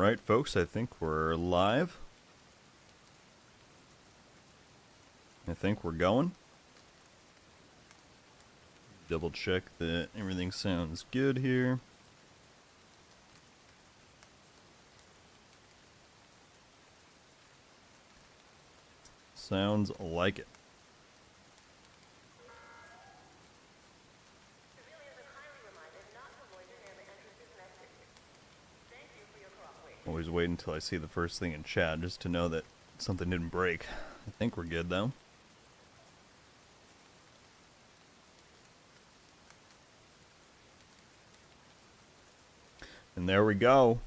Alright, folks, I think we're live. I think we're going. Double check that everything sounds good here. Sounds like it. Always wait until I see the first thing in chat just to know that something didn't break. I think we're good though. And there we go.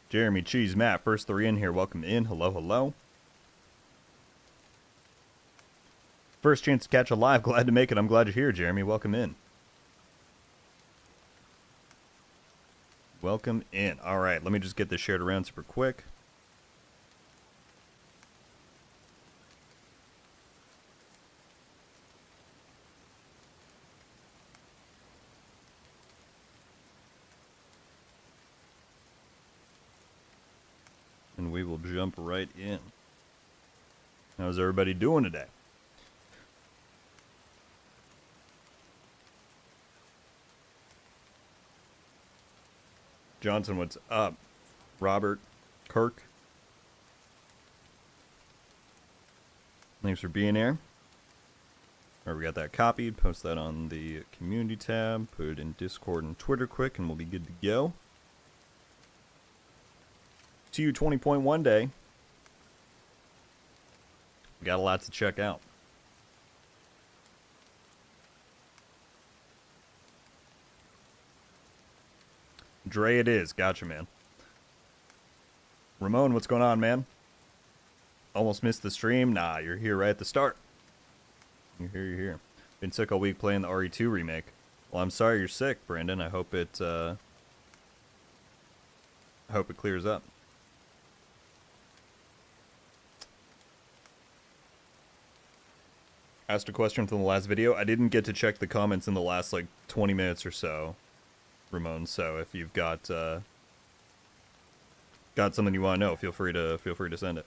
Jeremy, Cheese, Matt, first three in here. Welcome in. Hello, hello. First chance to catch a live. Glad to make it. I'm glad you're here, Jeremy. Welcome in. Welcome in. All right, let me just get this shared around super quick. And we will jump right in. How's everybody doing today? Johnson, what's up? Robert, Kirk. Thanks for being here. Alright, we got that copied. Post that on the community tab. Put it in Discord and Twitter quick, and we'll be good to go. To 20.1 day. We got a lot to check out. Dre it is. Gotcha, man. Ramon, what's going on, man? Almost missed the stream? Nah, you're here right at the start. You're here, you're here. Been sick all week playing the RE2 remake. Well, I'm sorry you're sick, Brandon. I hope it clears up. Asked a question from the last video. I didn't get to check the comments in the last, like, 20 minutes or so, Ramon, so if you've got something you want to know, feel free to send it.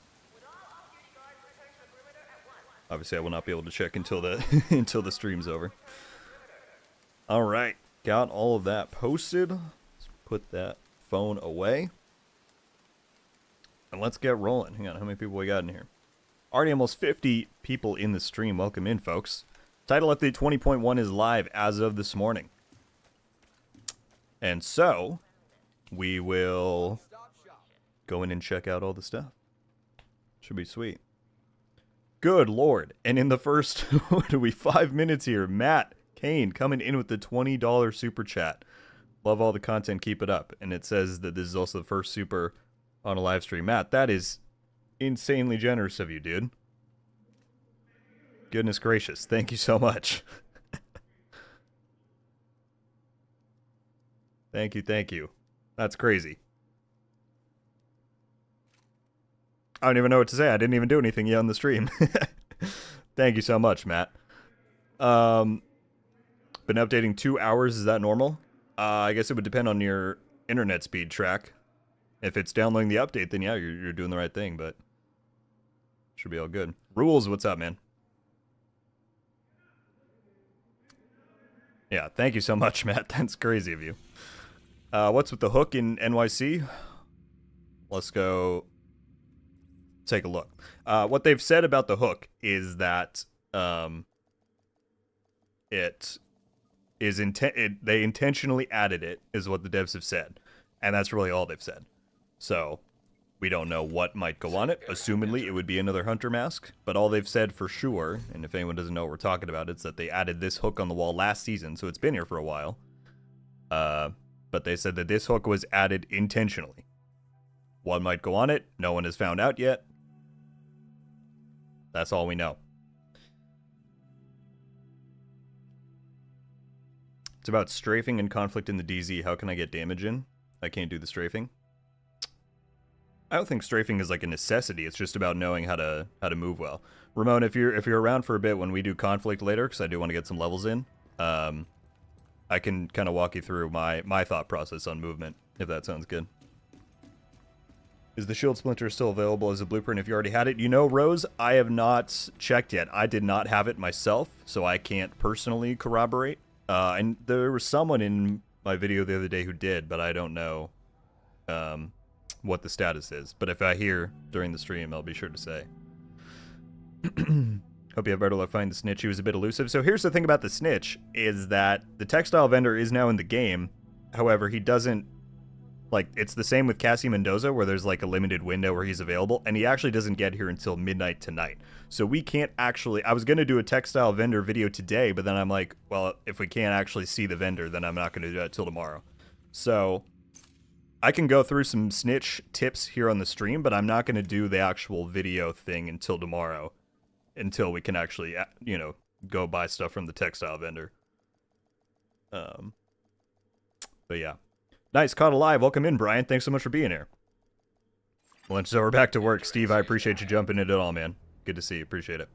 Obviously, I will not be able to check until the until the stream's over. All right, got all of that posted. Let's put that phone away, and let's get rolling. Hang on, how many people we got in here? Already almost 50 people in the stream. Welcome in, folks. Title Update 20.1 is live as of this morning. And so, we will go in and check out all the stuff. Should be sweet. Good Lord. And in the first, what are we, 5 minutes here, Matt Kane coming in with the $20 super chat. Love all the content, keep it up. And it says that this is also the first super on a live stream. Matt, that is insanely generous of you, dude. Goodness gracious. Thank you so much. Thank you, thank you. That's crazy. I don't even know what to say. I didn't even do anything yet on the stream. Thank you so much, Matt. Been updating 2 hours. Is that normal? I guess it would depend on your internet speed track. If it's downloading the update, then yeah, you're doing the right thing, but should be all good. Rules, what's up, man? Yeah, thank you so much, Matt. That's crazy of you. What's with the hook in NYC? Let's go take a look. What they've said about the hook is that it is they intentionally added it, is what the devs have said, and that's really all they've said. So we don't know what might go on it. Assumedly, it would be another hunter mask, but all they've said for sure, and if anyone doesn't know what we're talking about, it's that they added this hook on the wall last season, so it's been here for a while. But they said that this hook was added intentionally. What might go on it? No one has found out yet. That's all we know. It's about strafing and conflict in the DZ. How can I get damage in? I can't do the strafing. I don't think strafing is like a necessity. It's just about knowing how to move well. Ramon, if you're around for a bit when we do conflict later, because I do want to get some levels in, I can kind of walk you through my thought process on movement if that sounds good. Is the shield splinter still available as a blueprint if you already had it? You know, Rose, I have not checked yet. I did not have it myself, so I can't personally corroborate. And there was someone in my video the other day who did, but I don't know what the status is. But if I hear during the stream, I'll be sure to say. Hope you have better luck finding the snitch. He was a bit elusive. So here's the thing about the snitch, is that the textile vendor is now in the game. However, he doesn't, like, it's the same with Cassie Mendoza, where there's like a limited window where he's available, and he actually doesn't get here until midnight tonight. So we can't actually, I was going to do a textile vendor video today, but then I'm like, well, if we can't actually see the vendor, then I'm not going to do that till tomorrow. So I can go through some snitch tips here on the stream, but I'm not going to do the actual video thing until tomorrow, until we can actually, you know, go buy stuff from the textile vendor. But yeah. Nice, caught alive. Welcome in, Brian. Thanks so much for being here. Lunch is over, back to work. Steve, I appreciate you jumping in at all, man. Good to see you. Appreciate it.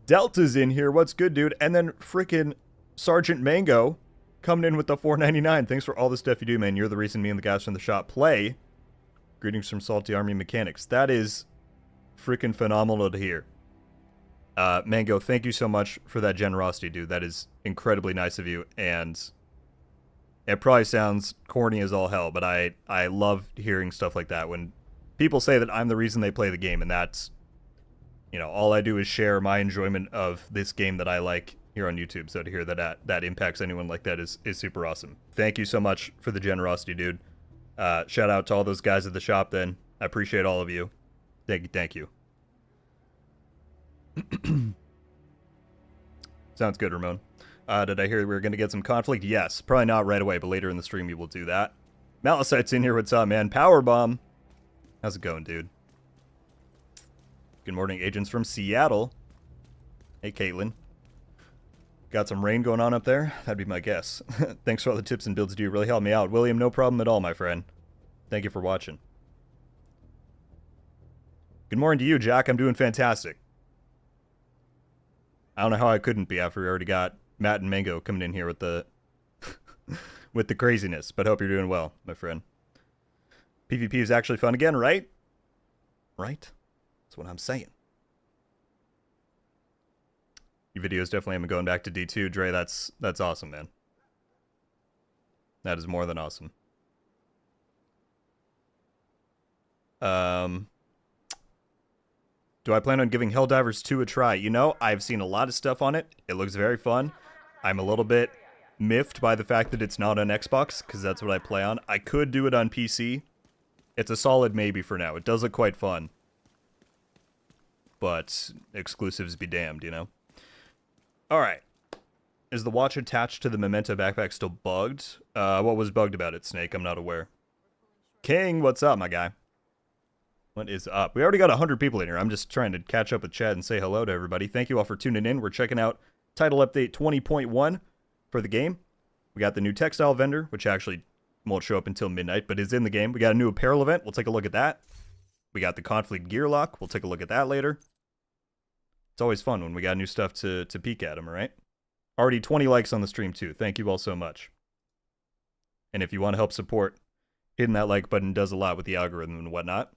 Delta's in here. What's good, dude? And then freaking Sergeant Mango coming in with the $4.99. Thanks for all the stuff you do, man. You're the reason me and the guys from the shop play. Greetings from Salty Army Mechanics. That is freaking phenomenal to hear. Mango, thank you so much for that generosity, dude. That is incredibly nice of you, and it probably sounds corny as all hell, but I love hearing stuff like that when people say that I'm the reason they play the game, and that's, you know, all I do is share my enjoyment of this game that I like here on YouTube. So to hear that impacts anyone like that is super awesome. Thank you so much for the generosity, dude. Shout out to all those guys at the shop then. I appreciate all of you. Thank you. Sounds good, Ramon. Did I hear we were going to get some conflict? Yes. Probably not right away, but later in the stream we will do that. Malicite's in here. What's up, man? Powerbomb. How's it going, dude? Good morning, agents from Seattle. Hey, Caitlin. Got some rain going on up there? That'd be my guess. Thanks for all the tips and builds, dude. Really helped me out. William, no problem at all, my friend. Thank you for watching. Good morning to you, Jack. I'm doing fantastic. I don't know how I couldn't be after we already got Matt and Mango coming in here with the with the craziness, but hope you're doing well, my friend. PvP is actually fun again, right? Right? That's what I'm saying. Your videos definitely have been going back to D2, Dre. That's awesome, man. That is more than awesome. Do I plan on giving Helldivers 2 a try? You know, I've seen a lot of stuff on it. It looks very fun. I'm a little bit miffed by the fact that it's not on Xbox, because that's what I play on. I could do it on PC. It's a solid maybe for now. It does look quite fun. But exclusives be damned, you know? Alright. Is the watch attached to the Memento backpack still bugged? What was bugged about it, Snake? I'm not aware. King, what's up, my guy? What is up? We already got 100 people in here. I'm just trying to catch up with Chad and say hello to everybody. Thank you all for tuning in. We're checking out Title Update 20.1 for the game. We got the new Textile vendor, which actually won't show up until midnight, but is in the game. We got a new Apparel event. We'll take a look at that. We got the Conflict Gear Lock. We'll take a look at that later. It's always fun when we got new stuff to peek at them, all right? Already 20 likes on the stream, too. Thank you all so much. And if you want to help support, hitting that like button does a lot with the algorithm and whatnot.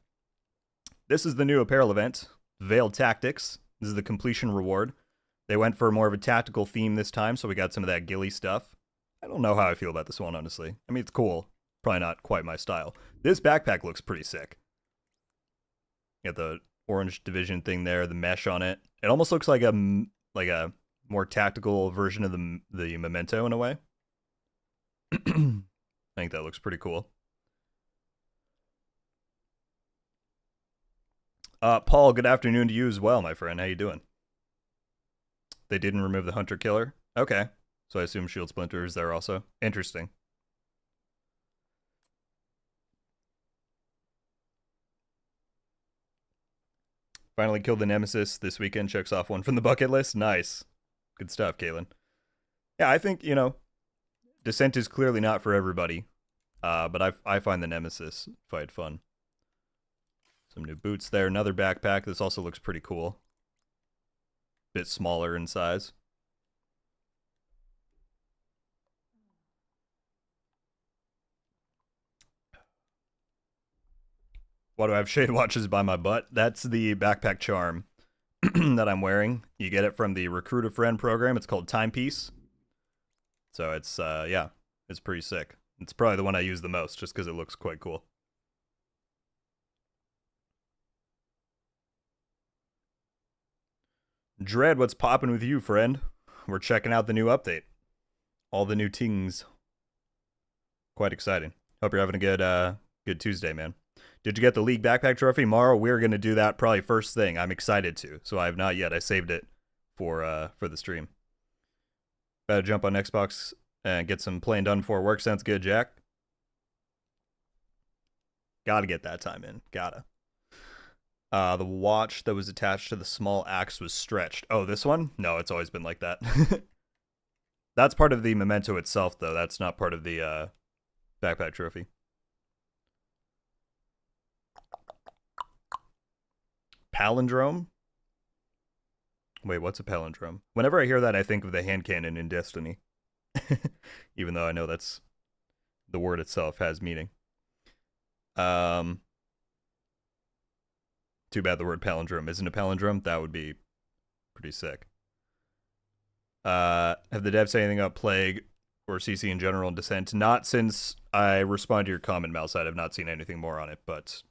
This is the new Apparel event, Veiled Tactics. This is the completion reward. They went for more of a tactical theme this time, so we got some of that ghillie stuff. I don't know how I feel about this one, honestly. I mean, it's cool. Probably not quite my style. This backpack looks pretty sick. You got the orange division thing there, the mesh on it. It almost looks like a more tactical version of the Memento in a way. I think that looks pretty cool. Paul, good afternoon to you as well, my friend. How you doing? They didn't remove the Hunter Killer? Okay. So I assume Shield Splinter is there also. Interesting. Finally killed the Nemesis this weekend. Checks off one from the bucket list. Nice. Good stuff, Kaylin. Yeah, I think, you know, Descent is clearly not for everybody. But I find the Nemesis fight fun. Some new boots there. Another backpack. This also looks pretty cool. Bit smaller in size. Why do I have shade watches by my butt? That's the backpack charm that I'm wearing. You get it from the Recruit a Friend program. It's called Timepiece. So it's, yeah, it's pretty sick. It's probably the one I use the most just because it looks quite cool. Dread, what's popping with you, friend? We're checking out the new update. All the new tings. Quite exciting. Hope you're having a good Tuesday, man. Did you get the League Backpack Trophy? Tomorrow we're going to do that probably first thing. I'm excited to. So I have not yet. I saved it for the stream. Gotta jump on Xbox and get some playing done before work. Sounds good, Jack. Gotta get that time in. Gotta. The watch that was attached to the small axe was stretched. Oh, this one? No, it's always been like that. That's part of the memento itself, though. That's not part of the backpack trophy. Palindrome? Wait, what's a palindrome? Whenever I hear that, I think of the hand cannon in Destiny. Even though I know that's the word itself has meaning. Too bad the word palindrome isn't a palindrome. That would be pretty sick. Have the devs said anything about Plague or CC in general and Descent? Not since I responded to your comment, Mouse. I have not seen anything more on it, but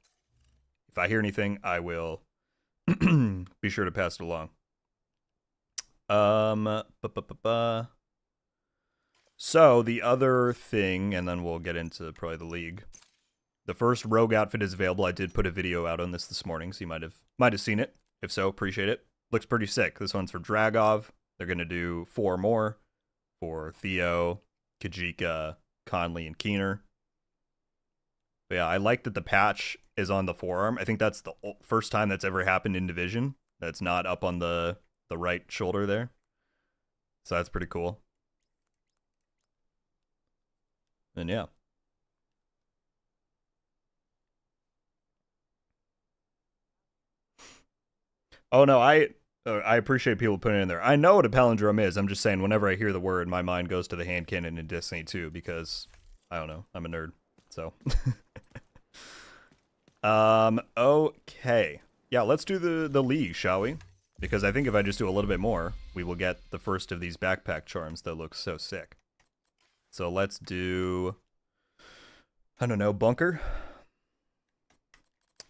if I hear anything, I will be sure to pass it along. So the other thing, and then we'll get into probably the League. The first Rogue outfit is available. I did put a video out on this morning, so you might have seen it. If so, appreciate it. Looks pretty sick. This one's for Dragov. They're gonna do 4 more for Theo, Kajika, Conley, and Keener. But yeah, I like that the patch is on the forearm. I think that's the first time that's ever happened in Division. That's not up on the right shoulder there. So that's pretty cool. And yeah. Oh no, I appreciate people putting it in there. I know what a palindrome is. I'm just saying whenever I hear the word, my mind goes to the hand cannon in Destiny 2 because I don't know, I'm a nerd. So okay. Yeah, let's do the League, shall we? Because I think if I just do a little bit more, we will get the first of these backpack charms that look so sick. So let's do, I don't know, Bunker?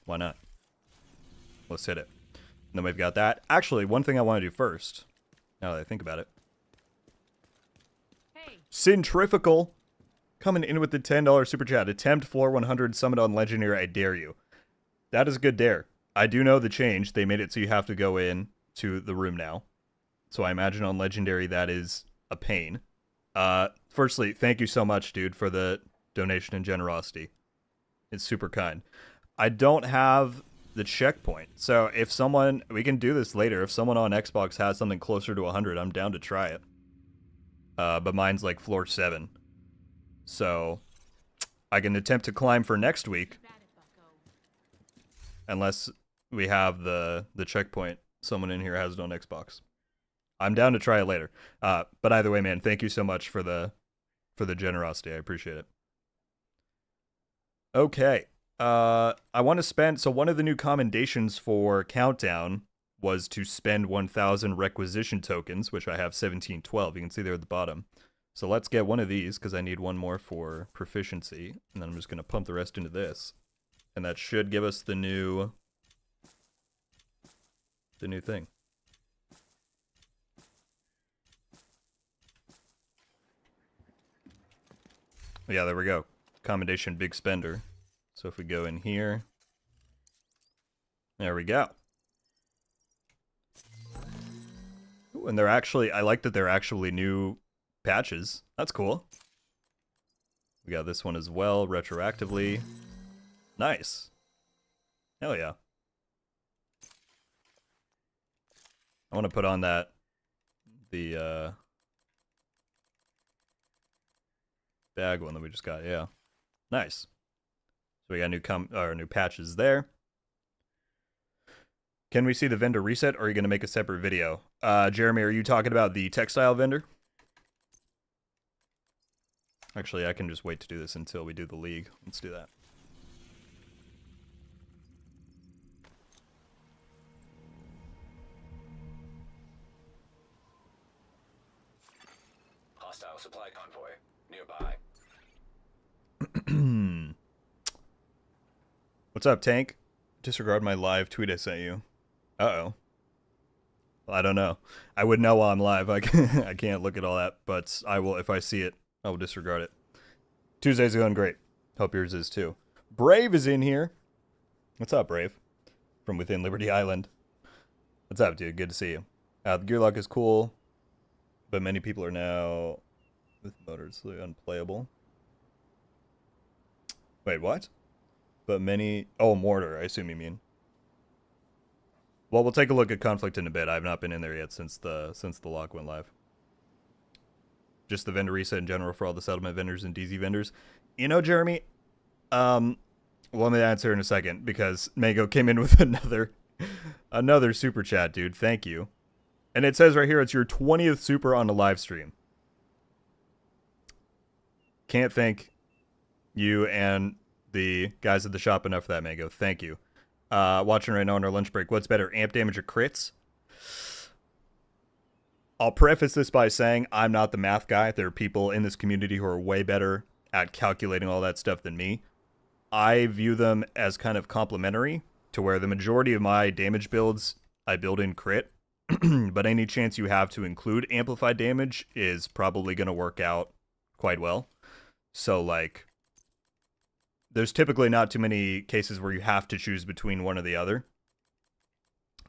Why not? Let's hit it. And then we've got that. Actually, one thing I want to do first, now that I think about it. Hey. Centrifugal coming in with the $10 super chat. Attempt floor 100 summon on Legendary, I dare you. That is a good dare. I do know the change. They made it so you have to go in to the room now. So I imagine on Legendary that is a pain. Firstly, thank you so much, dude, for the donation and generosity. It's super kind. I don't have the checkpoint. So if someone, we can do this later. If someone on Xbox has something closer to 100, I'm down to try it. But mine's like floor 7. So I can attempt to climb for next week. Unless we have the checkpoint someone in here has it on Xbox. I'm down to try it later. But either way, man, thank you so much for the generosity. I appreciate it. Okay. I want to spend, so one of the new commendations for Countdown was to spend 1,000 requisition tokens, which I have 1712. You can see there at the bottom. So let's get one of these, because I need one more for proficiency. And then I'm just going to pump the rest into this. And that should give us the new thing. Yeah, there we go. Commendation Big Spender. So if we go in here, there we go. Ooh, and they're actually, I like that they're actually new patches. That's cool. We got this one as well, retroactively. Nice. Hell yeah. I want to put on that, the bag one that we just got, yeah. Nice. So we got new patches there. Can we see the vendor reset, or are you going to make a separate video? Jeremy, are you talking about the textile vendor? Actually, I can just wait to do this until we do the League. Let's do that. Textile supply convoy nearby. What's up, Tank? Disregard my live tweet I sent you. Uh-oh. Well, I don't know. I would know while I'm live. I can't look at all that, but I will, if I see it, I will disregard it. Tuesday's going great. Hope yours is too. Brave is in here. What's up, Brave? From within Liberty Island. What's up, dude? Good to see you. The gear lock is cool, but many people are now with motors unplayable. Wait, what? But many... Oh, mortar, I assume you mean. Well, we'll take a look at conflict in a bit. I've not been in there yet since the lock went live. Just the vendor reset in general for all the settlement vendors and DZ vendors. You know, Jeremy, well, let me answer in a second, because Mango came in with another super chat, dude. Thank you. And it says right here, it's your 20th super on the live stream. Can't thank you and the guys at the shop enough for that, Mango. Thank you. Watching right now on our lunch break. What's better, amp damage or crits? I'll preface this by saying I'm not the math guy. There are people in this community who are way better at calculating all that stuff than me. I view them as kind of complementary, to where the majority of my damage builds I build in crit, but any chance you have to include amplified damage is probably going to work out quite well. So, like, there's typically not too many cases where you have to choose between one or the other.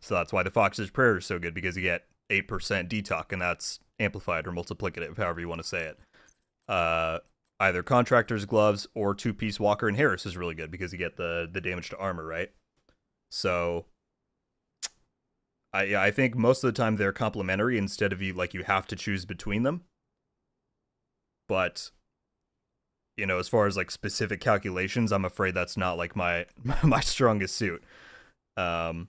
So that's why the Fox's Prayer is so good, because you get 8% detox, and that's amplified or multiplicative, however you want to say it. Either Contractor's Gloves or two-piece Walker and Harris is really good, because you get the damage to armor, right? So I think most of the time they're complementary instead of you have to choose between them. But, you know, as far as like specific calculations, I'm afraid that's not like my strongest suit. But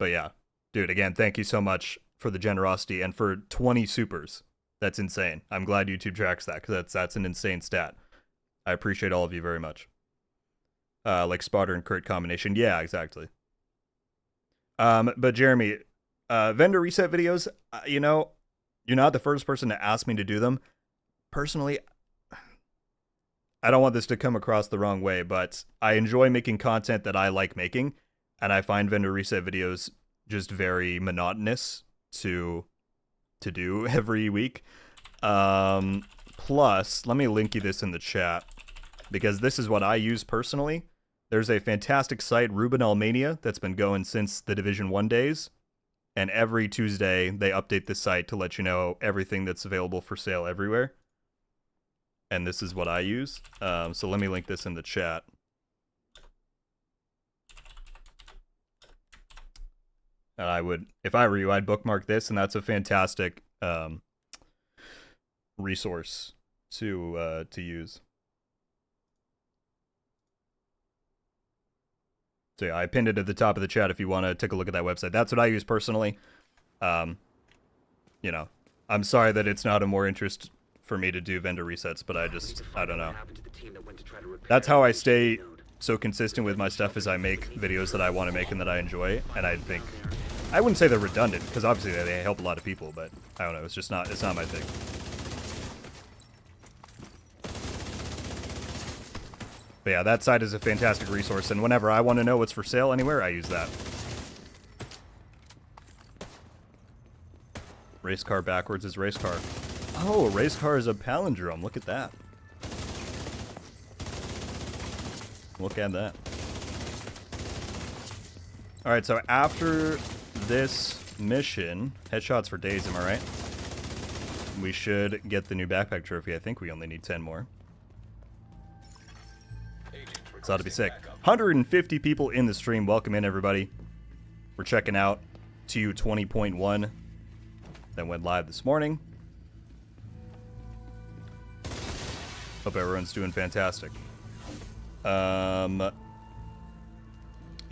yeah, dude, again, thank you so much for the generosity and for 20 supers. That's insane. I'm glad YouTube tracks that, because that's an insane stat. I appreciate all of you very much. Like spotter and crit combination. Yeah, exactly. But Jeremy, vendor reset videos, you know, you're not the first person to ask me to do them. Personally, I don't want this to come across the wrong way, but I enjoy making content that I like making, and I find vendor reset videos just very monotonous to do every week. Plus, let me link you this in the chat, because this is what I use personally. There's a fantastic site, Ruben Almania, that's been going since the Division 1 days. And every Tuesday, they update the site to let you know everything that's available for sale everywhere. And this is what I use. So let me link this in the chat. And I would, if I were you, I'd bookmark this, and that's a fantastic resource to use. So yeah, I pinned it at the top of the chat if you want to take a look at that website. That's what I use personally. You know, I'm sorry that it's not of more interest for me to do vendor resets, but I don't know. That's how I stay so consistent with my stuff, is I make videos that I want to make and that I enjoy, and I think, I wouldn't say they're redundant, because obviously they help a lot of people, but I don't know, it's not my thing. But yeah, that site is a fantastic resource, and whenever I want to know what's for sale anywhere, I use that. Race car backwards is race car. Oh, race car is a palindrome. Look at that. Look at that. Alright, so after this mission, headshots for days, am I right? We should get the new backpack trophy. I think we only need 10 more. So that'll be sick. 150 people in the stream. Welcome in, everybody. We're checking out TU 20.1 that went live this morning. Hope everyone's doing fantastic. Yeah,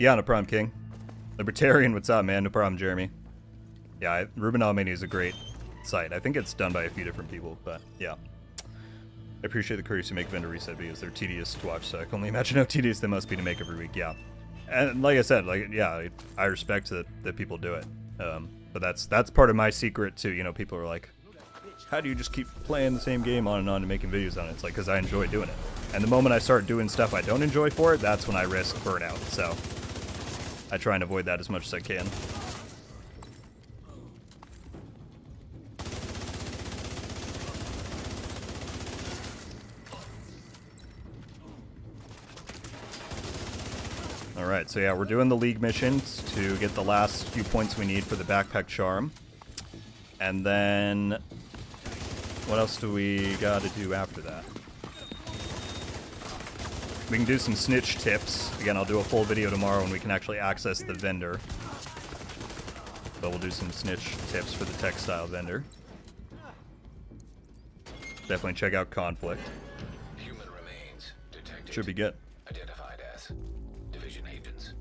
no problem, King. Libertarian, what's up, man? No problem, Jeremy. Yeah, Ruben Almania is a great site. I think it's done by a few different people, but yeah. I appreciate the courage to make vendor reset videos. They're tedious to watch, so I can only imagine how tedious they must be to make every week. Yeah, and like I said, like, yeah, I respect that people do it. But that's part of my secret too. You know, people are like, how do you just keep playing the same game on and making videos on it? It's like, because I enjoy doing it. And the moment I start doing stuff I don't enjoy for it, that's when I risk burnout. So I try and avoid that as much as I can. Alright, so yeah, we're doing the league missions to get the last few points we need for the backpack charm. And then what else do we gotta do after that? We can do some snitch tips. Again, I'll do a full video tomorrow when we can actually access the vendor. But we'll do some snitch tips for the textile vendor. Definitely check out Conflict. Human remains detected. Should be good. Identified as division agents.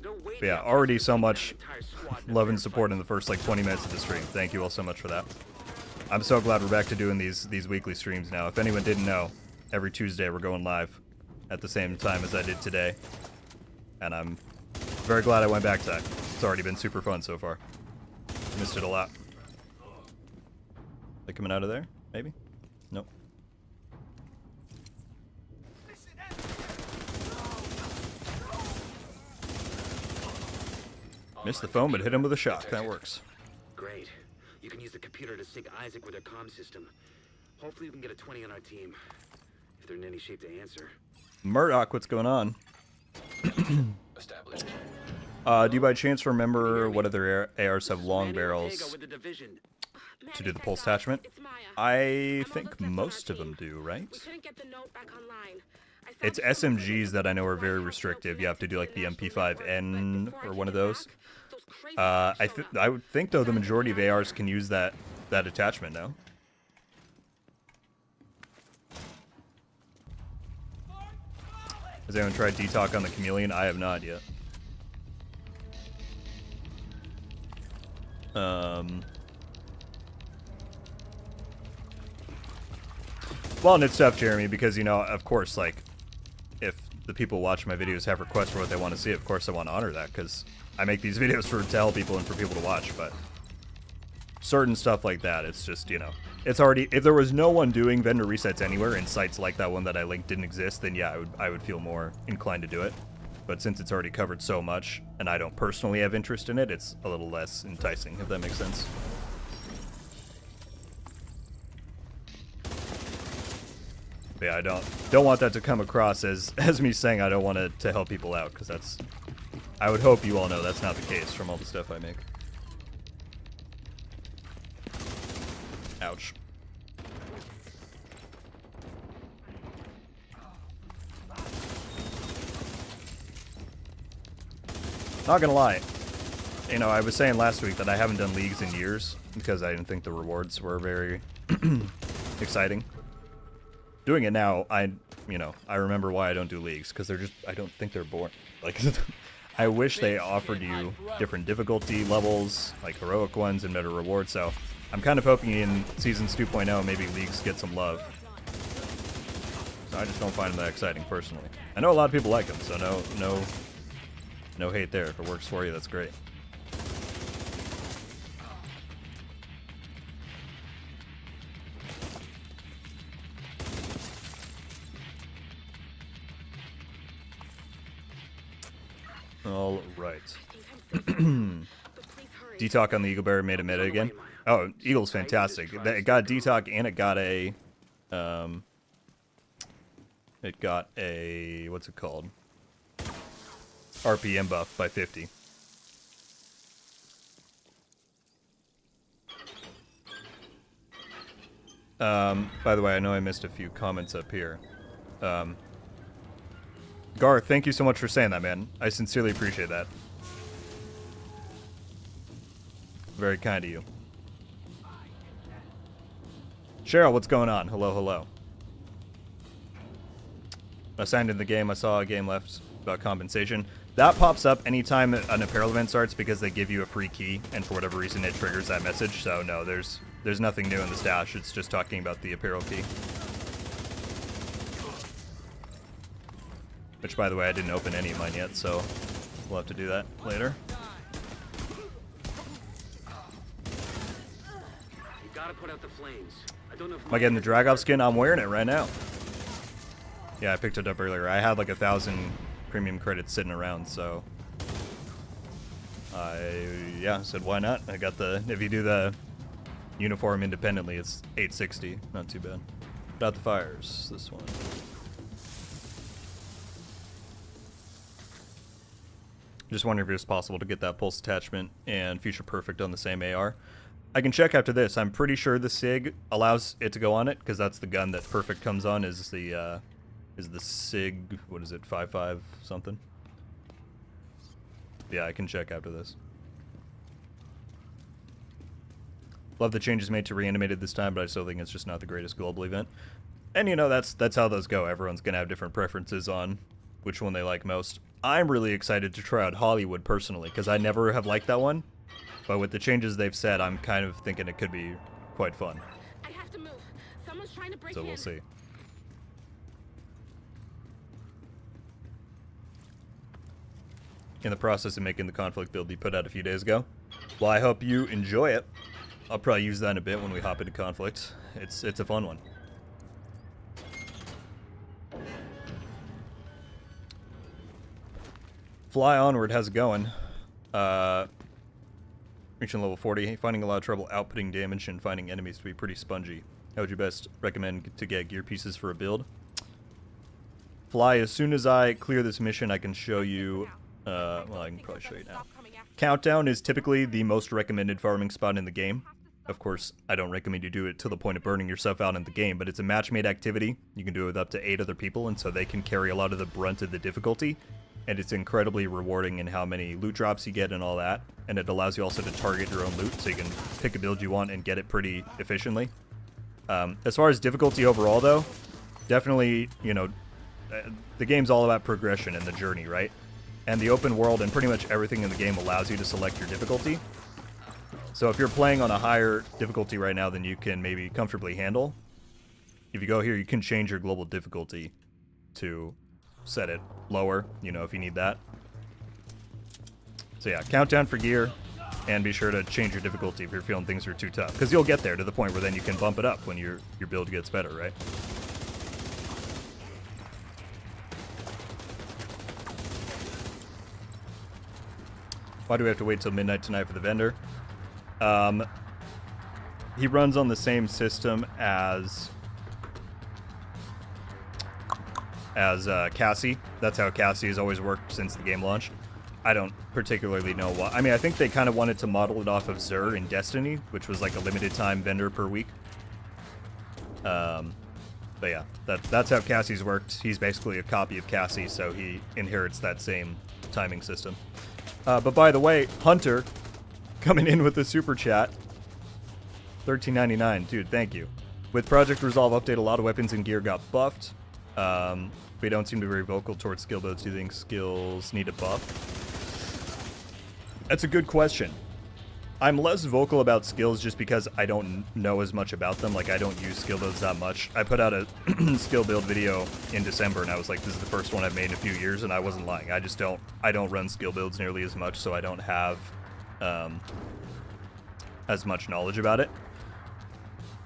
But yeah, already so much love and support in the first like 20 minutes of the stream. Thank you all so much for that. I'm so glad we're back to doing these weekly streams now. If anyone didn't know, every Tuesday we're going live at the same time as I did today. And I'm very glad I went back to that. It's already been super fun so far. Missed it a lot. They coming out of there? Maybe? Nope. Missed the phone, but hit him with a shock. That works. Great. You can use the computer to sync Isaac with their comm system. Hopefully we can get a 20 on our team. If they're in any shape to answer. Murdoch, what's going on? Established. Do you by chance remember what other ARs have long barrels to do the pulse attachment? I think most of them do, right? It's SMGs that I know are very restrictive. You have to do like the MP5N or one of those. I would think though the majority of ARs can use that attachment now. Has anyone tried Detox on the Chameleon? I have not yet. Well, and it's tough, Jeremy, because, you know, of course, like, if the people watching my videos have requests for what they want to see, of course I want to honor that, because I make these videos to tell people and for people to watch, but certain stuff like that, it's just, you know, it's already, if there was no one doing vendor resets anywhere and sites like that one that I linked didn't exist, then yeah, I would feel more inclined to do it. But since it's already covered so much, and I don't personally have interest in it, it's a little less enticing, if that makes sense. But yeah, I don't want that to come across as me saying I don't want to help people out, because that's, I would hope you all know that's not the case from all the stuff I make. Ouch. Not gonna lie, you know, I was saying last week that I haven't done leagues in years because I didn't think the rewards were very exciting. Doing it now, I remember why I don't do leagues, because they're just, I don't think they're boring. Like, I wish they offered you different difficulty levels, like heroic ones and better rewards, so I'm kind of hoping in Seasons 2.0 maybe leagues get some love. So I just don't find them that exciting personally. I know a lot of people like them, so no hate there. If it works for you, that's great. All right. Detox on the Eagle Bear made a meta again. Oh, Eagle's fantastic. It got Detox and it got a what's it called? RPM buff by 50. By the way, I know I missed a few comments up here. Garth, thank you so much for saying that, man. I sincerely appreciate that. Very kind of you. Cheryl, what's going on? Hello, hello. I signed in the game. I saw a game left about compensation. That pops up anytime an apparel event starts because they give you a free key, and for whatever reason it triggers that message. So no, there's nothing new in the stash. It's just talking about the apparel key. Which, by the way, I didn't open any of mine yet, so we'll have to do that later. gotta put out the flames. I don't know if Am I getting the Dragov skin? I'm wearing it right now. Yeah, I picked it up earlier. I had like 1,000 premium credits sitting around, so I said why not? I got the, if you do the uniform independently, it's 860. Not too bad. Put out the fires. This one. Just wondering if it's possible to get that pulse attachment and Future Perfect on the same AR. I can check after this. I'm pretty sure the SIG allows it to go on it, because that's the gun that Perfect comes on, is the SIG, what is it, 5.5 something? Yeah, I can check after this. Love the changes made to Reanimated this time, but I still think it's just not the greatest global event. And you know, that's how those go. Everyone's gonna have different preferences on which one they like most. I'm really excited to try out Hollywood personally, because I never have liked that one. But with the changes they've said, I'm kind of thinking it could be quite fun. I have to move. Someone's trying to break So in. we'll see. In the process of making the conflict build you put out a few days ago. Well, I hope you enjoy it. I'll probably use that in a bit when we hop into conflict. It's a fun one. Fly Onward, how's it going? Reaching level 40, finding a lot of trouble outputting damage and finding enemies to be pretty spongy. How would you best recommend to get gear pieces for a build? Fly, as soon as I clear this mission, I can show you, well, I can probably show you now. Countdown is typically the most recommended farming spot in the game. Of course, I don't recommend you do it to the point of burning yourself out in the game, but it's a match-made activity. You can do it with up to 8 other people, and so they can carry a lot of the brunt of the difficulty. And it's incredibly rewarding in how many loot drops you get and all that. And it allows you also to target your own loot, so you can pick a build you want and get it pretty efficiently. As far as difficulty overall, though, definitely, you know, the game's all about progression and the journey, right? And the open world and pretty much everything in the game allows you to select your difficulty. So if you're playing on a higher difficulty right now than you can maybe comfortably handle, if you go here, you can change your global difficulty to set it lower, you know, if you need that. So yeah, countdown for gear, and be sure to change your difficulty if you're feeling things are too tough, because you'll get there to the point where then you can bump it up when your build gets better, right? Why do we have to wait till midnight tonight for the vendor? He runs on the same system as Cassie. That's how Cassie has always worked since the game launched. I don't particularly know why. I mean, I think they kind of wanted to model it off of Xur in Destiny, which was like a limited time vendor per week. But yeah, that's how Cassie's worked. He's basically a copy of Cassie, so he inherits that same timing system. But by the way, Hunter coming in with the super chat. $13.99, dude, thank you. With Project Resolve update, a lot of weapons and gear got buffed. We don't seem to be very vocal towards skill builds. Do you think skills need a buff? That's a good question. I'm less vocal about skills just because I don't know as much about them. Like, I don't use skill builds that much. I put out a skill build video in December, and I was like, this is the first one I've made in a few years, and I wasn't lying. I don't run skill builds nearly as much, so I don't have as much knowledge about it.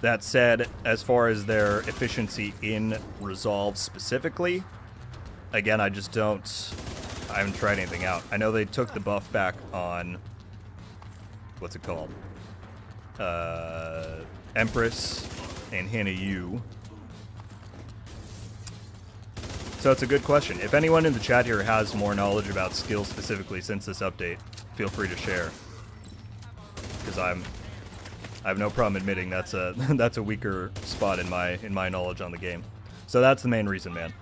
That said, as far as their efficiency in Resolve specifically, again, I haven't tried anything out. I know they took the buff back on, what's it called? Empress and Hannah Yu. So it's a good question. If anyone in the chat here has more knowledge about skills specifically since this update, feel free to share. Because I have no problem admitting that's a weaker spot in my knowledge on the game. So that's the main reason, man.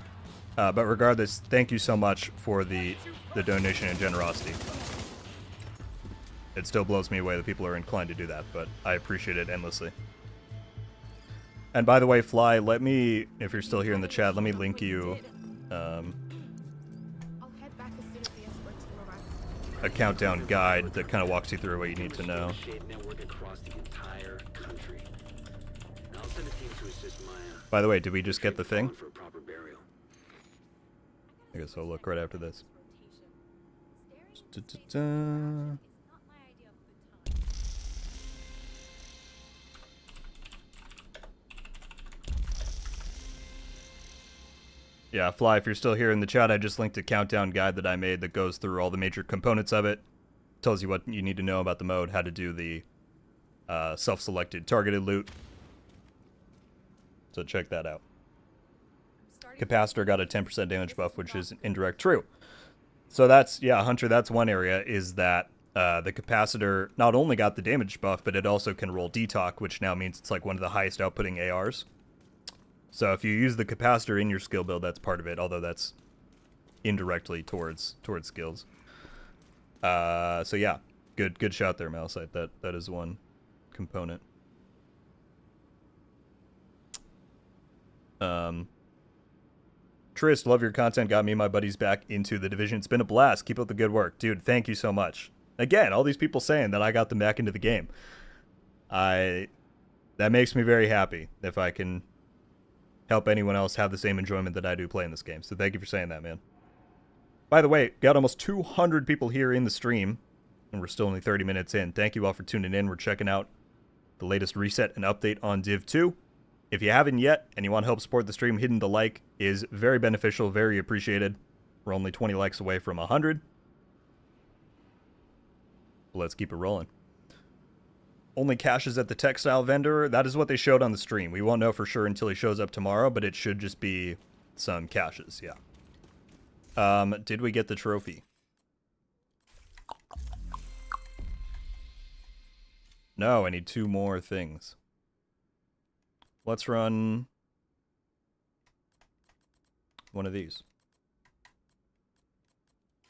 But regardless, thank you so much for the donation and generosity. It still blows me away that people are inclined to do that, but I appreciate it endlessly. And by the way, Fly, let me, if you're still here in the chat, let me link you a countdown guide that kind of walks you through what you need to know. By the way, did we just get the thing? I guess I'll look right after this. Yeah, Fly, if you're still here in the chat, I just linked a countdown guide that I made that goes through all the major components of it. Tells you what you need to know about the mode, how to do the self-selected targeted loot. So check that out. Capacitor got a 10% damage buff, which is indirect true. So that's, yeah, Hunter, that's one area, is that the capacitor not only got the damage buff, but it also can roll detox, which now means it's like one of the highest outputting ARs. So if you use the capacitor in your skill build, that's part of it, although that's indirectly towards skills. So yeah, good shot there, Malsite. That is one component. Trist, love your content. Got me and my buddies back into the Division. It's been a blast. Keep up the good work. Dude, thank you so much. Again, all these people saying that I got them back into the game. That makes me very happy if I can help anyone else have the same enjoyment that I do playing this game. So thank you for saying that, man. By the way, got almost 200 people here in the stream, and we're still only 30 minutes in. Thank you all for tuning in. We're checking out the latest reset and update on Div 2. If you haven't yet and you want to help support the stream, hitting the like is very beneficial, very appreciated. We're only 20 likes away from 100. Let's keep it rolling. Only caches at the textile vendor. That is what they showed on the stream. We won't know for sure until he shows up tomorrow, but it should just be some caches, yeah. Did we get the trophy? No, I need 2 more things. Let's run one of these.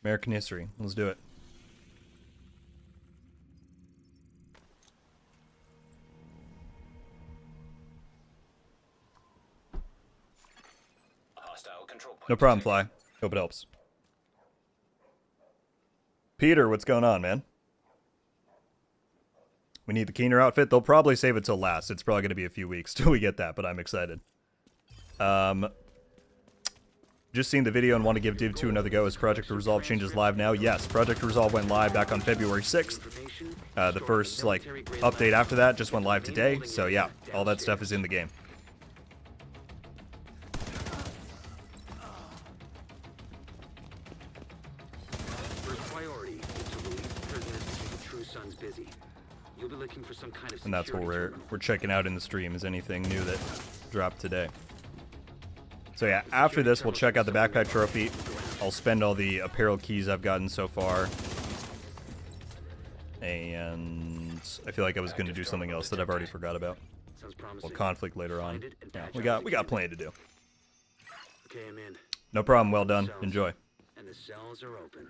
American history. Let's do it. Hostile control point. No problem, Fly. Hope it helps. Peter, what's going on, man? We need the Keener outfit. They'll probably save it till last. It's probably going to be a few weeks till we get that, but I'm excited. Just seen the video and want to give Div 2 another go. Is Project Resolve changes live now? Yes, Project Resolve went live back on February 6th. The first, like, update after that just went live today. So, yeah, all that stuff is in the game. For some kind of And that's what we're checking out in the stream, is anything new that dropped today. So yeah, after this we'll check out the backpack trophy. I'll spend all the apparel keys I've gotten so far. And I feel like I was going to do something else that I've already forgot about. Well, conflict later on. Yeah, we got plenty to do. Okay, I'm in. No problem, well done. Enjoy. And the cells are open.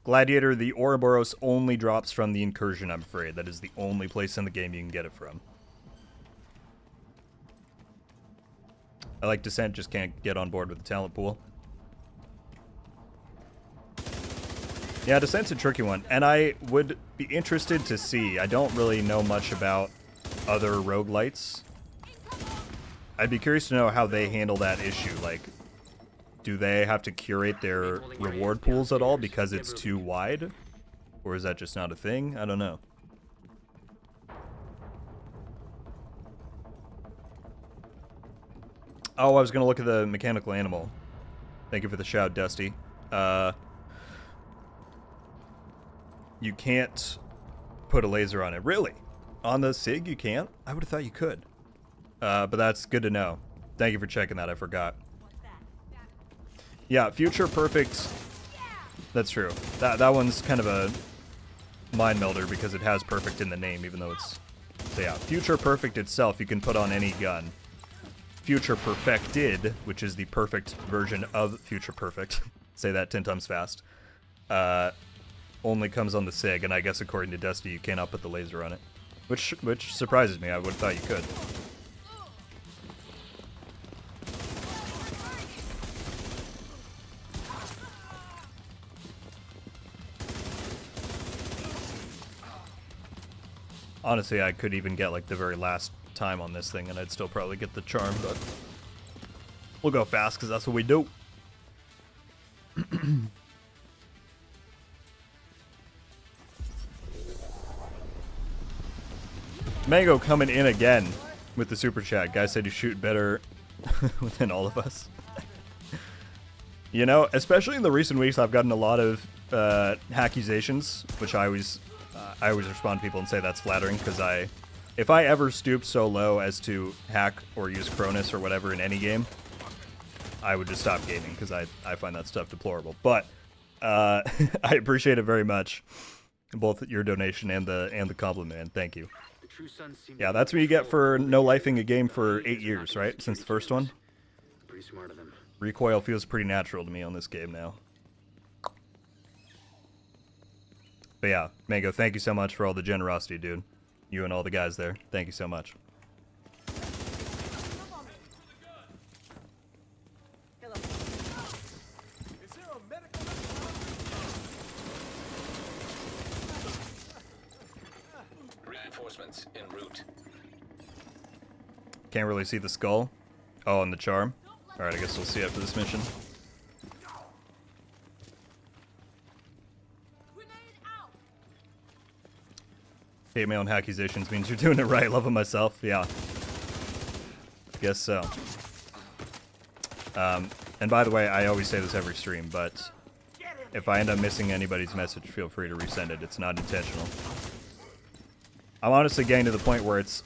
Gladiator, the Ouroboros only drops from the Incursion, I'm afraid. That is the only place in the game you can get it from. I like Descent, just can't get on board with the talent pool. Yeah, Descent's a tricky one, and I would be interested to see. I don't really know much about other roguelites. I'd be curious to know how they handle that issue. Like, do they have to curate their reward pools at all because it's too wide? Or is that just not a thing? I don't know. Oh, I was going to look at the mechanical animal. Thank you for the shout, Dusty. You can't put a laser on it. Really? On the SIG you can't? I would have thought you could. But that's good to know. Thank you for checking that. I forgot. Yeah, Future Perfect. That's true. That one's kind of a mind melder because it has perfect in the name, even though it's... So yeah, Future Perfect itself you can put on any gun. Future Perfected, which is the perfect version of Future Perfect, say that 10 times fast, only comes on the SIG, and I guess according to Dusty you cannot put the laser on it. Which surprises me. I would have thought you could. Honestly, I could even get like the very last time on this thing and I'd still probably get the charm, but we'll go fast because that's what we do. Mango coming in again with the super chat. Guy said you shoot better within all of us. You know, especially in the recent weeks, I've gotten a lot of accusations, which I always respond to people and say that's flattering, because if I ever stooped so low as to hack or use Cronus or whatever in any game, I would just stop gaming, because I find that stuff deplorable. But I appreciate it very much, both your donation and the compliment, and thank you. Yeah, that's what you get for no-lifing a game for 8 years, right? Since the first one. Pretty smart of them. Recoil feels pretty natural to me on this game now. But yeah, Mango, thank you so much for all the generosity, dude. You and all the guys there. Thank you so much. Reinforcements en route. Can't really see the skull. Oh, and the charm. Alright, I guess we'll see after this mission. Hate mail and accusations means you're doing it right. Love it myself. Yeah. Guess so. And by the way, I always say this every stream, but if I end up missing anybody's message, feel free to resend it. It's not intentional. I'm honestly getting to the point where it's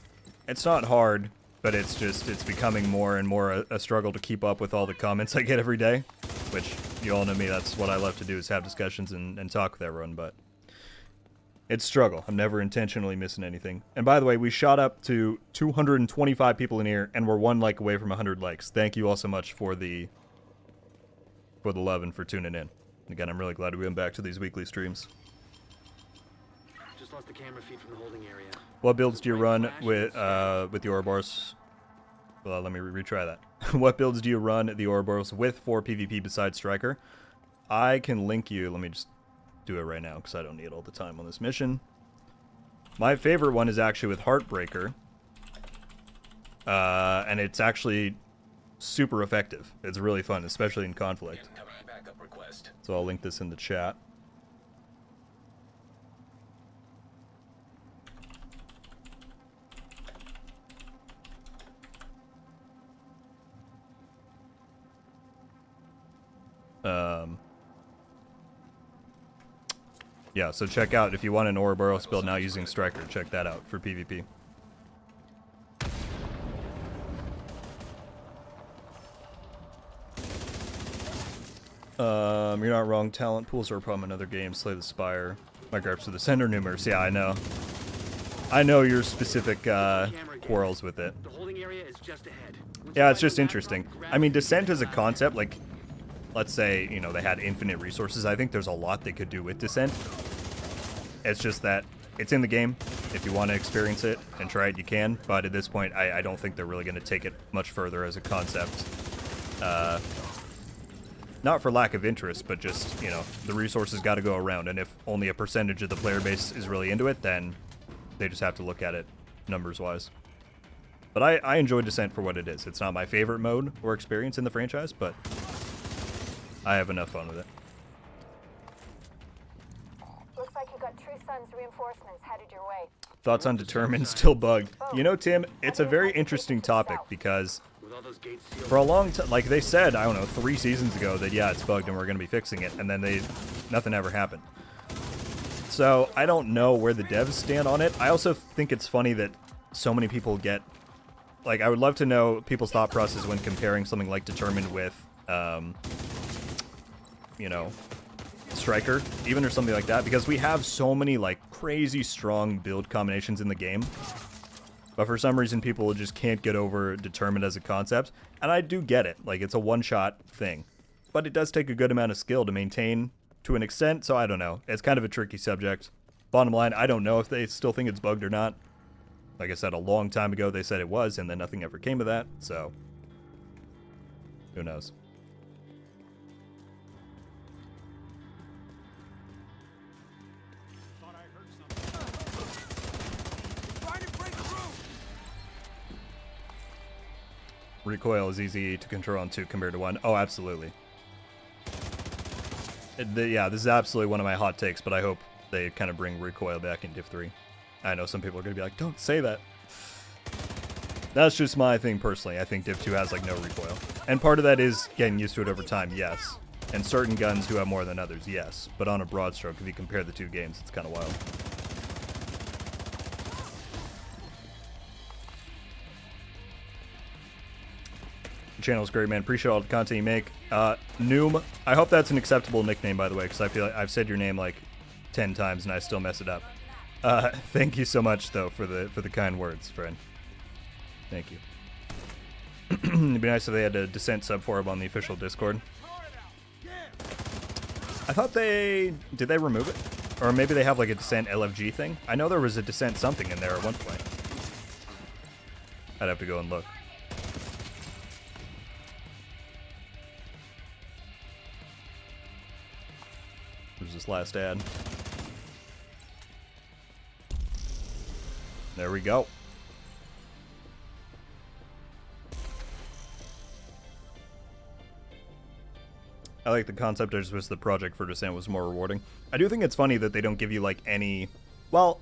not hard, but it's becoming more and more a struggle to keep up with all the comments I get every day, which you all know me, that's what I love to do, is have discussions and talk with everyone, but it's a struggle. I'm never intentionally missing anything. And by the way, we shot up to 225 people in here, and we're 1 like away from 100 likes. Thank you all so much for the love and for tuning in. Again, I'm really glad we went back to these weekly streams. Just lost the camera feed from the holding area. What builds do you run with the Ouroboros? Well, let me retry that. What builds do you run the Ouroboros with for PvP besides Striker? I can link you. Let me just do it right now because I don't need all the time on this mission. My favorite one is actually with Heartbreaker. And it's actually super effective. It's really fun, especially in conflict. Backup request. So I'll link this in the chat. Yeah, so check out, if you want an Ouroboros build now using Striker, check that out for PvP. You're not wrong, talent pools are a problem in other games, Slay the Spire. My gripes with the sender numers, yeah, I know. I know your specific quarrels with it. The holding area is just ahead. Yeah, it's just interesting. I mean, Descent as a concept, like, let's say, you know, they had infinite resources. I think there's a lot they could do with Descent. It's just that it's in the game. If you want to experience it and try it, you can. But at this point, I don't think they're really going to take it much further as a concept. Not for lack of interest, but just, you know, the resources got to go around. And if only a percentage of the player base is really into it, then they just have to look at it numbers-wise. But I enjoy Descent for what it is. It's not my favorite mode or experience in the franchise, but I have enough fun with it. Looks like you got True Sun's reinforcements headed your way. Thoughts on Determined still bugged? You know, Tim, it's a very interesting topic because for a long time, like they said, I don't know, 3 seasons ago that yeah, it's bugged and we're going to be fixing it, and then nothing ever happened. So I don't know where the devs stand on it. I also think it's funny that so many people get, like, I would love to know people's thought process when comparing something like Determined with, you know, Striker, even, or something like that, because we have so many, like, crazy strong build combinations in the game. But for some reason, people just can't get over Determined as a concept. And I do get it. Like, it's a one-shot thing. But it does take a good amount of skill to maintain to an extent, so I don't know. It's kind of a tricky subject. Bottom line, I don't know if they still think it's bugged or not. Like I said, a long time ago, they said it was, and then nothing ever came of that, so who knows. Recoil is easy to control on 2 compared to 1. Oh, absolutely. Yeah, this is absolutely one of my hot takes, but I hope they kind of bring recoil back in Div 3. I know some people are going to be like, don't say that. That's just my thing personally. I think Div 2 has like no recoil. And part of that is getting used to it over time, yes. And certain guns do have more than others, yes. But on a broad stroke, if you compare the two games, it's kind of wild. The channel's great, man. Appreciate all the content you make. Noom, I hope that's an acceptable nickname, by the way, because I feel like I've said your name like 10 times and I still mess it up. Thank you so much, though, for the kind words, friend. Thank you. It'd be nice if they had a Descent sub-forum on the official Discord. I thought did they remove it? Or maybe they have like a Descent LFG thing? I know there was a Descent something in there at one point. I'd have to go and look. Where's this last ad? There we go. I like the concept. I just wish the project for Descent was more rewarding. I do think it's funny that they don't give you like any... Well,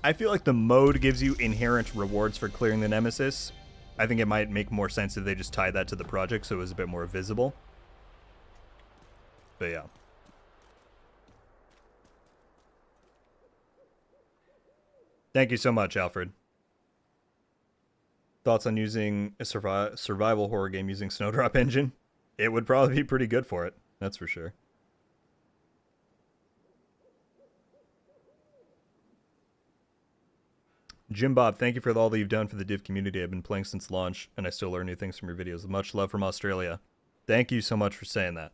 I feel like the mode gives you inherent rewards for clearing the Nemesis. I think it might make more sense if they just tied that to the project so it was a bit more visible. But yeah. Thank you so much, Alfred. Thoughts on using a survival horror game using Snowdrop Engine? It would probably be pretty good for it. That's for sure. Jim Bob, thank you for all that you've done for the Div community. I've been playing since launch, and I still learn new things from your videos. Much love from Australia. Thank you so much for saying that.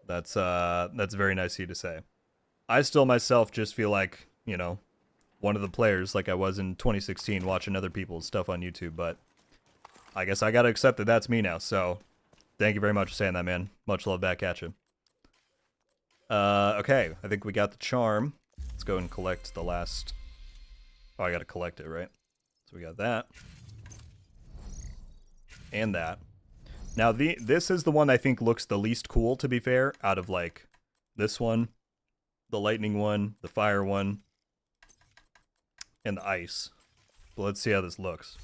That's very nice of you to say. I still myself just feel like, you know, one of the players like I was in 2016 watching other people's stuff on YouTube, but I guess I gotta accept that that's me now, so thank you very much for saying that, man. Much love back at you. Okay, I think we got the charm. Let's go and collect the last... Oh, I gotta collect it, right? So we got that. And that. Now, this is the one I think looks the least cool, to be fair, out of, like, this one, the lightning one, the fire one, and the ice. But let's see how this looks.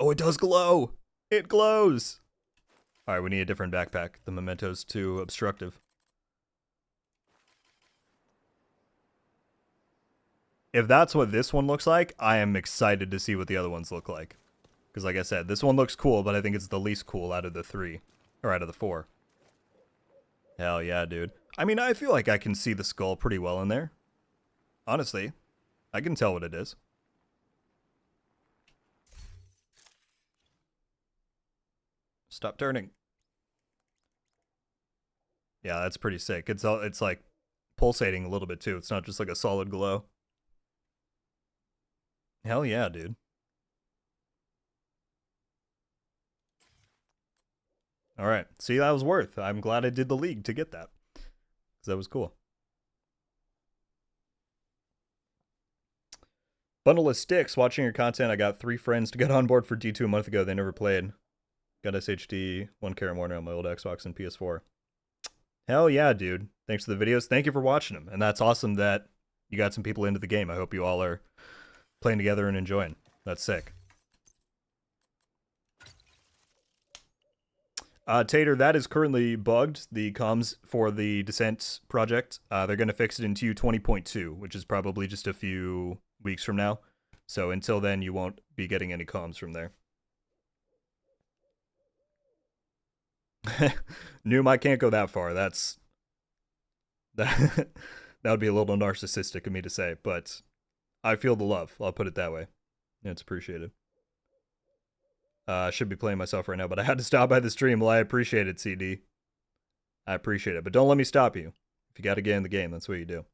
Oh, it does glow! It glows! Alright, we need a different backpack. The memento's too obstructive. If that's what this one looks like, I am excited to see what the other ones look like. Because like I said, this one looks cool, but I think it's the least cool out of the three. Or out of the four. Hell yeah, dude. I mean, I feel like I can see the skull pretty well in there. Honestly, I can tell what it is. Stop turning. Yeah, that's pretty sick. It's like pulsating a little bit too. It's not just like a solid glow. Hell yeah, dude. All right. See, that was worth. I'm glad I did the league to get that. Because that was cool. Bundle of sticks. Watching your content, I got 3 friends to get on board for D2 a month ago. They never played. Got SHD, 1 Karen Warner on my old Xbox and PS4. Hell yeah, dude. Thanks for the videos. Thank you for watching them. And that's awesome that you got some people into the game. I hope you all are playing together and enjoying. That's sick. Tater, that is currently bugged, the comms for the Descent project. They're going to fix it into 20.2, which is probably just a few weeks from now. So until then, you won't be getting any comms from there. Noom, I can't go that far. That would be a little narcissistic of me to say, but I feel the love. I'll put it that way. It's appreciated. I should be playing myself right now, but I had to stop by the stream. Well, I appreciate it, CD. I appreciate it, but don't let me stop you. If you got to get in the game, that's what you do.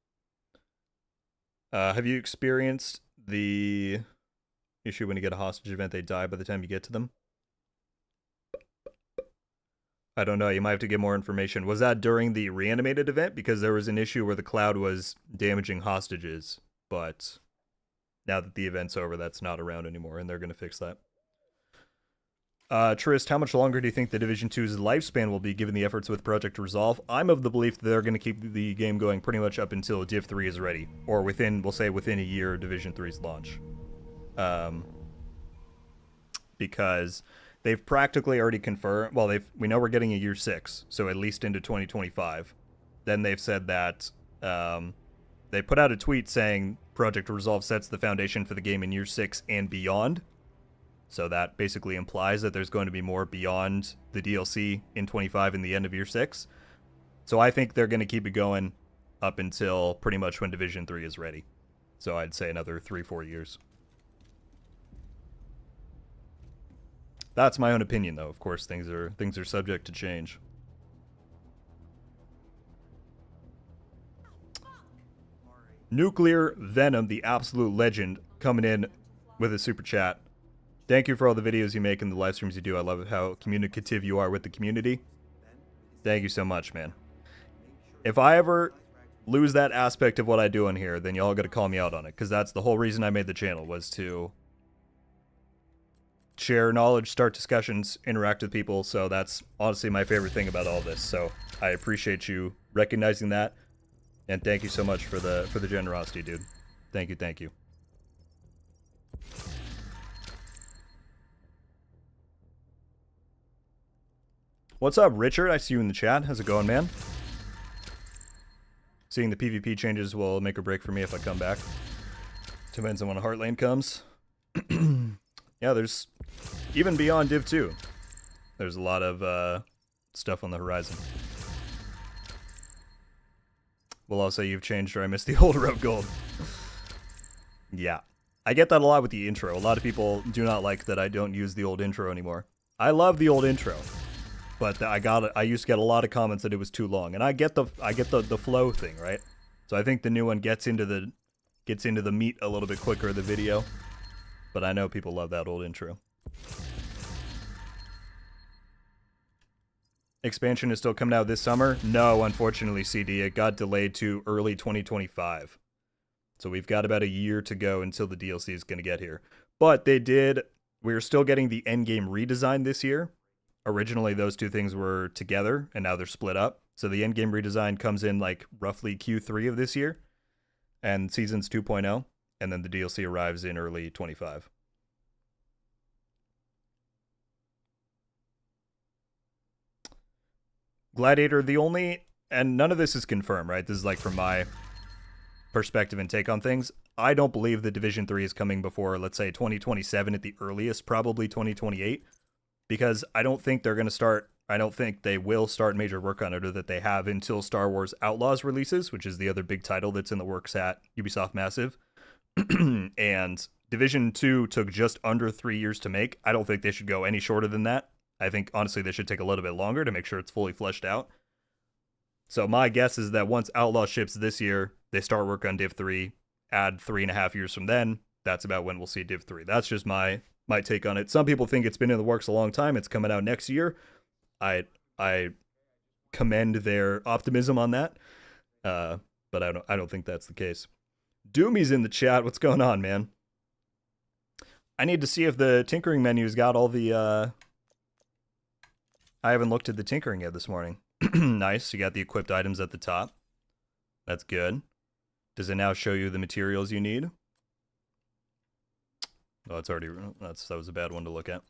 Have you experienced the issue when you get a hostage event, they die by the time you get to them? I don't know. You might have to get more information. Was that during the reanimated event? Because there was an issue where the cloud was damaging hostages, but now that the event's over, that's not around anymore, and they're going to fix that. Trist, how much longer do you think the Division 2's lifespan will be given the efforts with Project Resolve? I'm of the belief that they're going to keep the game going pretty much up until Div 3 is ready. Or we'll say within a year of Division 3's launch. Because they've practically already confirmed, well, we know we're getting a year 6, so at least into 2025. Then they've said that, they put out a tweet saying Project Resolve sets the foundation for the game in year 6 and beyond. So that basically implies that there's going to be more beyond the DLC in 25 and the end of year 6. So I think they're going to keep it going up until pretty much when Division 3 is ready. So I'd say another 3-4 years. That's my own opinion, though. Of course, things are subject to change. Nuclear Venom, the absolute legend, coming in with a super chat. Thank you for all the videos you make and the live streams you do. I love how communicative you are with the community. Thank you so much, man. If I ever lose that aspect of what I do on here, then y'all gotta call me out on it, because that's the whole reason I made the channel, was to share knowledge, start discussions, interact with people. So that's honestly my favorite thing about all this. So I appreciate you recognizing that. And thank you so much for the generosity, dude. Thank you, thank you. What's up, Richard? I see you in the chat. How's it going, man? Seeing the PvP changes will make or break for me if I come back. Depends on when Heartlane comes. Yeah, there's... Even beyond Div 2, there's a lot of stuff on the horizon. Will also you've changed or I missed the old RogueGold. Yeah. I get that a lot with the intro. A lot of people do not like that I don't use the old intro anymore. I love the old intro. But I used to get a lot of comments that it was too long. And I get the flow thing, right? So I think the new one gets into the meat a little bit quicker of the video. But I know people love that old intro. Expansion is still coming out this summer? No, unfortunately, CD. It got delayed to early 2025. So we've got about a year to go until the DLC is going to get here. But we're still getting the endgame redesign this year. Originally, those two things were together, and now they're split up. So the endgame redesign comes in like roughly Q3 of this year. And Seasons 2.0. And then the DLC arrives in early 25. Gladiator, and none of this is confirmed, right? This is like from my perspective and take on things. I don't believe the Division 3 is coming before, let's say, 2027 at the earliest, probably 2028, because I don't think they will start major work on it, or that they have until Star Wars Outlaws releases, which is the other big title that's in the works at Ubisoft Massive. And Division 2 took just under 3 years to make. I don't think they should go any shorter than that. I think, honestly, they should take a little bit longer to make sure it's fully fleshed out. So my guess is that once Outlaw ships this year, they start work on Div 3, add 3.5 years from then, that's about when we'll see Div 3. That's just my take on it. Some people think it's been in the works a long time. It's coming out next year. I commend their optimism on that. But I don't think that's the case. Doomy's in the chat. What's going on, man? I need to see if the tinkering menu's got all the... I haven't looked at the tinkering yet this morning. Nice. You got the equipped items at the top. That's good. Does it now show you the materials you need? Oh, it's already... that was a bad one to look at.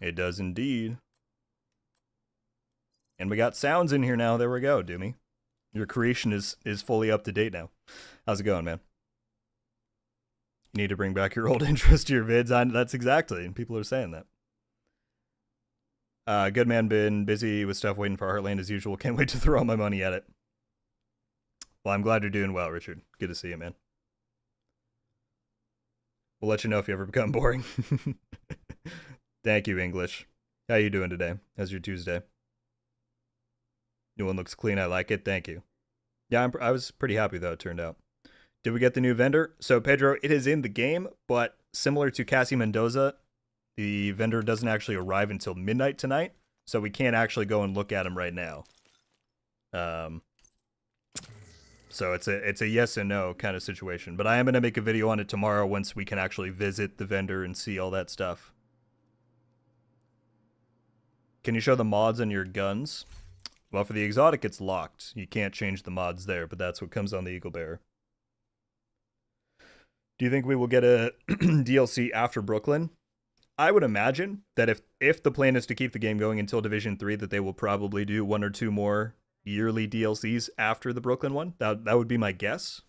It does indeed. And we got sounds in here now. There we go, Doomy. Your creation is fully up to date now. How's it going, man? You need to bring back your old interest to your vids. That's exactly, and people are saying that. Good man, been busy with stuff waiting for Heartland as usual. Can't wait to throw all my money at it. Well, I'm glad you're doing well, Richard. Good to see you, man. We'll let you know if you ever become boring. Thank you, English. How you doing today? How's your Tuesday? New one looks clean. I like it. Thank you. Yeah, I was pretty happy, though, it turned out. Did we get the new vendor? So, Pedro, it is in the game, but similar to Cassie Mendoza, the vendor doesn't actually arrive until midnight tonight, so we can't actually go and look at him right now. So it's a yes and no kind of situation. But I am going to make a video on it tomorrow once we can actually visit the vendor and see all that stuff. Can you show the mods on your guns? Well, for the exotic, it's locked. You can't change the mods there, but that's what comes on the Eagle Bearer. Do you think we will get a DLC after Brooklyn? I would imagine that if the plan is to keep the game going until Division 3, that they will probably do 1 or 2 more yearly DLCs after the Brooklyn one. That would be my guess.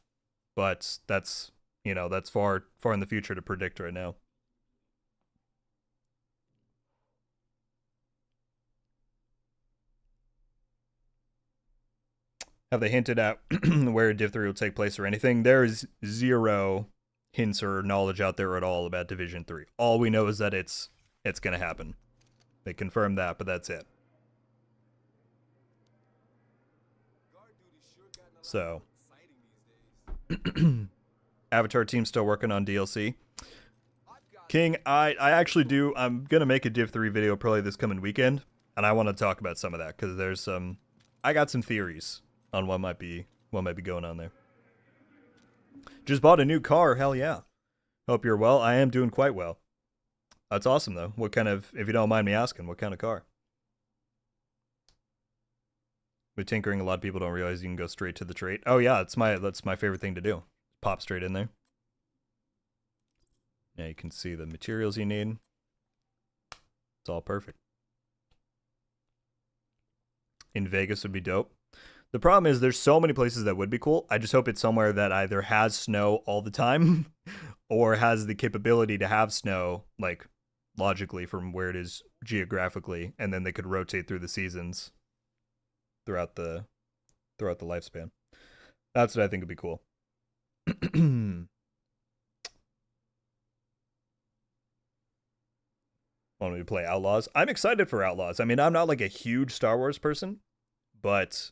But that's, you know, that's far in the future to predict right now. Have they hinted at where Div 3 will take place or anything? There is zero hints or knowledge out there at all about Division 3. All we know is that it's going to happen. They confirmed that, but that's it. So, Avatar team still working on DLC. King, I actually do. I'm going to make a Div 3 video probably this coming weekend, and I want to talk about some of that because there's some I got some theories on what might be going on there. Just bought a new car, hell yeah. Hope you're well. I am doing quite well. That's awesome though. What kind of, if you don't mind me asking, what kind of car? With tinkering, a lot of people don't realize you can go straight to the trait. Oh yeah, that's my favorite thing to do. Pop straight in there. Yeah, you can see the materials you need. It's all perfect. In Vegas would be dope. The problem is there's so many places that would be cool. I just hope it's somewhere that either has snow all the time or has the capability to have snow, like, logically from where it is geographically, and then they could rotate through the seasons throughout the lifespan. That's what I think would be cool. Want me to play Outlaws? I'm excited for Outlaws. I mean, I'm not like a huge Star Wars person, but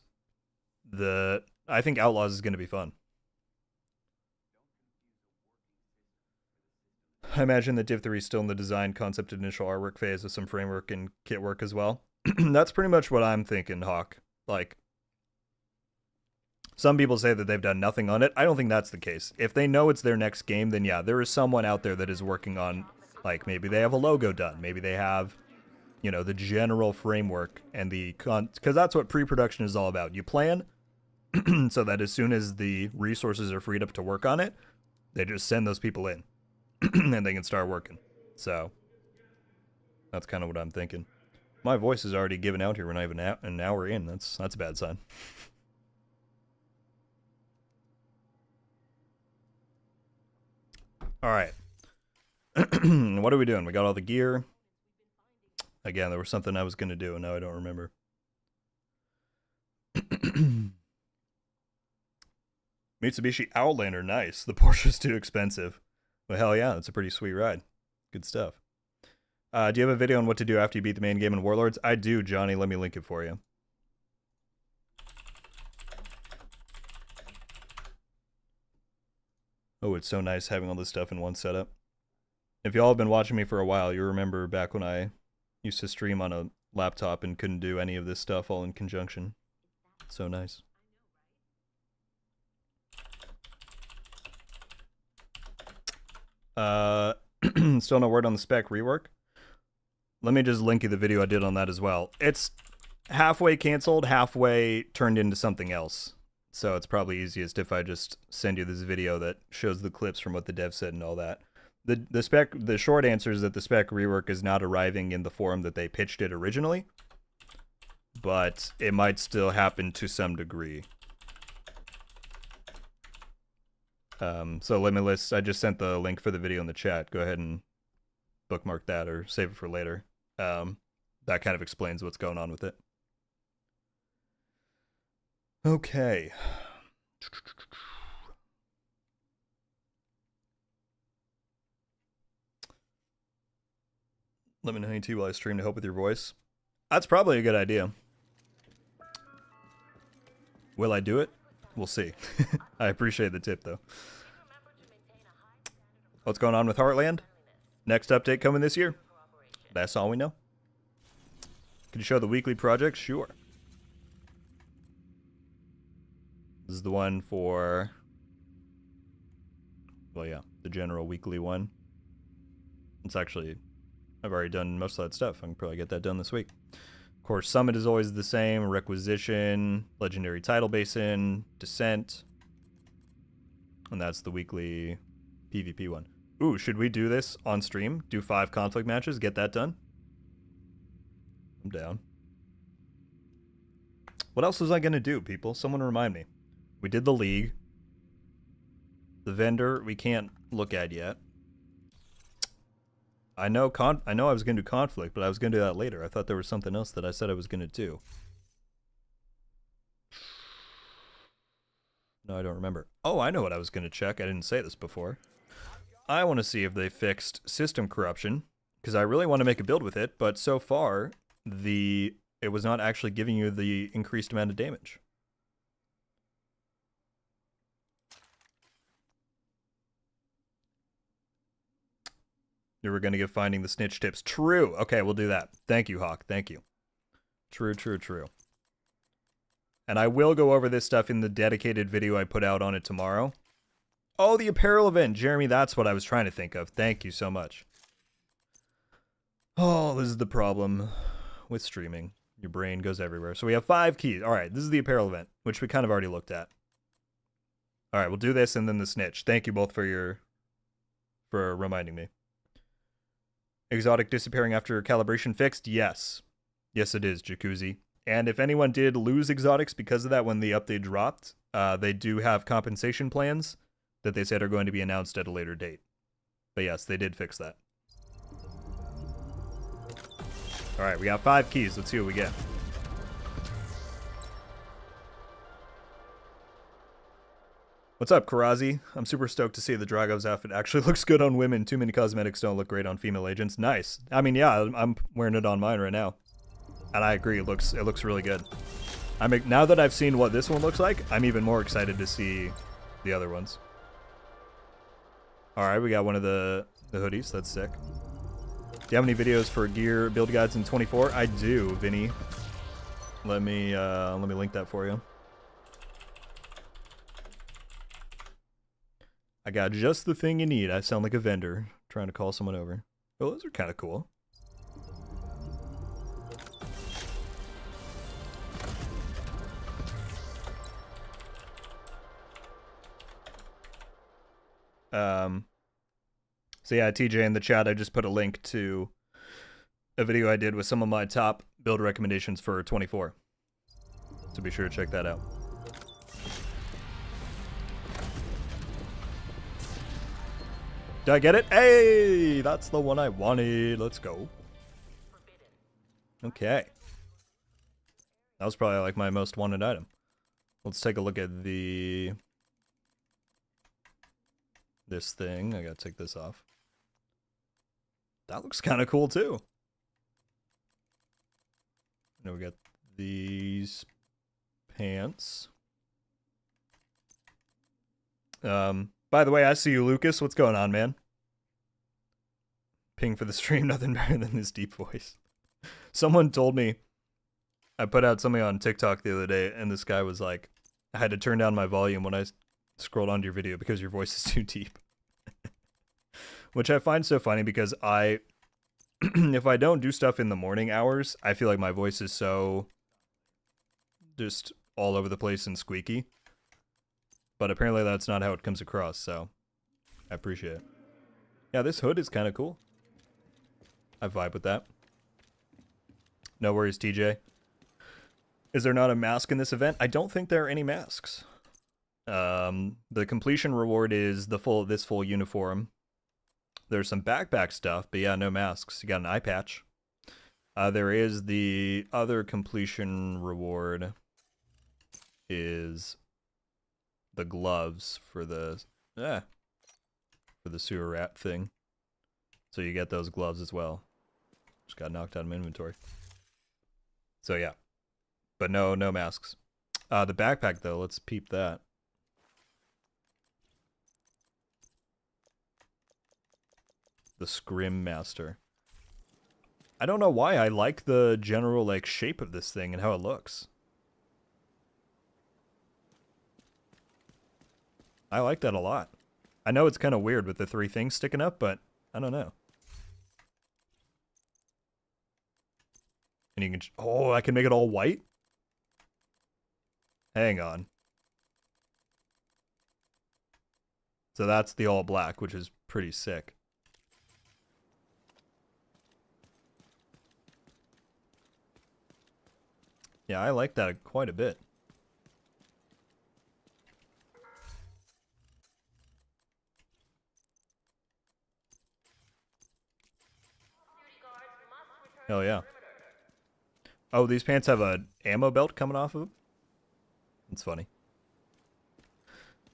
I think Outlaws is going to be fun. I imagine that Div 3 is still in the design, concept, and initial artwork phase with some framework and kit work as well. That's pretty much what I'm thinking, Hawk. Like, some people say that they've done nothing on it. I don't think that's the case. If they know it's their next game, then yeah, there is someone out there that is working on, like, maybe they have a logo done. Maybe they have, you know, the general framework and because that's what pre-production is all about. You plan so that as soon as the resources are freed up to work on it, they just send those people in and they can start working. So that's kind of what I'm thinking. My voice is already given out here. We're not even an hour in. That's a bad sign. All right. What are we doing? We got all the gear. Again, there was something I was going to do, and now I don't remember. Mitsubishi Outlander, nice. The Porsche's too expensive. Well, hell yeah, that's a pretty sweet ride. Good stuff. Do you have a video on what to do after you beat the main game in Warlords? I do, Johnny. Let me link it for you. Oh, it's so nice having all this stuff in one setup. If y'all have been watching me for a while, you remember back when I used to stream on a laptop and couldn't do any of this stuff all in conjunction. So nice. Still no word on the spec rework. Let me just link you the video I did on that as well. It's halfway canceled, halfway turned into something else. So it's probably easiest if I just send you this video that shows the clips from what the dev said and all that. The short answer is that the spec rework is not arriving in the form that they pitched it originally, but it might still happen to some degree. So let me list. I just sent the link for the video in the chat. Go ahead and bookmark that or save it for later. That kind of explains what's going on with it. Okay. Let me know anything while I stream to help with your voice. That's probably a good idea. Will I do it? We'll see. I appreciate the tip, though. What's going on with Heartland? Next update coming this year. That's all we know. Can you show the weekly projects? Sure. This is the one for, well, yeah, the general weekly one. It's actually, I've already done most of that stuff. I can probably get that done this week. Of course, Summit is always the same. Requisition, Legendary Tidal Basin, Descent. And that's the weekly PvP one. Ooh, should we do this on stream? Do 5 conflict matches? Get that done? I'm down. What else was I going to do, people? Someone remind me. We did the league. The vendor we can't look at yet. I know I was going to do conflict, but I was going to do that later. I thought there was something else that I said I was going to do. No, I don't remember. Oh, I know what I was going to check. I didn't say this before. I want to see if they fixed system corruption, because I really want to make a build with it, but so far, it was not actually giving you the increased amount of damage. You were going to give finding the snitch tips. True. Okay, we'll do that. Thank you, Hawk. Thank you. True, true, true. And I will go over this stuff in the dedicated video I put out on it tomorrow. Oh, the apparel event. Jeremy, that's what I was trying to think of. Thank you so much. Oh, this is the problem with streaming. Your brain goes everywhere. So we have 5 keys. All right, this is the apparel event, which we kind of already looked at. All right, we'll do this and then the snitch. Thank you both for reminding me. Exotic disappearing after calibration fixed? Yes. Yes, it is, Jacuzzi. And if anyone did lose exotics because of that when the update dropped, they do have compensation plans that they said are going to be announced at a later date. But yes, they did fix that. All right, we got 5 keys. Let's see what we get. What's up, Karazi? I'm super stoked to see the Dragov's outfit actually looks good on women. Too many cosmetics don't look great on female agents. Nice. I mean, yeah, I'm wearing it on mine right now. And I agree, it looks really good. Now that I've seen what this one looks like, I'm even more excited to see the other ones. All right, we got one of the hoodies. That's sick. Do you have any videos for gear build guides in 24? I do, Vinny. Let me link that for you. I got just the thing you need. I sound like a vendor trying to call someone over. Oh, those are kind of cool. So yeah, TJ in the chat, I just put a link to a video I did with some of my top build recommendations for 24. So be sure to check that out. Did I get it? Hey, that's the one I wanted. Let's go. Okay. That was probably like my most wanted item. Let's take a look at this thing. I gotta take this off. That looks kind of cool too. Now we got these pants. By the way, I see you, Lucas. What's going on, man? Ping for the stream, nothing better than this deep voice. Someone told me, I put out something on TikTok the other day, and this guy was like, I had to turn down my volume when I scrolled onto your video because your voice is too deep. Which I find so funny because if I don't do stuff in the morning hours, I feel like my voice is so just all over the place and squeaky. But apparently that's not how it comes across, so I appreciate it. Yeah, this hood is kind of cool. I vibe with that. No worries, TJ. Is there not a mask in this event? I don't think there are any masks. The completion reward is this full uniform. There's some backpack stuff, but yeah, no masks. You got an eye patch. There is the other completion reward is the gloves for the sewer rat thing. So you get those gloves as well. Just got knocked out of my inventory. So yeah. But no masks. The backpack though, let's peep that. The Scrim Master. I don't know why I like the general like shape of this thing and how it looks. I like that a lot. I know it's kind of weird with the 3 things sticking up, but I don't know. And you can... Oh, I can make it all white? Hang on. So that's the all black, which is pretty sick. Yeah, I like that quite a bit. Hell yeah. Oh, these pants have a ammo belt coming off of them? That's funny.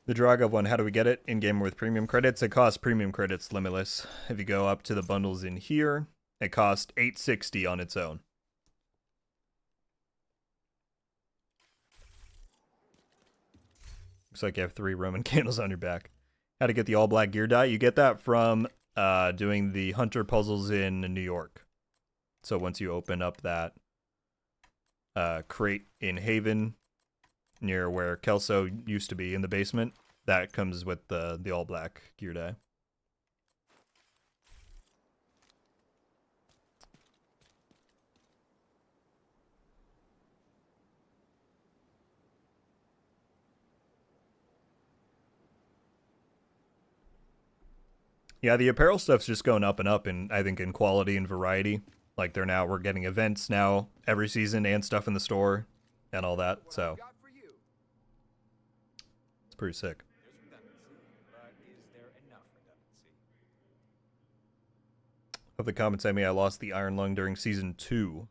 The Dragov one, how do we get it? In-game with premium credits? It costs premium credits, Limitless. If you go up to the bundles in here, it costs $8.60 on its own. Looks like you have 3 Roman candles on your back. How to get the all-black gear dye? You get that from doing the hunter puzzles in New York. So once you open up that crate in Haven, near where Kelso used to be in the basement, that comes with the all-black gear dye. Yeah, the apparel stuff's just going up and up, and I think in quality and variety. Like we're getting events now every season and stuff in the store and all that, so it's pretty sick. Of the comments I made, I lost the Iron Lung during Season 2.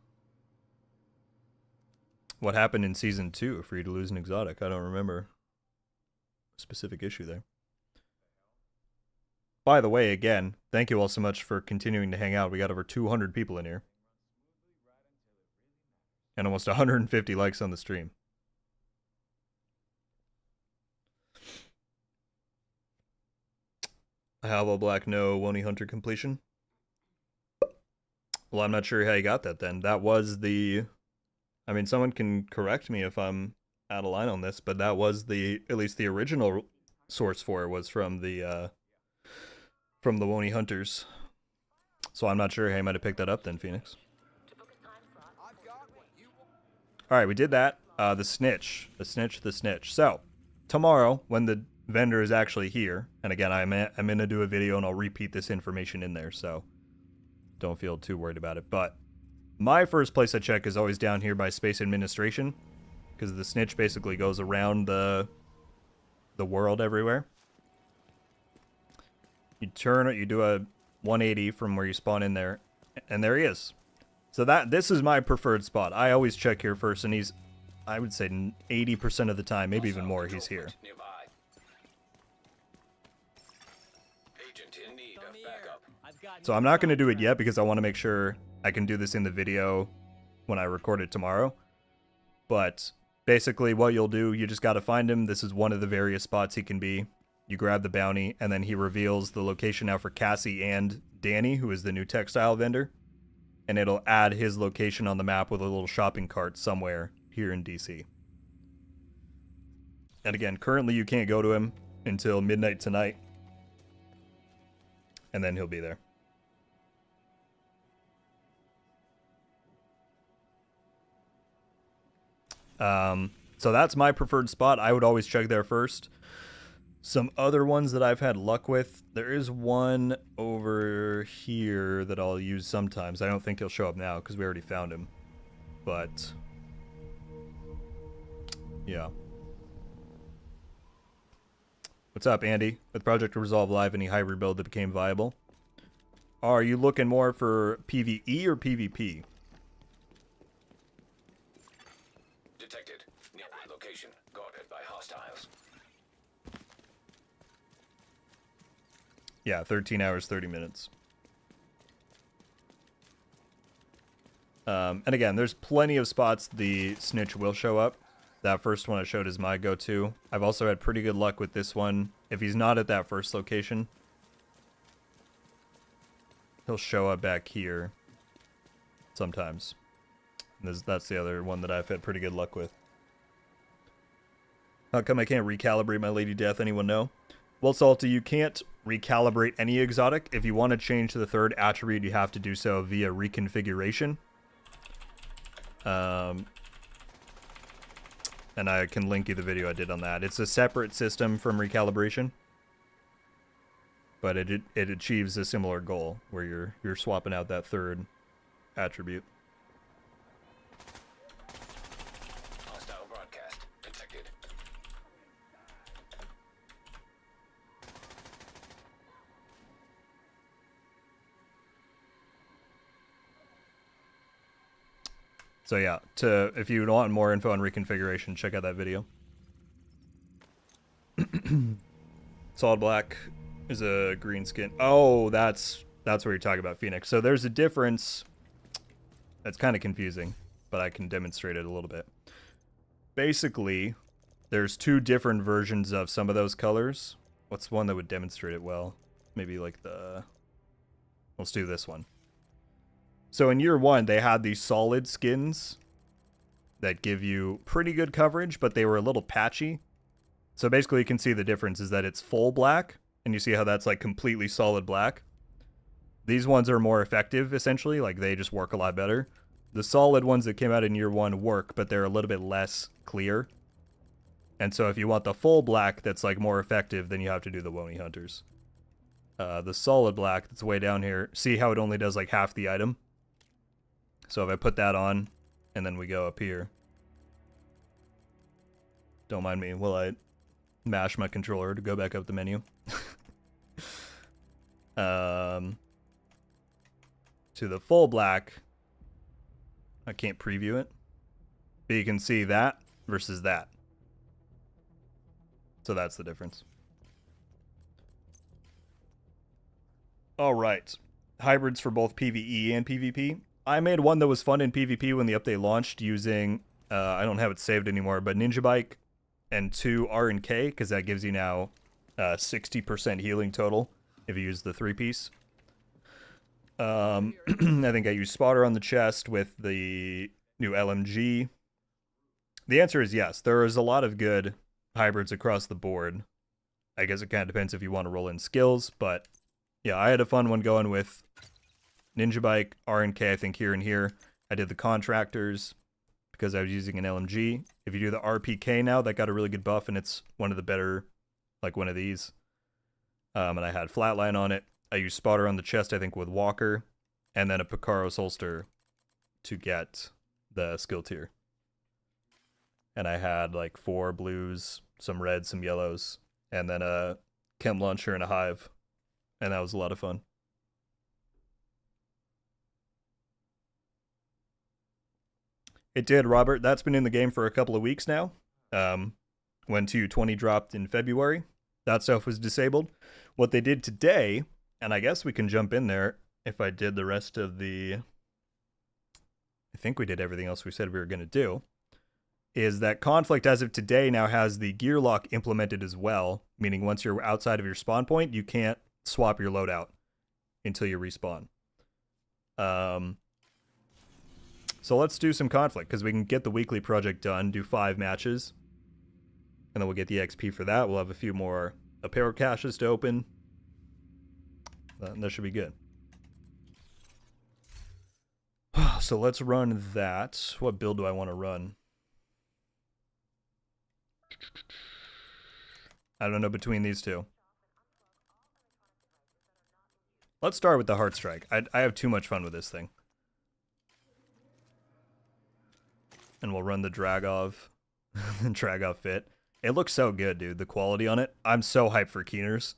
What happened in Season 2 for you to lose an exotic? I don't remember a specific issue there. By the way, again, thank you all so much for continuing to hang out. We got over 200 people in here. And almost 150 likes on the stream. Halvo Black, no Wony Hunter completion. Well, I'm not sure how you got that then. That was the... I mean, someone can correct me if I'm out of line on this, but that was at least the original source for it was from the Wony Hunters. So I'm not sure how you might have picked that up then, Phoenix. Alright, we did that. The snitch. So, tomorrow, when the vendor is actually here, and again, I'm going to do a video and I'll repeat this information in there, so don't feel too worried about it. But my first place I check is always down here by Space Administration, because the snitch basically goes around the world everywhere. You do a 180 from where you spawn in there, and there he is. So this is my preferred spot. I always check here first, and he's, I would say 80% of the time, maybe even more, he's here. Agent in need of backup. So I'm not going to do it yet because I want to make sure I can do this in the video when I record it tomorrow. But basically what you'll do, you just got to find him. This is one of the various spots he can be. You grab the bounty, and then he reveals the location now for Cassie and Danny, who is the new textile vendor. And it'll add his location on the map with a little shopping cart somewhere here in DC. And again, currently you can't go to him until midnight tonight. And then he'll be there. So that's my preferred spot. I would always check there first. Some other ones that I've had luck with. There is one over here that I'll use sometimes. I don't think he'll show up now because we already found him. But yeah. What's up, Andy? With Project Resolve Live, any hybrid build that became viable? Are you looking more for PvE or PvP? Detected. Nearby location. Guarded by hostiles. Yeah, 13 hours, 30 minutes. And again, there's plenty of spots the snitch will show up. That first one I showed is my go-to. I've also had pretty good luck with this one. If he's not at that first location, he'll show up back here sometimes. And that's the other one that I've had pretty good luck with. How come I can't recalibrate my Lady Death? Anyone know? Well, Salty, you can't recalibrate any exotic. If you want to change to the third attribute, you have to do so via reconfiguration. And I can link you the video I did on that. It's a separate system from recalibration, but it achieves a similar goal where you're swapping out that third attribute. Hostile broadcast detected. So yeah, if you want more info on reconfiguration, check out that video. Solid black is a green skin. Oh, that's where you're talking about Phoenix. So there's a difference. That's kind of confusing, but I can demonstrate it a little bit. Basically, there's two different versions of some of those colors. What's one that would demonstrate it well? Maybe like let's do this one. So in year one, they had these solid skins that give you pretty good coverage, but they were a little patchy. So basically you can see the difference is that it's full black, and you see how that's like completely solid black. These ones are more effective, essentially, like they just work a lot better. The solid ones that came out in year one work, but they're a little bit less clear. And so if you want the full black that's like more effective, then you have to do the Wony Hunters. The solid black that's way down here, see how it only does like half the item? So if I put that on, and then we go up here. Don't mind me while I mash my controller to go back up the menu. To the full black, I can't preview it, but you can see that versus that. So that's the difference. All right, hybrids for both PvE and PvP. I made one that was fun in PvP when the update launched using, I don't have it saved anymore, but Ninja Bike and 2 R&K, because that gives you now 60% healing total if you use the 3-piece. I think I used Spotter on the chest with the new LMG. The answer is yes. There is a lot of good hybrids across the board. I guess it kind of depends if you want to roll in skills, but yeah, I had a fun one going with Ninja Bike, R&K, I think here and here. I did the Contractors because I was using an LMG. If you do the RPK now, that got a really good buff, and it's one of the better, like one of these. And I had Flatline on it. I used Spotter on the chest, I think, with Walker, and then a Picaro's holster to get the skill tier. And I had like 4 blues, some reds, some yellows, and then a chem launcher and a hive. And that was a lot of fun. It did, Robert. That's been in the game for a couple of weeks now. When 220 dropped in February, that stuff was disabled. What they did today, and I guess we can jump in there if I did the rest of the... I think we did everything else we said we were going to do, is that Conflict as of today now has the gear lock implemented as well, meaning once you're outside of your spawn point, you can't swap your loadout until you respawn. So let's do some Conflict, because we can get the weekly project done, do 5 matches, and then we'll get the XP for that. We'll have a few more Apparel caches to open. That should be good. So let's run that. What build do I want to run? I don't know between these two. Let's start with the Heart Strike. I have too much fun with this thing. And we'll run the Dragov. Dragov fit. It looks so good, dude. The quality on it. I'm so hyped for Keener's.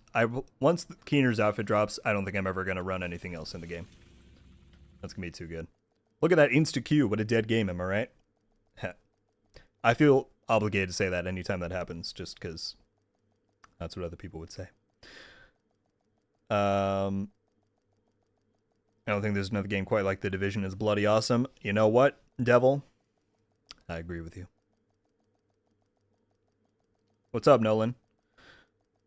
Once the Keener's outfit drops, I don't think I'm ever going to run anything else in the game. That's going to be too good. Look at that insta-Q. What a dead game, am I right? I feel obligated to say that anytime that happens, just because that's what other people would say. I don't think there's another game quite like The Division. It's bloody awesome. You know what, Devil? I agree with you. What's up, Nolan?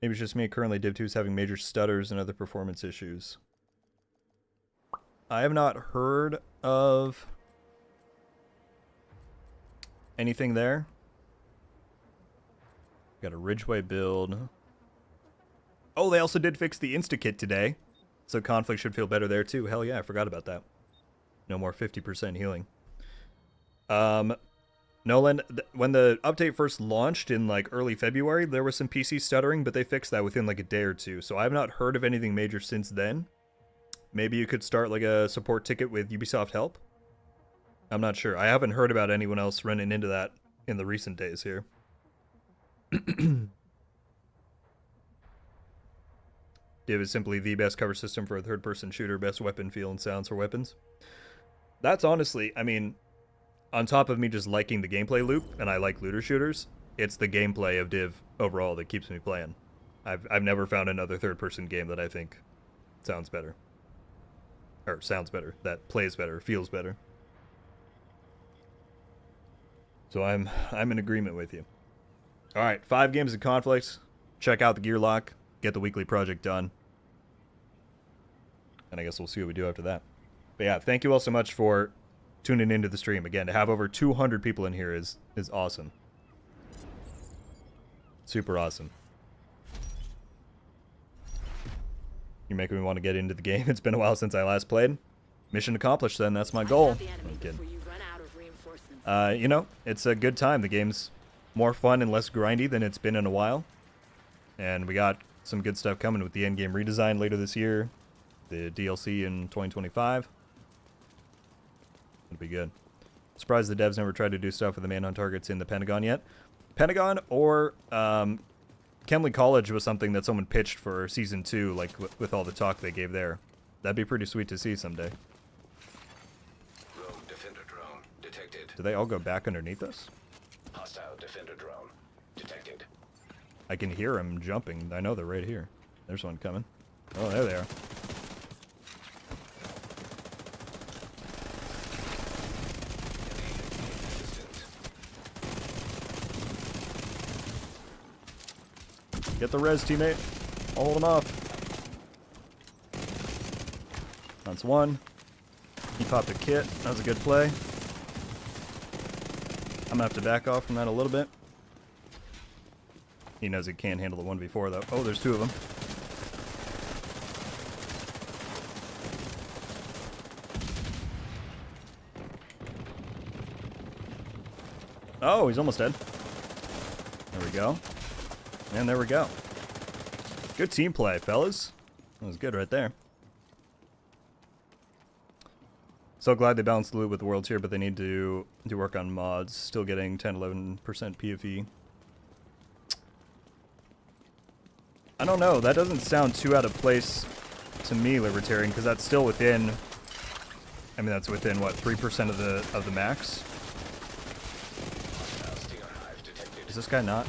Maybe it's just me. Currently, Div 2 is having major stutters and other performance issues. I have not heard of anything there. Got a Ridgeway build. Oh, they also did fix the insta-kit today. So conflict should feel better there too. Hell yeah, I forgot about that. No more 50% healing. Nolan, when the update first launched in like early February, there was some PC stuttering, but they fixed that within like a day or two. So I have not heard of anything major since then. Maybe you could start like a support ticket with Ubisoft Help. I'm not sure. I haven't heard about anyone else running into that in the recent days here. Div is simply the best cover system for a third-person shooter, best weapon feel and sounds for weapons. That's honestly, I mean, on top of me just liking the gameplay loop, and I like looter shooters, it's the gameplay of Div overall that keeps me playing. I've never found another third-person game that I think sounds better. Or sounds better, that plays better, feels better. So I'm in agreement with you. Alright, 5 games of conflict. Check out the gear lock. Get the weekly project done. And I guess we'll see what we do after that. But yeah, thank you all so much for tuning into the stream. Again, to have over 200 people in here is awesome. Super awesome. You're making me want to get into the game. It's been a while since I last played. Mission accomplished then, that's my goal. I'm kidding. You know, it's a good time. The game's more fun and less grindy than it's been in a while. And we got some good stuff coming with the endgame redesign later this year. The DLC in 2025. It'll be good. Surprised the devs never tried to do stuff with the manhunt targets in the Pentagon yet. Pentagon or Kemley College was something that someone pitched for Season 2, like with all the talk they gave there. That'd be pretty sweet to see someday. Rogue defender drone detected. Do they all go back underneath us? Hostile defender drone detected. I can hear them jumping. I know they're right here. There's one coming. Oh, there they are. Get the res, teammate. I'll hold him off. That's one. He popped a kit. That was a good play. I'm gonna have to back off from that a little bit. He knows he can't handle the 1v4 though. Oh, there's 2 of them. Oh, he's almost dead. There we go. And there we go. Good team play, fellas. That was good right there. So glad they balanced the loot with the world tier, but they need to do work on mods. Still getting 10-11% PFE. I don't know. That doesn't sound too out of place to me, Libertarian, because that's still within. I mean, that's within what, 3% of the max. Is this guy not?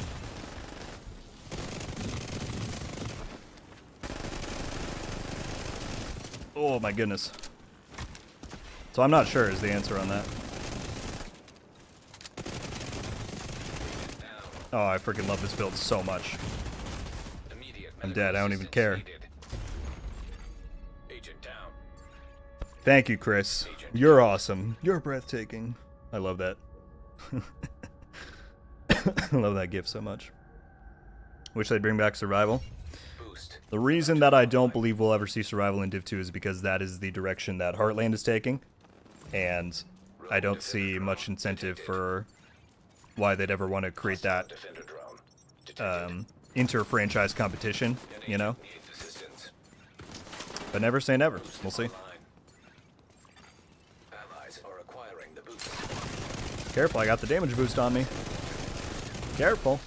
Oh my goodness. So I'm not sure is the answer on that. Oh, I freaking love this build so much. I'm dead. I don't even care. Agent down. Thank you, Chris. You're awesome. You're breathtaking. I love that. I love that gif so much. Wish they'd bring back survival. Boost. The reason that I don't believe we'll ever see survival in Div 2 is because that is the direction that Heartland is taking. And I don't see much incentive for why they'd ever want to create that Defender drone detected. inter-franchise competition, you know? Needs assistance. But never say never. We'll see. Allies are acquiring the boost. Careful, I got the damage boost on me. Careful.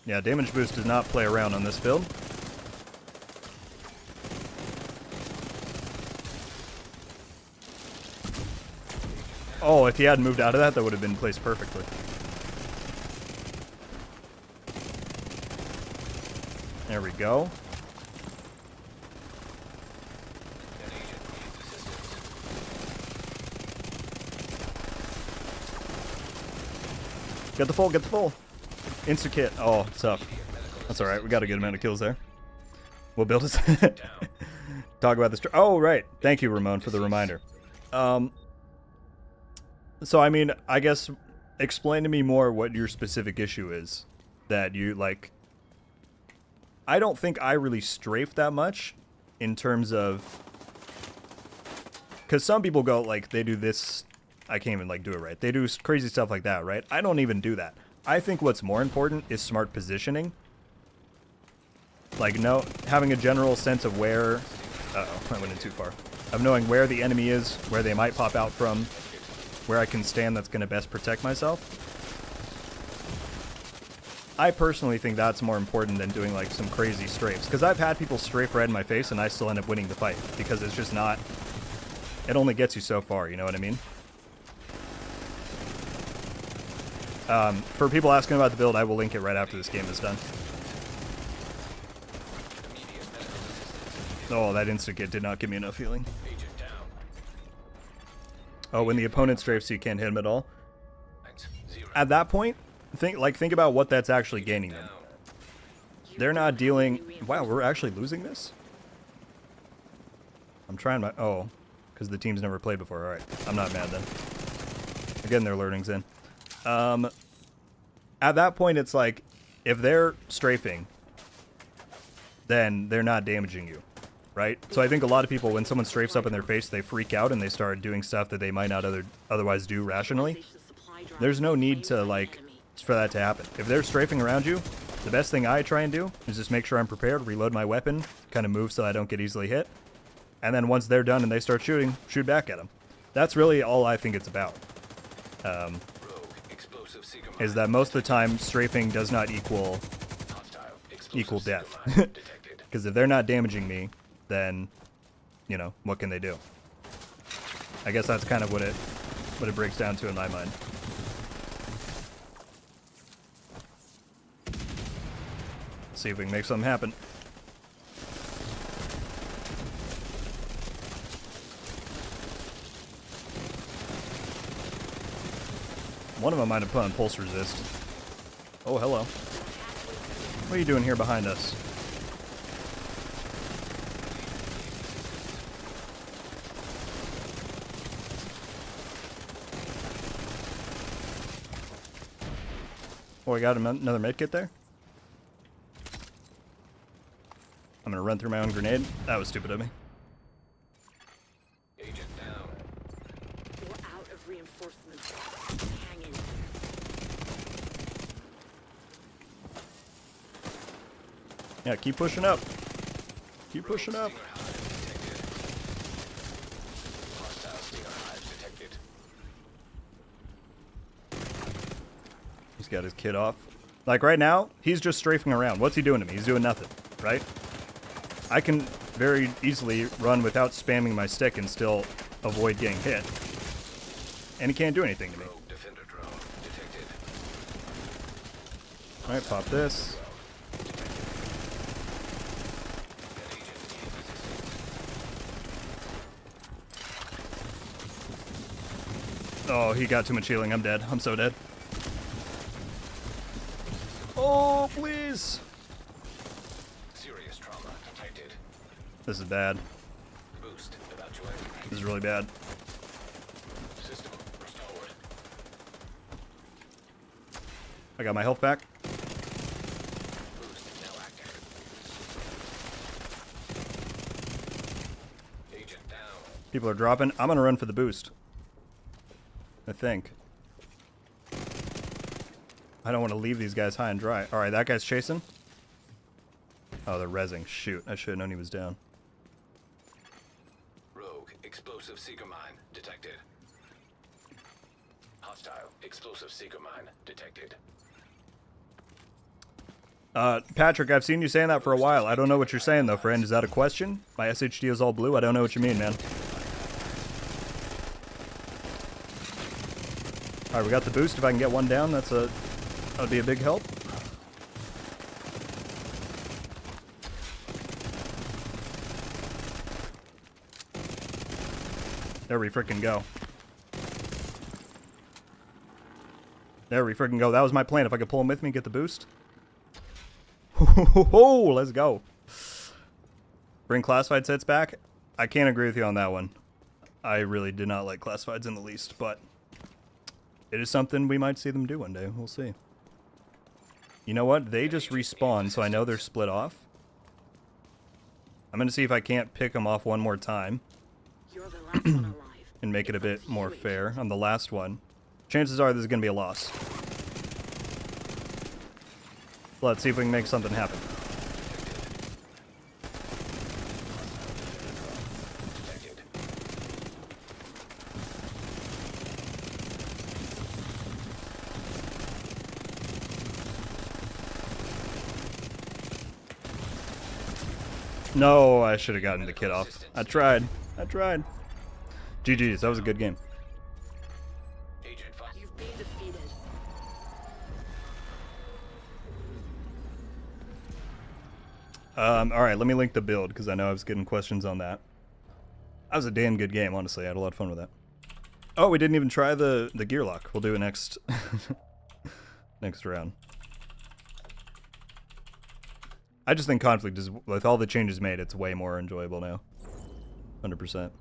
Yeah, damage boost does not play around on this build. Oh, if he hadn't moved out of that, that would have been placed perfectly. There we go. Get the full, get the full. Insta-kit. Oh, tough. That's alright, we got a good amount of kills there. We'll build a... Talk about this. Oh, right. Thank you, Ramon, for the reminder. So, I mean, I guess explain to me more what your specific issue is. That you, like... I don't think I really strafe that much in terms of... Because some people go, like, they do this... I can't even, like, do it right. They do crazy stuff like that, right? I don't even do that. I think what's more important is smart positioning. Like, having a general sense of where... Uh-oh, I went in too far. Of knowing where the enemy is, where they might pop out from, where I can stand that's going to best protect myself. I personally think that's more important than doing, like, some crazy strafes. Because I've had people strafe right in my face, and I still end up winning the fight. Because it's just not... It only gets you so far, you know what I mean? For people asking about the build, I will link it right after this game is done. Oh, that insta-kit did not give me enough healing. Oh, when the opponent strafes, you can't hit him at all. At that point, think about what that's actually gaining them. They're not dealing... Wow, we're actually losing this? I'm trying my... Oh, because the team's never played before. Alright, I'm not mad then. Again, their learning's in. At that point, it's like, if they're strafing, then they're not damaging you, right? So I think a lot of people, when someone strafes up in their face, they freak out and they start doing stuff that they might not otherwise do rationally. There's no need to, like, for that to happen. If they're strafing around you, the best thing I try and do is just make sure I'm prepared, reload my weapon, kind of move so I don't get easily hit. And then once they're done and they start shooting, shoot back at them. That's really all I think it's about. Is that most of the time strafing does not equal death. Because if they're not damaging me, then, you know, what can they do? I guess that's kind of what it breaks down to in my mind. Let's see if we can make something happen. One of them might have put on pulse resist. Oh, hello. What are you doing here behind us? Oh, I got another medkit there? I'm gonna run through my own grenade. That was stupid of me. Agent down. We're out of reinforcements. Hang in. Yeah, keep pushing up. Keep pushing up. Hostile stinger hives detected. He's got his kid off. Like right now, he's just strafing around. What's he doing to me? He's doing nothing, right? I can very easily run without spamming my stick and still avoid getting hit. And he can't do anything to me. Rogue defender drone detected. Alright, pop this. Oh, he got too much healing. I'm dead. I'm so dead. Oh, please! Serious trauma detected. This is bad. Boost evacuated. This is really bad. System restored. I got my health back. Boost now active. Agent down. People are dropping. I'm gonna run for the boost. I think. I don't want to leave these guys high and dry. Alright, that guy's chasing. Oh, they're rezzing. Shoot, I should have known he was down. Rogue explosive seeker mine detected. Hostile explosive seeker mine detected. Patrick, I've seen you saying that for a while. I don't know what you're saying, though, friend. Is that a question? My SHD is all blue? I don't know what you mean, man. Alright, we got the boost. If I can get one down, that would be a big help. There we frickin' go. There we frickin' go. That was my plan. If I could pull him with me and get the boost. Oh, let's go. Bring classified sets back? I can't agree with you on that one. I really did not like classifieds in the least, but it is something we might see them do one day. We'll see. You know what? They just respawn, so I know they're split off. I'm going to see if I can't pick them off one more time You're the last one alive. and make it a It's bit up to more you, fair on the last one. Chances are this is going to be a loss. Let's see if we can make something happen. Detected. No, I should have gotten the kid off. I tried. GG's, that was a good game. Agent You've been defeated. Alright, let me link the build, because I know I was getting questions on that. That was a damn good game, honestly. I had a lot of fun with that. Oh, we didn't even try the gear lock. We'll do it next next round. I just think Conflict is, with all the changes made, it's way more enjoyable now. 100%.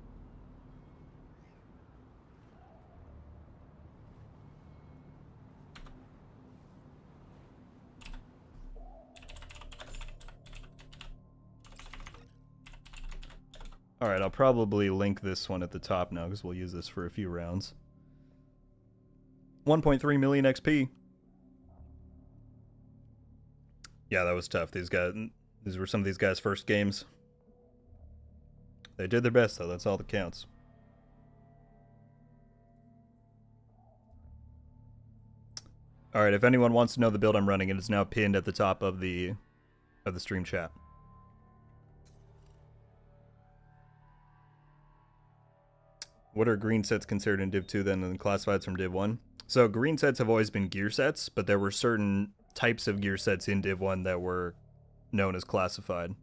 Alright, I'll probably link this one at the top now, because we'll use this for a few rounds. 1.3 million XP. Yeah, that was tough. These were some of these guys' first games. They did their best, though. That's all that counts. Alright, if anyone wants to know the build I'm running, it is now pinned at the top of the stream chat. What are green sets considered in Div 2 then and classifieds from Div 1? So green sets have always been gear sets, but there were certain types of gear sets in Div 1 that were known as classified.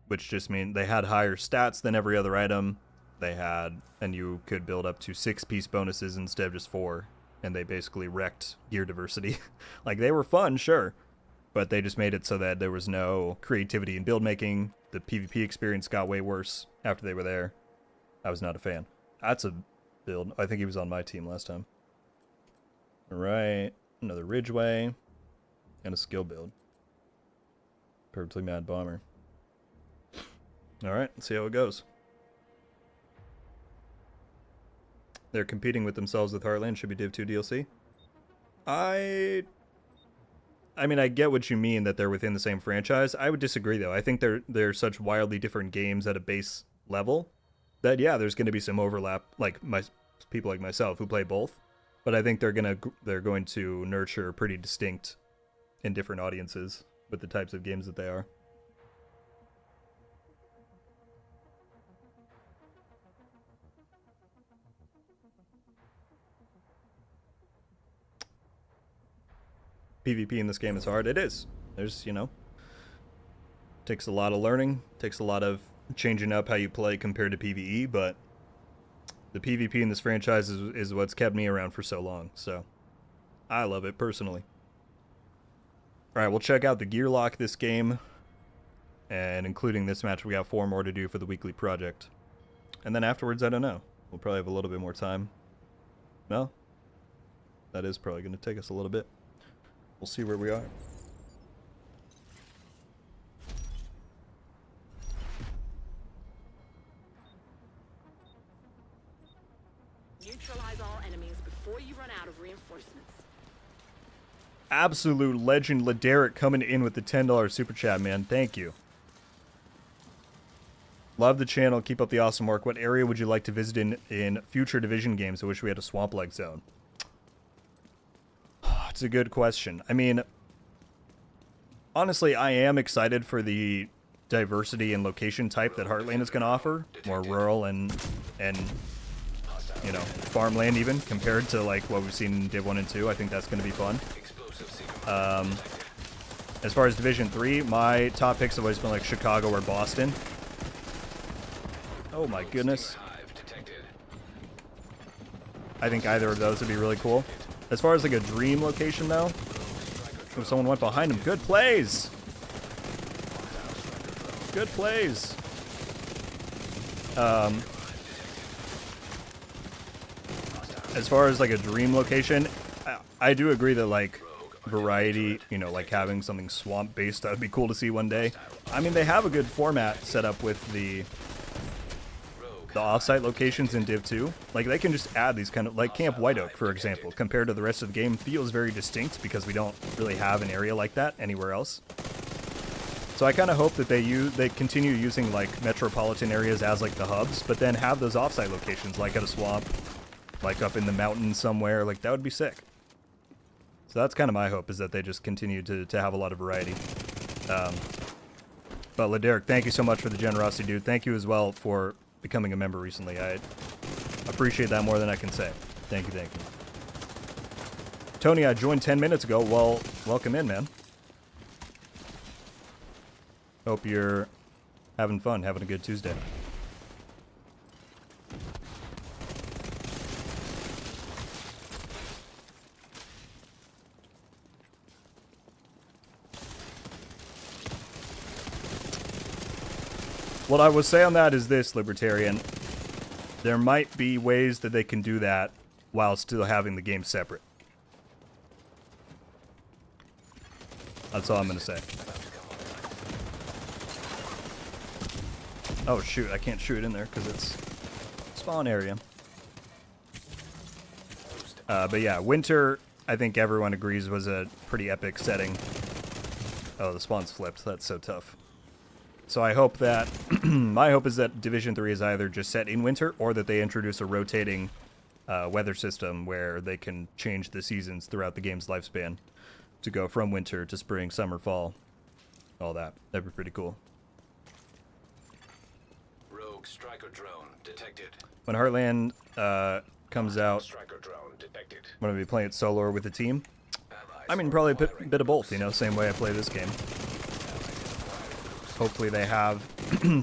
Which just mean they had higher stats than every other item. They had, and you could build up to 6-piece bonuses instead of just 4. And they basically wrecked gear diversity. Like, they were fun, sure. But they just made it so that there was no creativity in build making. The PvP experience got way worse after they were there. I was not a fan. That's a build. I think he was on my team last time. Alright. Another Ridgeway. And a skill build. Perfectly Mad Bomber. Alright, let's see how it goes. They're competing with themselves with Heartland. Should be Div 2 DLC. I mean, I get what you mean that they're within the same franchise. I would disagree, though. I think they're such wildly different games at a base level that, yeah, there's going to be some overlap, like people like myself who play both. But I think they're going to nurture pretty distinct and different audiences with the types of games that they are. PvP in this game is hard. It is. There's, takes a lot of learning, takes a lot of changing up how you play compared to PvE, but the PvP in this franchise is what's kept me around for so long, so I love it personally. Alright, we'll check out the gear lock this game, and including this match, we got 4 more to do for the weekly project. And then afterwards, I don't know. We'll probably have a little bit more time. Well, that is probably going to take us a little bit. We'll see where we are. Neutralize all enemies before you run out of reinforcements. Absolute legend Laderick coming in with the $10 super chat, man. Thank you. Love the channel. Keep up the awesome work. What area would you like to visit in future division games? I wish we had a swamp-like zone. It's a good question. I mean, honestly, I am excited for the diversity and location type that Heartland is going to offer. More rural and farmland even, compared to like what we've seen in Div 1 and 2. I think that's going to be fun. As far as Division 3, my top picks have always been like Chicago or Boston. Oh my goodness. I think either of those would be really cool. As far as like a dream location though, if someone went behind him, good plays. Good plays. As far as like a dream location, I do agree that like variety, you know, like having something swamp based, that would be cool to see one day. I mean, they have a good format set up with the offsite locations in Div 2. Like, they can just add these kind of, like Camp White Oak, for example, compared to the rest of the game, feels very distinct because we don't really have an area like that anywhere else. So I kind of hope that they continue using like metropolitan areas as like the hubs, but then have those offsite locations like at a swamp, like up in the mountains somewhere. Like, that would be sick. So that's kind of my hope, is that they just continue to have a lot of variety. But LaDerek, thank you so much for the generosity, dude. Thank you as well for becoming a member recently. I appreciate that more than I can say. Thank you, thank you. Tony, I joined 10 minutes ago. Well, welcome in, man. Hope you're having fun, having a good Tuesday. What I will say on that is this, Libertarian. There might be ways that they can do that while still having the game separate. That's all I'm going to say. Oh, shoot. I can't shoot in there because it's spawn area. But yeah, winter, I think everyone agrees, was a pretty epic setting. Oh, the spawn's flipped. That's so tough. So I hope that, my hope is that Division 3 is either just set in winter or that they introduce a rotating weather system where they can change the seasons throughout the game's lifespan to go from winter to spring, summer, fall, all that. That'd be pretty cool. Rogue striker drone detected. When Heartland comes out, Striker drone detected. I'm going to be playing it solo or with a team. I mean, probably a bit of both, you know, same way I play this game. Hopefully they have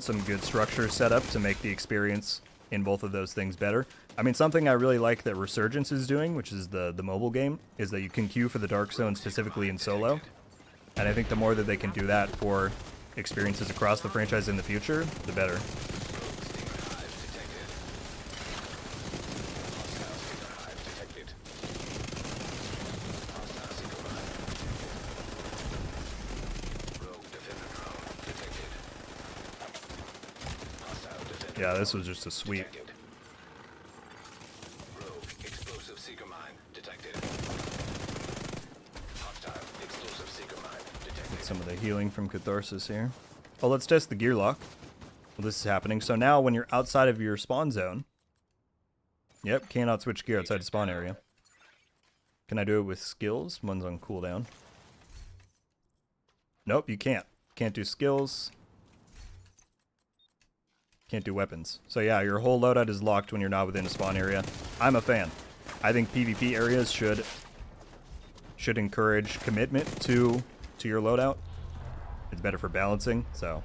some good structures set up to make the experience in both of those things better. I mean, something I really like that Resurgence is doing, which is the mobile game, is that you can queue for the Dark Zone specifically in solo. And I think the more that they can do that for experiences across the franchise in the future, the better. Yeah, this was just a sweep. Rogue explosive seeker mine detected. Hostile explosive seeker mine detected. Get some of the healing from Catharsis here. Oh, let's test the gear lock. Well, this is happening. So now when you're outside of your spawn zone... Yep, cannot switch gear outside the spawn area. Can I do it with skills? One's on cooldown. Nope, you can't. Can't do skills. Can't do weapons. So yeah, your whole loadout is locked when you're not within a spawn area. I'm a fan. I think PvP areas should encourage commitment to your loadout. It's better for balancing, so.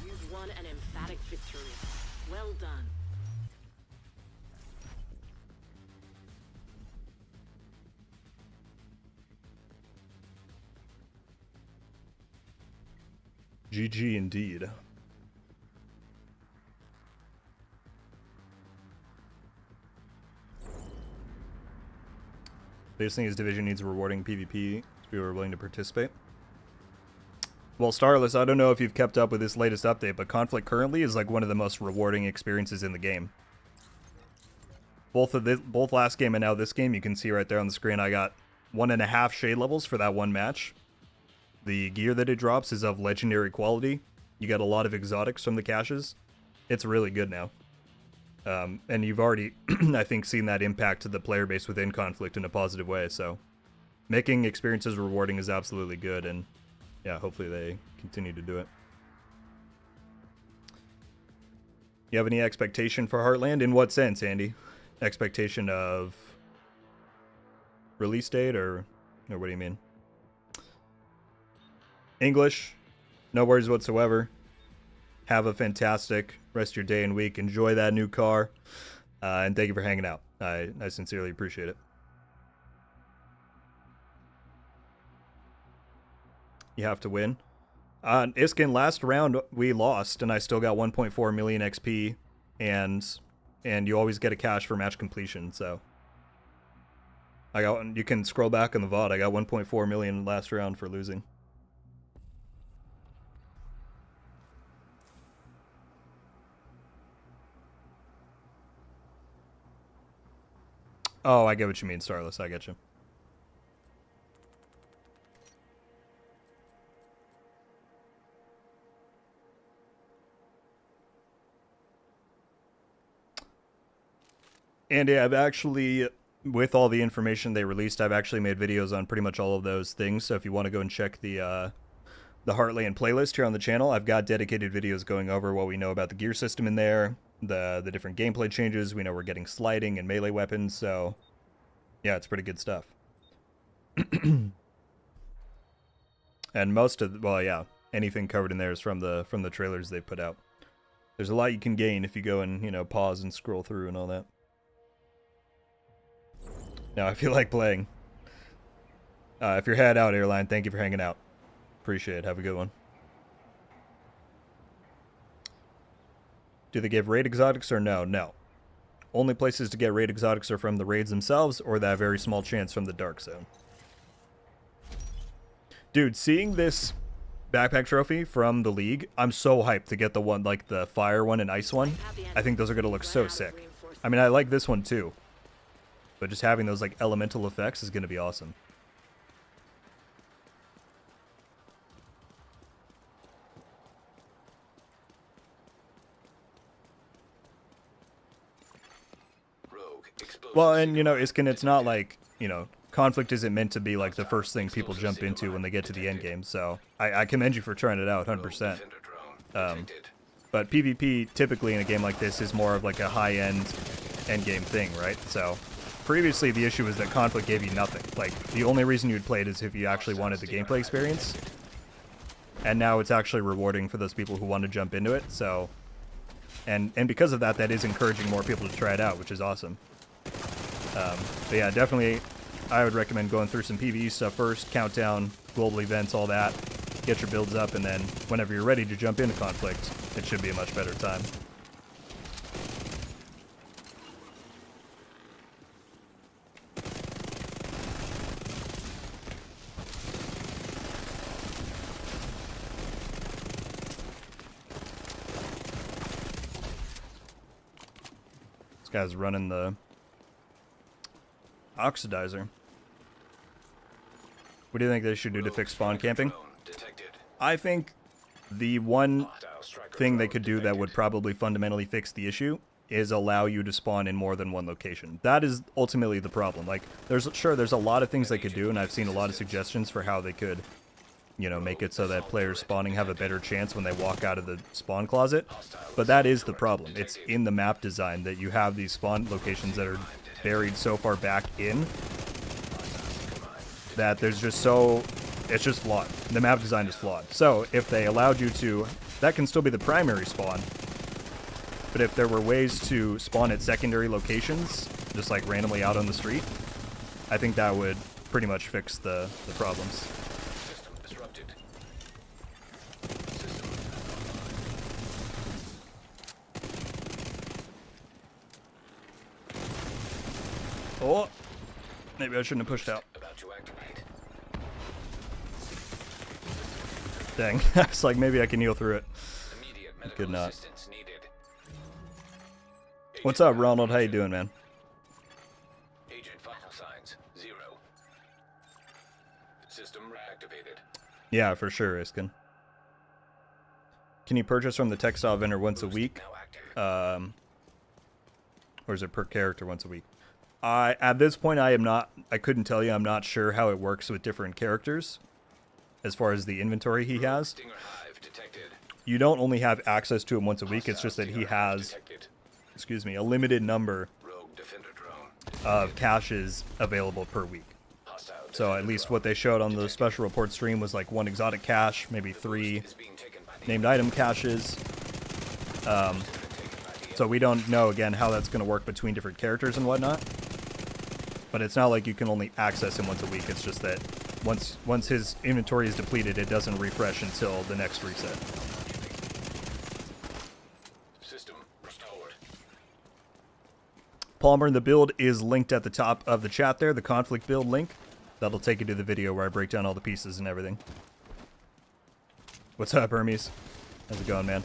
You've won an emphatic victory. Well done. GG indeed. Biggest thing is Division needs rewarding PvP so people are willing to participate. Well, Starless, I don't know if you've kept up with this latest update, but Conflict currently is like one of the most rewarding experiences in the game. Both last game and now this game, you can see right there on the screen, I got 1.5 shade levels for that one match. The gear that it drops is of legendary quality. You get a lot of exotics from the caches. It's really good now. And you've already, I think, seen that impact to the player base within Conflict in a positive way. So making experiences rewarding is absolutely good. And yeah, hopefully they continue to do it. You have any expectation for Heartland? In what sense, Andy? Expectation of release date or what do you mean? English, no worries whatsoever. Have a fantastic rest of your day and week. Enjoy that new car. And thank you for hanging out. I sincerely appreciate it. You have to win. Iskin, last round we lost, and I still got 1.4 million XP, and you always get a cash for match completion. So you can scroll back in the VOD. I got 1.4 million last round for losing. Oh, I get what you mean, Starless. I get you. And yeah, I've actually, with all the information they released, I've actually made videos on pretty much all of those things. So if you want to go and check the Heartland playlist here on the channel, I've got dedicated videos going over what we know about the gear system in there, the different gameplay changes. We know we're getting sliding and melee weapons, so yeah, it's pretty good stuff. And most of, well, yeah, anything covered in there is from the trailers they put out. There's a lot you can gain if you go and, you know, pause and scroll through and all that. Now I feel like playing. If you're head out, Airline, thank you for hanging out. Appreciate it. Have a good one. Do they give raid exotics or no? No. Only places to get raid exotics are from the raids themselves or that very small chance from the dark zone. Dude, seeing this backpack trophy from the league, I'm so hyped to get the one, like the fire one and ice one. I think those are going to look so sick. I mean, I like this one too. But just having those like elemental effects is going to be awesome. Well, and you know, Iskin, it's not like, you know, conflict isn't meant to be like the first thing people jump into when they get to the end game. So I commend you for trying it out 100%. But PvP typically in a game like this is more of like a high-end end game thing, right? So previously the issue was that conflict gave you nothing. Like the only reason you'd play it is if you actually wanted the gameplay experience. And now it's actually rewarding for those people who want to jump into it. So and because of that, that is encouraging more people to try it out, which is awesome. But yeah, definitely I would recommend going through some PvE stuff first, countdown, global events, all that, get your builds up, and then whenever you're ready to jump into conflict, it should be a much better time. This guy's running the oxidizer. What do you think they should do to fix spawn camping? I think the one thing they could do that would probably fundamentally fix the issue is allow you to spawn in more than one location. That is ultimately the problem. Like, there's a lot of things they could do, and I've seen a lot of suggestions for how they could, you know, make it so that players spawning have a better chance when they walk out of the spawn closet. But that is the problem. It's in the map design that you have these spawn locations that are buried so far back in that there's just it's just flawed. The map design is flawed. So if they allowed you to, that can still be the primary spawn, but if there were ways to spawn at secondary locations, just like randomly out on the street, I think that would pretty much fix the problems. System disrupted. Oh, maybe I shouldn't have pushed out. About to activate. Dang, I was like, maybe I can heal through it. Immediate medical Could not. assistance needed. What's up, Ronald? How you doing, man? Agent vital signs 0. System reactivated. Yeah, for sure, Iskin. Can you purchase from the textile vendor once a week? Now active. Or is it per character once a week? At this point, I couldn't tell you. I'm not sure how it works with different characters as far as the inventory he has. Stinger hive detected. You don't only have access to him once a week. It's just that he has, excuse me, a limited number Rogue defender drone. of caches available per week. Hostile So at defender least drone. what they showed on the special report stream was like 1 exotic cache, maybe 3 Is being taken by the named item caches. So we don't know, again, how that's going to work between different characters and whatnot. But it's not like you can only access him once a week. It's just that Once his inventory is depleted, it doesn't refresh until the next reset. System restored. Palmer, the build is linked at the top of the chat there, the conflict build link. That'll take you to the video where I break down all the pieces and everything. What's up, Hermes? How's it going, man?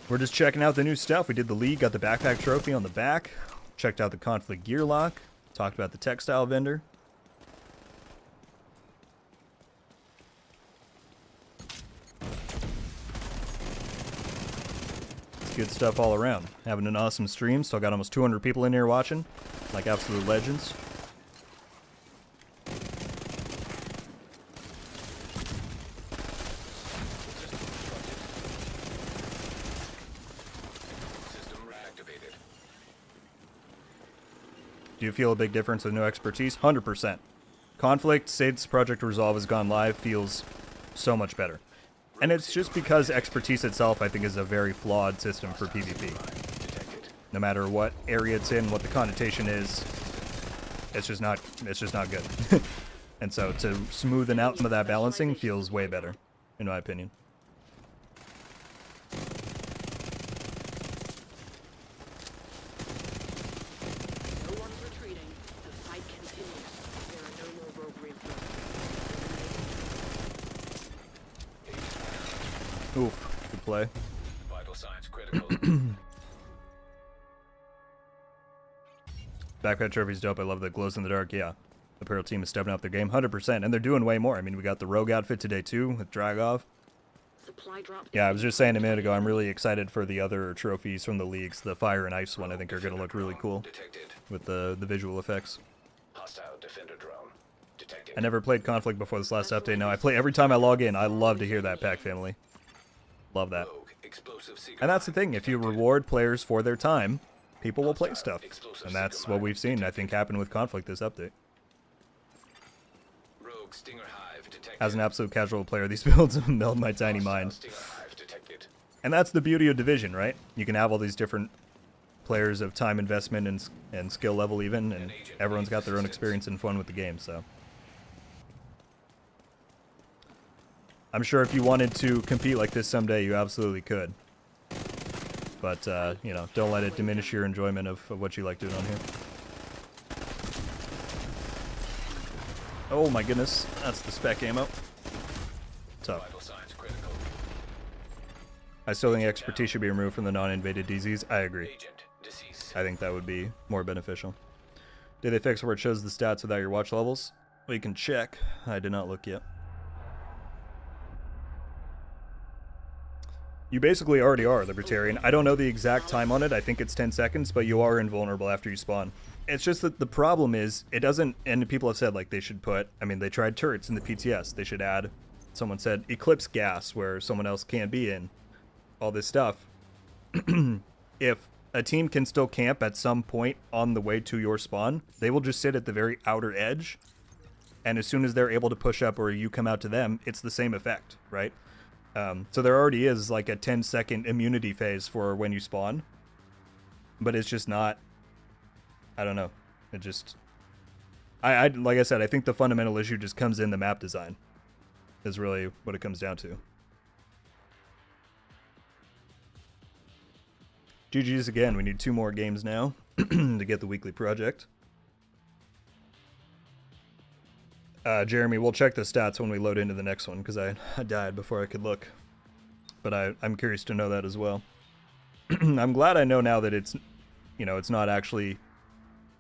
We're just checking out the new stuff. We did the league, got the backpack trophy on the back, checked out the conflict gear lock, talked about the textile vendor. It's good stuff all around. Having an awesome stream. Still got almost 200 people in here watching, like absolute legends. Do you feel a big difference with no expertise? 100%. Conflict, since Project Resolve has gone live, feels so much better. And it's just because expertise itself, I think, is a very flawed system for PvP. No matter what area it's in, what the connotation is, it's just not good. And so to smoothen out some of that balancing feels way better, in my opinion. Oof, good play. Vital signs critical. Backpack trophy's dope. I love the glows in the dark. Yeah, the Apparel team is stepping up their game 100%, and they're doing way more. I mean, we got the Rogue outfit today too with Dragov. Yeah, I was just saying a minute ago, I'm really excited for the other trophies from the leagues. The Fire and Ice one, I think, are going to look really cool Detected. with the visual effects. Hostile defender drone. Detected. I never played Conflict before this last update. Now I play every time I log in. I love to hear that, Pack Family. Love that. Rogue explosive seeker And that's the thing. If you detected. reward players for their time, people will play stuff. And that's what we've seen, I think, happen with Conflict this update. Rogue stinger hive detected. As an absolute casual player, these builds meld my tiny mind. Stinger hive detected. And that's the beauty of Division, right? You can have all these different players of time investment and skill level even, and everyone's got their own experience and fun with the game, so. I'm sure if you wanted to compete like this someday, you absolutely could. But, you know, don't let it diminish your enjoyment of what you like doing on here. Oh my goodness, that's the spec ammo. Tough. Vital signs critical. I still think expertise should be removed from the non-invaded DZs. I agree. Agent deceased. I think that would be more beneficial. Did they fix where it shows the stats without your watch levels? Well, you can check. I did not look yet. You basically already are, Libertarian. I don't know the exact time on it. I think it's 10 seconds, but you are invulnerable after you spawn. It's just that the problem is, it doesn't, and people have said, like, they should put, I mean, they tried turrets in the PTS. They should add, someone said, eclipse gas, where someone else can't be in. All this stuff. If a team can still camp at some point on the way to your spawn, they will just sit at the very outer edge, and as soon as they're able to push up or you come out to them, it's the same effect, right? So there already is like a 10-second immunity phase for when you spawn, but it's just not, I don't know, it just, I like I said, I think the fundamental issue just comes in the map design, is really what it comes down to. GG's again, we need 2 more games now to get the weekly project. Jeremy, we'll check the stats when we load into the next one, because I died before I could look. But I'm curious to know that as well. I'm glad I know now that it's, you know, it's not actually,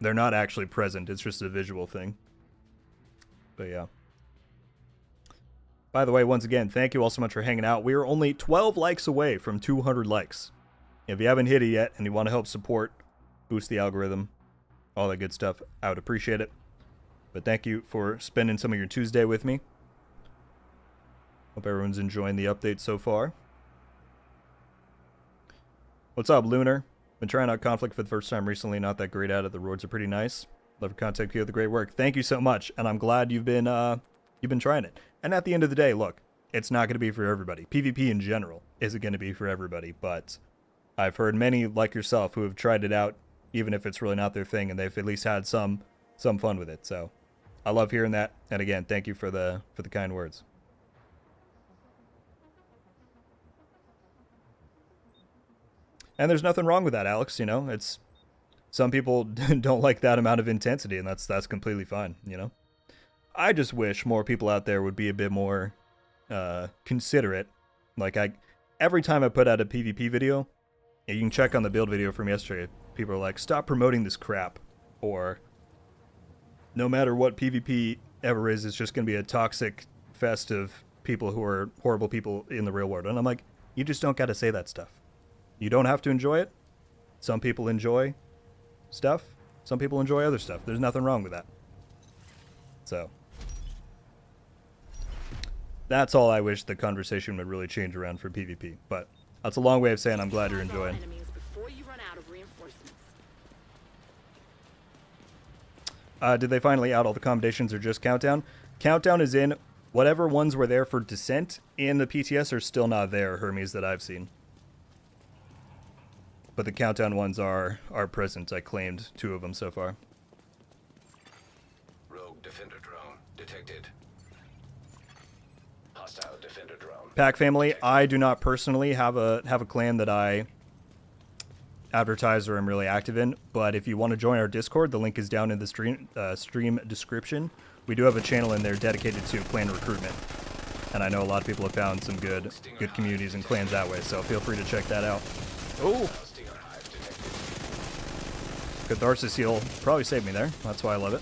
they're not actually present, it's just a visual thing. But yeah. By the way, once again, thank you all so much for hanging out. We are only 12 likes away from 200 likes. If you haven't hit it yet and you want to help support, boost the algorithm, all that good stuff, I would appreciate it. But thank you for spending some of your Tuesday with me. Hope everyone's enjoying the update so far. What's up, Lunar? Been trying out Conflict for the first time recently. Not that great at it. The rewards are pretty nice. Love your content, keep up the great work. Thank you so much, and I'm glad you've been trying it. And at the end of the day, look, it's not going to be for everybody. PvP in general isn't going to be for everybody, but I've heard many like yourself who have tried it out, even if it's really not their thing, and they've at least had some fun with it. So I love hearing that. And again, thank you for the kind words. And there's nothing wrong with that, Alex. You know, it's some people don't like that amount of intensity, and that's completely fine. You know, I just wish more people out there would be a bit more considerate. Like every time I put out a PvP video, you can check on the build video from yesterday. People are like, "Stop promoting this crap," or "No matter what PvP ever is, it's just going to be a toxic fest of people who are horrible people in the real world." And I'm like, you just don't got to say that stuff. You don't have to enjoy it. Some people enjoy stuff. Some people enjoy other stuff. There's nothing wrong with that. So that's all I wish the conversation would really change around for PvP. But that's a long way of saying I'm glad you're enjoying. Enemies before you run out of reinforcements. Did they finally out all the accommodations or just Countdown? Countdown is in. Whatever ones were there for Descent in the PTS are still not there, Hermes, that I've seen. But the Countdown ones are present. I claimed 2 of them so far. Rogue Defender drone detected. Hostile Defender drone. Pack family, I do not personally have a clan that I advertise or am really active in, but if you want to join our Discord, the link is down in the stream description. We do have a channel in there dedicated to clan recruitment, and I know a lot of people have found some good communities and clans that way, so feel free to check that out. Oh, Catharsis heal probably saved me there. That's why I love it.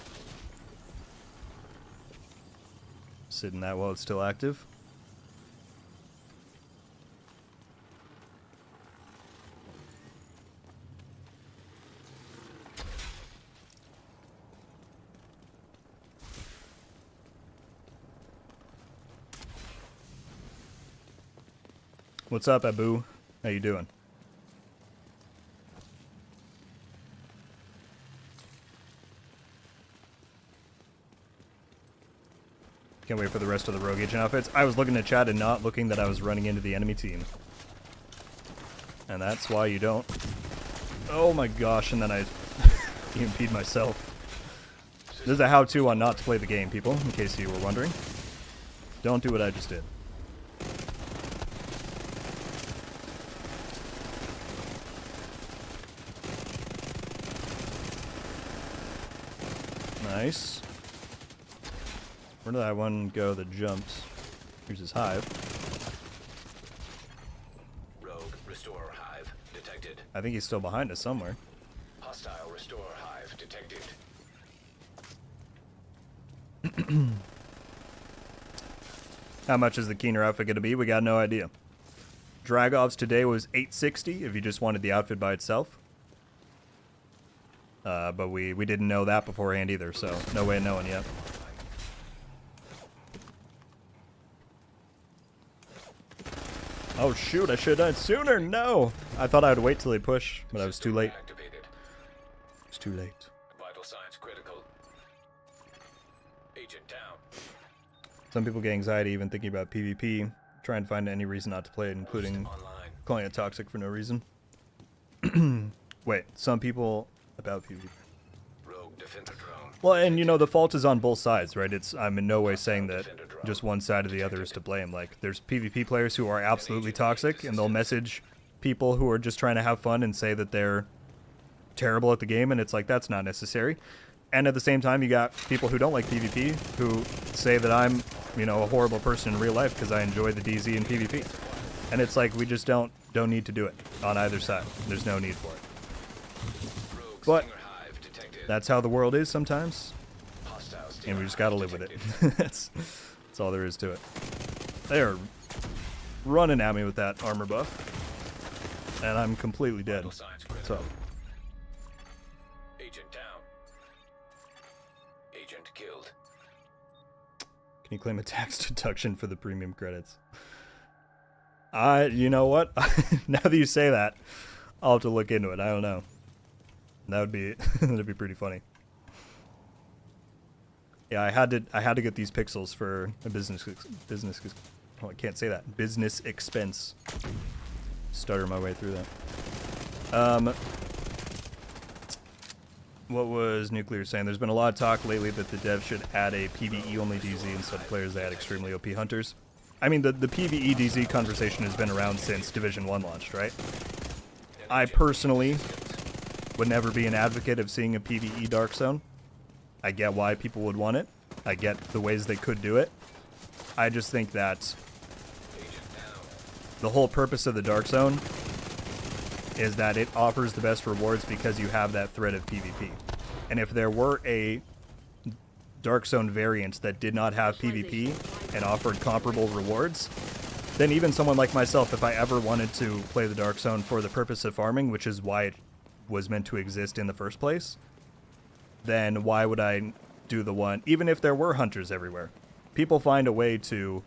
Sitting that while it's still active. What's up, Abu? How you doing? Can't wait for the rest of the Rogue Agent outfits. I was looking at chat and not looking that I was running into the enemy team. And that's why you don't... Oh my gosh, and then I EMP'd myself. This is a how-to on not to play the game, people, in case you were wondering. Don't do what I just did. Nice. Where did that one go that jumps? Here's his hive. Rogue Restorer Hive detected. I think he's still behind us somewhere. Hostile Restorer Hive detected. How much is the Keener outfit going to be? We got no idea. Dragov's today was $860 if you just wanted the outfit by itself. But we didn't know that beforehand either, so no way of knowing yet. Oh shoot, I should have done it sooner! No! I thought I would wait till they push, but I was too late. Activated. It's too late. Vital signs critical. Agent down. Some people get anxiety even thinking about PvP, trying to find any reason not to play it, including Online. calling it toxic for no reason. Wait, some people about PvP. Rogue Defender drone. Well, and you know, the fault is on both sides, right? I'm in no way saying that just one side or the other is to blame. Like, there's PvP players who are absolutely toxic, and they'll message people who are just trying to have fun and say that they're terrible at the game, and it's like, that's not necessary. And at the same time, you got people who don't like PvP who say that I'm, you know, a horrible person in real life because I enjoy the DZ and PvP. And it's like, we just don't need to do it on either side. There's no need for it. Rogue But Stinger Hive detected. that's how the world is sometimes, Hostile and Stinger we just gotta Hive live with it. detected. that's all there is to it. They're running at me with that armor buff, and I'm completely dead. Vital signs critical. So, Agent down. Agent killed. can you claim a tax deduction for the premium credits? You know what? Now that you say that, I'll have to look into it. I don't know. That would be that'd be pretty funny. Yeah, I had to get these pixels for a business. Oh, I can't say that. Business expense. Stutter my way through that. What was Nuclear saying? There's been a lot of talk lately that the devs should add a PvE only DZ instead of players that add extremely OP hunters. I mean, the PvE DZ conversation has been around since Division 1 launched, right? I personally would never be an advocate of seeing a PvE Dark Zone. I get why people would want it. I get the ways they could do it. I just think that the whole purpose of the Dark Zone is that it offers the best rewards because you have that threat of PvP. And if there were a Dark Zone variant that did not have PvP and offered comparable rewards, then even someone like myself, if I ever wanted to play the Dark Zone for the purpose of farming, which is why it was meant to exist in the first place, then why would I do the one, even if there were hunters everywhere? People find a way to,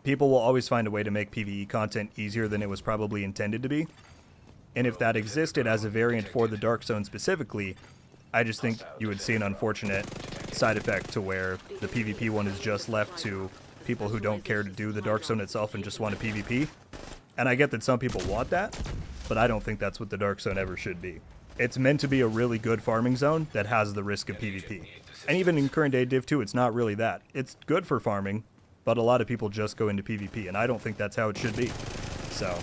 people will always find a way to make PvE content easier than it was probably intended to be. And if that existed as a variant for the Dark Zone specifically, I just think you would see an unfortunate side effect to where the PvP one is just left to people who don't care to do the Dark Zone itself and just want a PvP. And I get that some people want that, but I don't think that's what the Dark Zone ever should be. It's meant to be a really good farming zone that has the risk of PvP. And even in current day Div 2, it's not really that. It's good for farming, but a lot of people just go into PvP, and I don't think that's how it should be. So,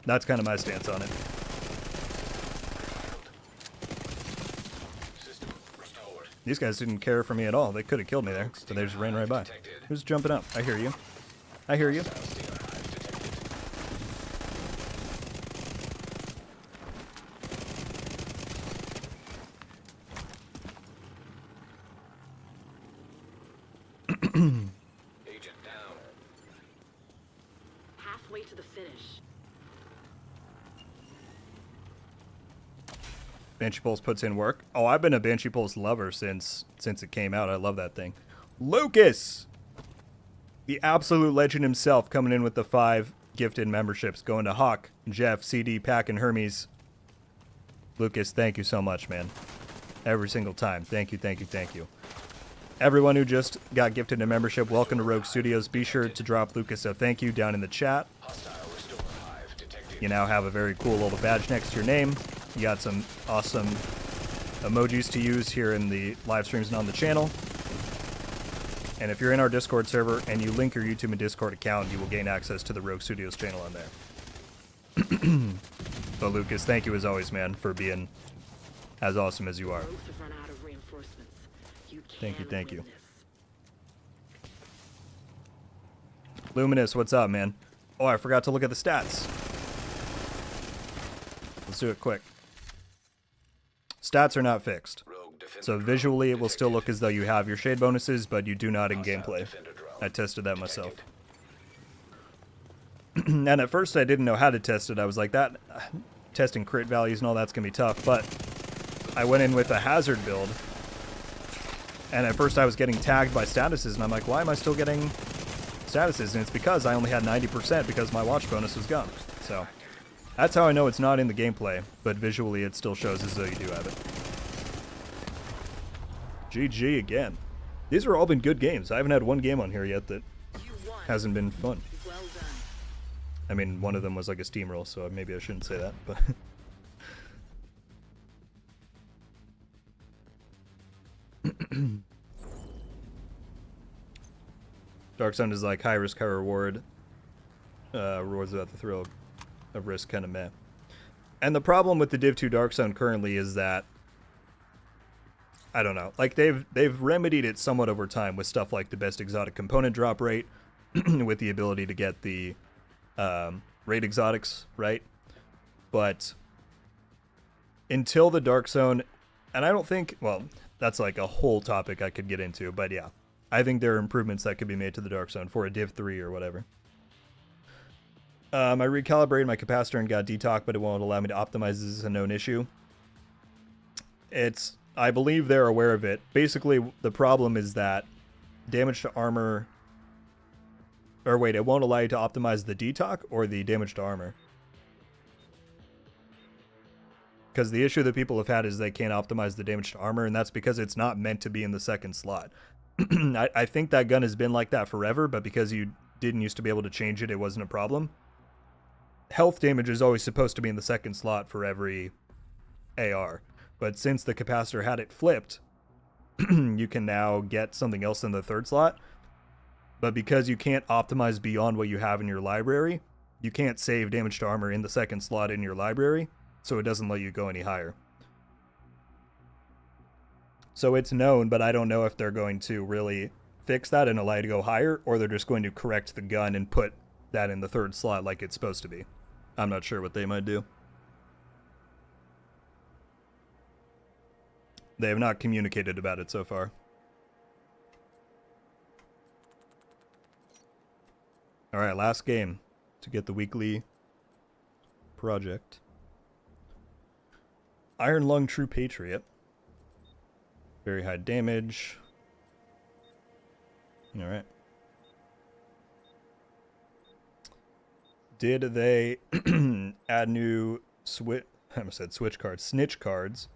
that's kind of my stance on it. These guys didn't care for me at all. They could have killed me there, but they just ran right by. Who's jumping up? I hear you. I hear you. Agent down. Halfway to the finish. Banshee Pulse puts in work. Oh, I've been a Banshee Pulse lover since it came out. I love that thing. Lucas! The absolute legend himself coming in with the 5 gifted memberships. Going to Hawk, Jeff, CD, Pack, and Hermes. Lucas, thank you so much, man. Every single time. Thank you, thank you, thank you. Everyone who just got gifted a membership, welcome to Rogue Studios. Be sure to drop Lucas a thank you down in the chat. You now have a very cool little badge next to your name. You got some awesome emojis to use here in the live streams and on the channel. And if you're in our Discord server and you link your YouTube and Discord account, you will gain access to the Rogue Studios channel on there. But Lucas, thank you as always, man, for being as awesome as you are. Both have run out of reinforcements. You Thank you, can thank win you. this. Luminous, what's up, man? Oh, I forgot to look at the stats. Let's do it quick. Stats are not fixed. So visually it will still look as though you have your shade bonuses, but you do not in gameplay. I tested that myself. And at first I didn't know how to test it. I was like, that testing crit values and all that's going to be tough. But I went in with a hazard build. And at first I was getting tagged by statuses, and I'm like, why am I still getting statuses? And it's because I only had 90% because my watch bonus was gone. So that's how I know it's not in the gameplay, but visually it still shows as though you do have it. GG again. These have all been good games. I haven't had one game on here yet that You won. hasn't been fun. Well done. I mean, one of them was like a steamroll, so maybe I shouldn't say that, but... Dark Zone is like high risk, high reward. Rewards without the thrill of risk, kind of meh. And the problem with the Div 2 Dark Zone currently is that, I don't know, like they've remedied it somewhat over time with stuff like the best exotic component drop rate, with the ability to get the raid exotics, right? But until the Dark Zone, and I don't think, well, that's like a whole topic I could get into, but yeah, I think there are improvements that could be made to the Dark Zone for a Div 3 or whatever. I recalibrated my capacitor and got detox, but it won't allow me to optimize. This is a known issue. I believe they're aware of it. Basically, the problem is that damage to armor... Or wait, it won't allow you to optimize the detox or the damage to armor? Because the issue that people have had is they can't optimize the damage to armor, and that's because it's not meant to be in the second slot. I think that gun has been like that forever, but because you didn't used to be able to change it, it wasn't a problem. health damage is always supposed to be in the second slot for every AR. But since the capacitor had it flipped, you can now get something else in the third slot. But because you can't optimize beyond what you have in your library, you can't save damage to armor in the second slot in your library, so it doesn't let you go any higher. So it's known, but I don't know if they're going to really fix that and allow you to go higher, or they're just going to correct the gun and put that in the third slot like it's supposed to be. I'm not sure what they might do. They have not communicated about it so far. Alright, last game to get the weekly project. Iron Lung True Patriot. Very high damage. Alright. Did they add new switch? I almost said switch cards. Snitch cards.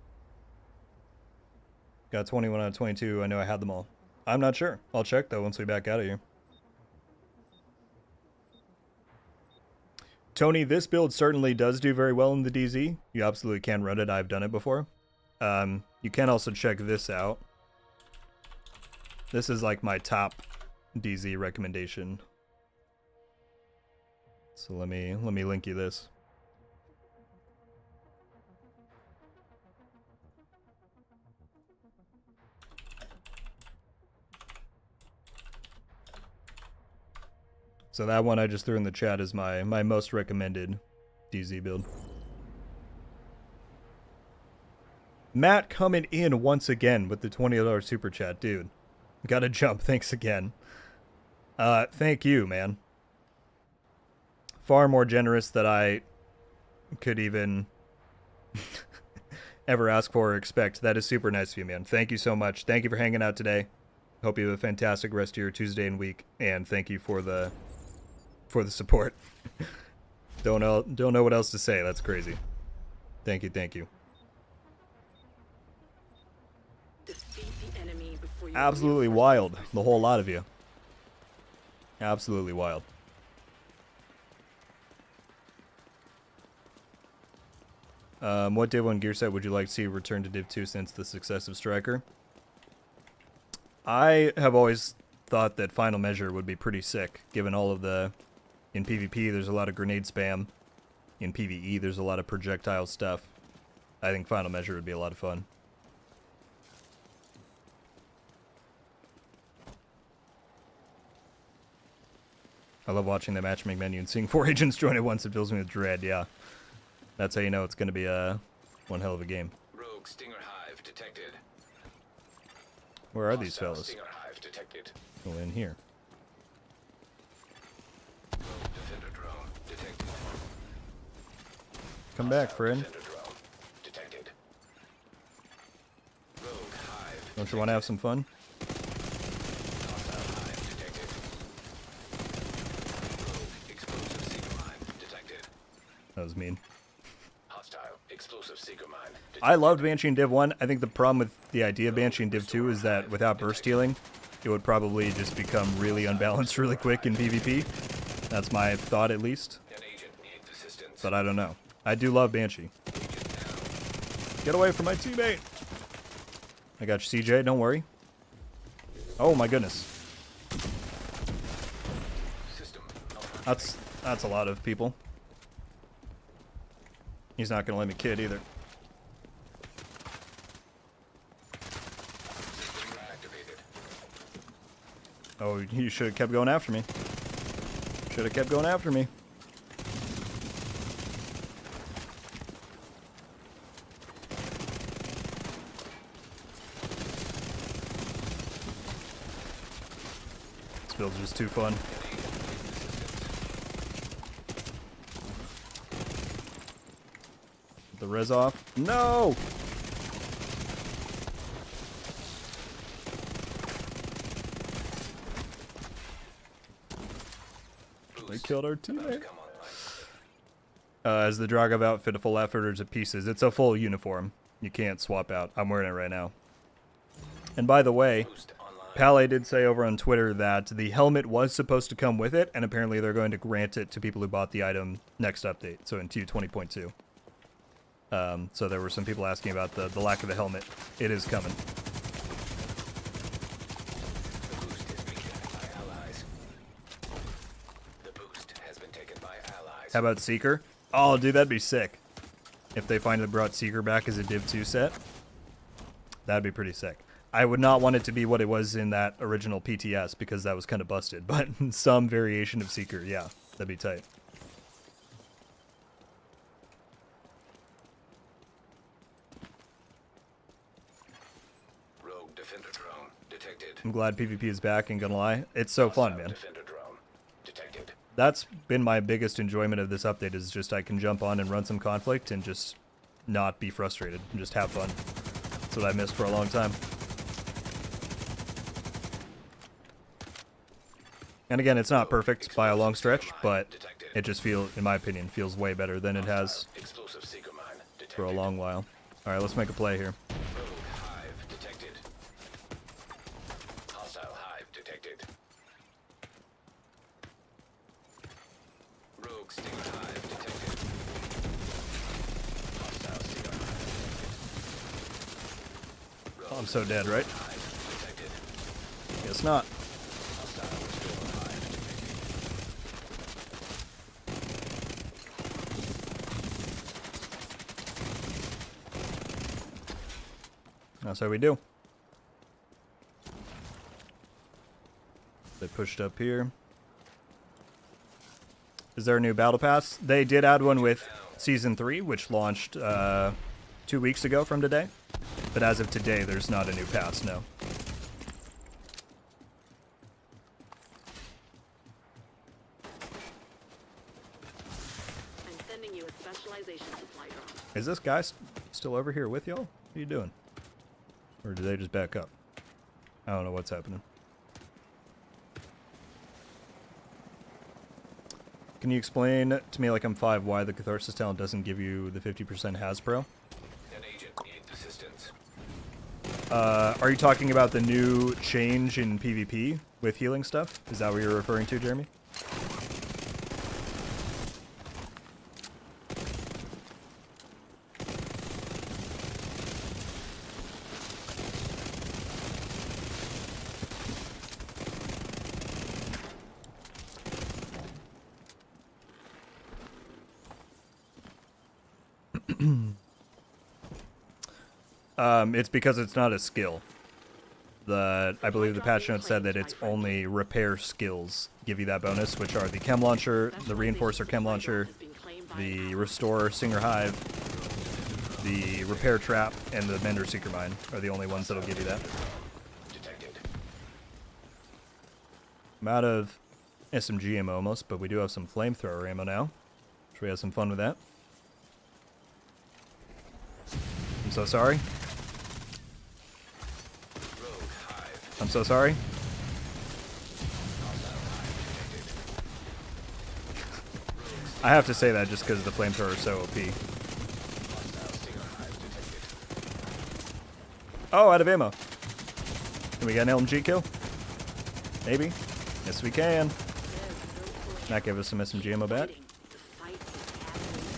Got 21 out of 22. I know I had them all. I'm not sure. I'll check though once we back out of here. Tony, this build certainly does do very well in the DZ. You absolutely can run it. I've done it before. You can also check this out. This is like my top DZ recommendation. So let me link you this. So that one I just threw in the chat is my most recommended DZ build. Matt coming in once again with the $20 super chat, dude. Gotta jump, thanks again. Thank you, man. Far more generous than I could even ever ask for or expect. That is super nice of you, man. Thank you so much. Thank you for hanging out today. Hope you have a fantastic rest of your Tuesday and week, and thank you for the support. Don't know what else to say. That's crazy. Thank you, thank you. Defeat the enemy before you Absolutely wild, the whole lot of you. Absolutely wild. What Div 1 gear set would you like to see return to Div 2 since the success of Striker? I have always thought that Final Measure would be pretty sick, given all of the... In PvP, there's a lot of grenade spam. In PvE, there's a lot of projectile stuff. I think Final Measure would be a lot of fun. I love watching the matchmaking menu and seeing 4 agents join at once. It fills me with dread, yeah. That's how you know it's going to be one hell of a game. Rogue Stinger Hive detected. Where are these Hostile fellas? Stinger Hive detected. Oh, in here. Rogue Defender drone detected. Come back, Hostile friend. Defender drone detected. Rogue Hive. Don't you want to have some fun? Hostile Hive detected. Rogue explosive seeker mine detected. That was mean. Hostile explosive seeker mine detected. I loved Banshee in Div 1. I think the problem with the idea of Banshee in Div 2 is that without burst healing, it would probably just become really unbalanced really quick in PvP. That's my thought, at least. An agent needs assistance. But I don't know. I do love Banshee. Get away from my teammate! I got you, CJ. Don't worry. Oh my goodness. System That's a lot of people. He's not gonna let me kid either. system activated. Oh, you should have kept going after me. Should have kept going after me. This build's just too fun. Get the res off. No! They killed our teammate. Come online. As the Dragov outfit, a full effort or is it pieces? It's a full uniform. You can't swap out. I'm wearing it right now. And by the way, Boost online. Pele did say over on Twitter that the helmet was supposed to come with it, and apparently they're going to grant it to people who bought the item next update, so in Q20.2. So there were some people asking about the lack of the helmet. It is coming. The boost is being taken by allies. The boost has been taken by allies. How about Seeker? Oh, dude, that'd be sick. If they finally brought Seeker back as a Div 2 set, that'd be pretty sick. I would not want it to be what it was in that original PTS because that was kind of busted, but some variation of Seeker, yeah, that'd be tight. Rogue defender drone detected. I'm glad PvP is back, ain't gonna lie. It's so fun, Hostile man. Defender drone detected. That's been my biggest enjoyment of this update is just I can jump on and run some conflict and just not be frustrated and just have fun. That's what I missed for a long time. And again, it's not perfect by a long stretch, but it just feels, in my opinion, feels way better than it has Explosive seeker mine detected. for a long while. Alright, let's make a play here. Rogue hive detected. Hostile hive detected. Rogue stinger hive detected. Hostile stinger hive detected. Oh, I'm so dead, right? Hive detected. Guess not. Hostile restore hive detected. That's how we do. They pushed up here. Is there a new battle pass? They did add one with Season 3, which launched 2 weeks ago from today. But as of today, there's not a new pass, no. I'm sending you a specialization supply drop. Is this guy still over here with y'all? What are you doing? Or did they just back up? I don't know what's happening. Can you explain to me, like I'm 5, why the Catharsis talent doesn't give you the 50% Hasbro? An agent needs assistance. Are you talking about the new change in PvP with healing stuff? Is that what you're referring to, Jeremy? It's because it's not a skill. I believe the patch note said that it's only repair skills give you that bonus, which are the chem launcher, the reinforcer chem launcher, the restore singer hive, the repair trap, and the mender seeker mine are the only ones that'll give you that. Detected. I'm out of SMG ammo almost, but we do have some flamethrower ammo now. Should we have some fun with that? I'm so sorry. Rogue hive. I'm so sorry. Hostile hive detected. I have to say that just because the flamethrower is so OP. Hostile stinger hive detected. Oh, out of ammo. Can we get an LMG kill? Maybe. Yes, we can. That gave us some SMG ammo back. The fight is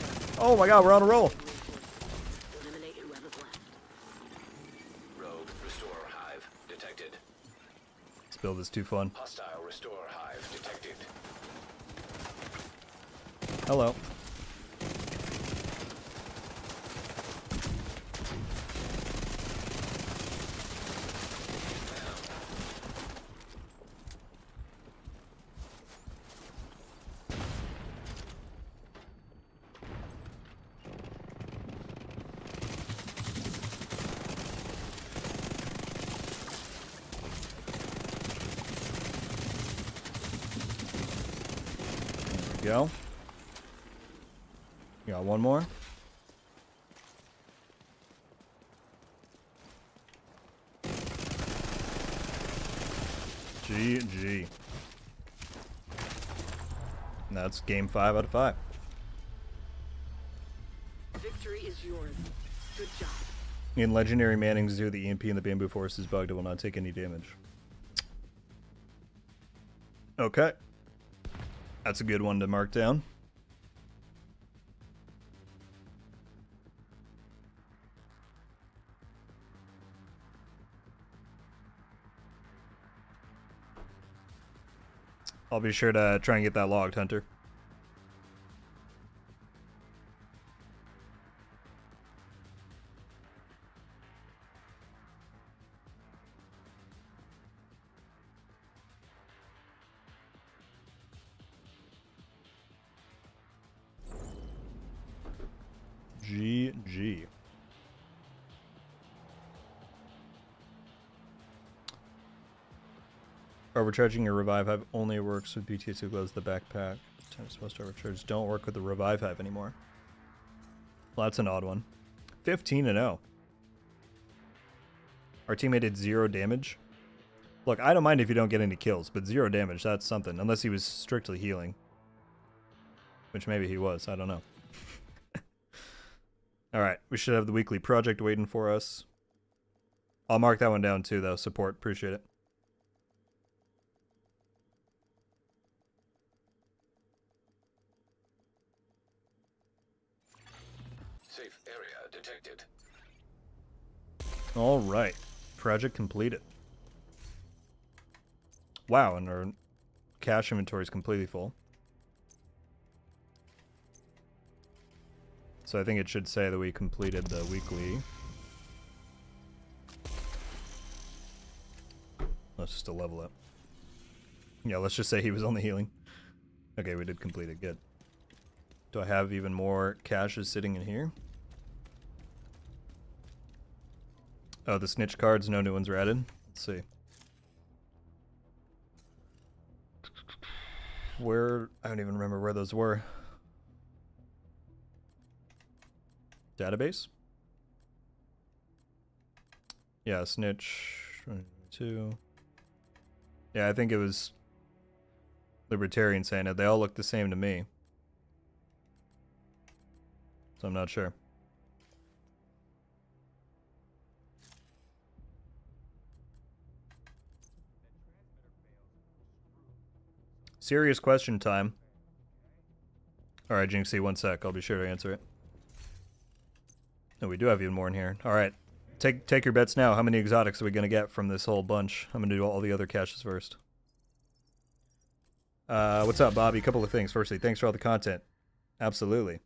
happening. Oh my god, we're on a roll. Eliminate whoever's left. Rogue restore hive detected. This build is too fun. Hostile restore hive detected. Hello. There we go. You got one more? GG. And that's game 5 out of 5. Victory is yours. Good job. In Legendary Manning Zoo, the EMP in the Bamboo Forest is bugged. It will not take any damage. Okay. That's a good one to mark down. I'll be sure to try and get that logged, Hunter. GG. Overcharging your revive hive only works with BTS who glows the backpack. Time supposed to overcharge. Don't work with the revive hive anymore. Well, that's an odd one. 15-0. Our teammate did 0 damage. Look, I don't mind if you don't get any kills, but 0 damage, that's something. Unless he was strictly healing. Which maybe he was, I don't know. Alright, we should have the weekly project waiting for us. I'll mark that one down too, though. Support, appreciate it. Safe area detected. Alright, project completed. Wow, and our cash inventory is completely full. So I think it should say that we completed the weekly. Let's just level up. Yeah, let's just say he was only healing. Okay, we did complete it. Good. Do I have even more caches sitting in here? Oh, the snitch cards, no new ones are added. Let's see. Where? I don't even remember where those were. Database? Yeah, snitch 22. Yeah, I think it was Libertarian saying it. They all look the same to me. So I'm not sure. Serious question time. Alright, Jinxie, one sec. I'll be sure to answer it. No, we do have even more in here. Alright. Take your bets now. How many exotics are we going to get from this whole bunch? I'm going to do all the other caches first. What's up, Bobby? A couple of things. Firstly, thanks for all the content. Absolutely.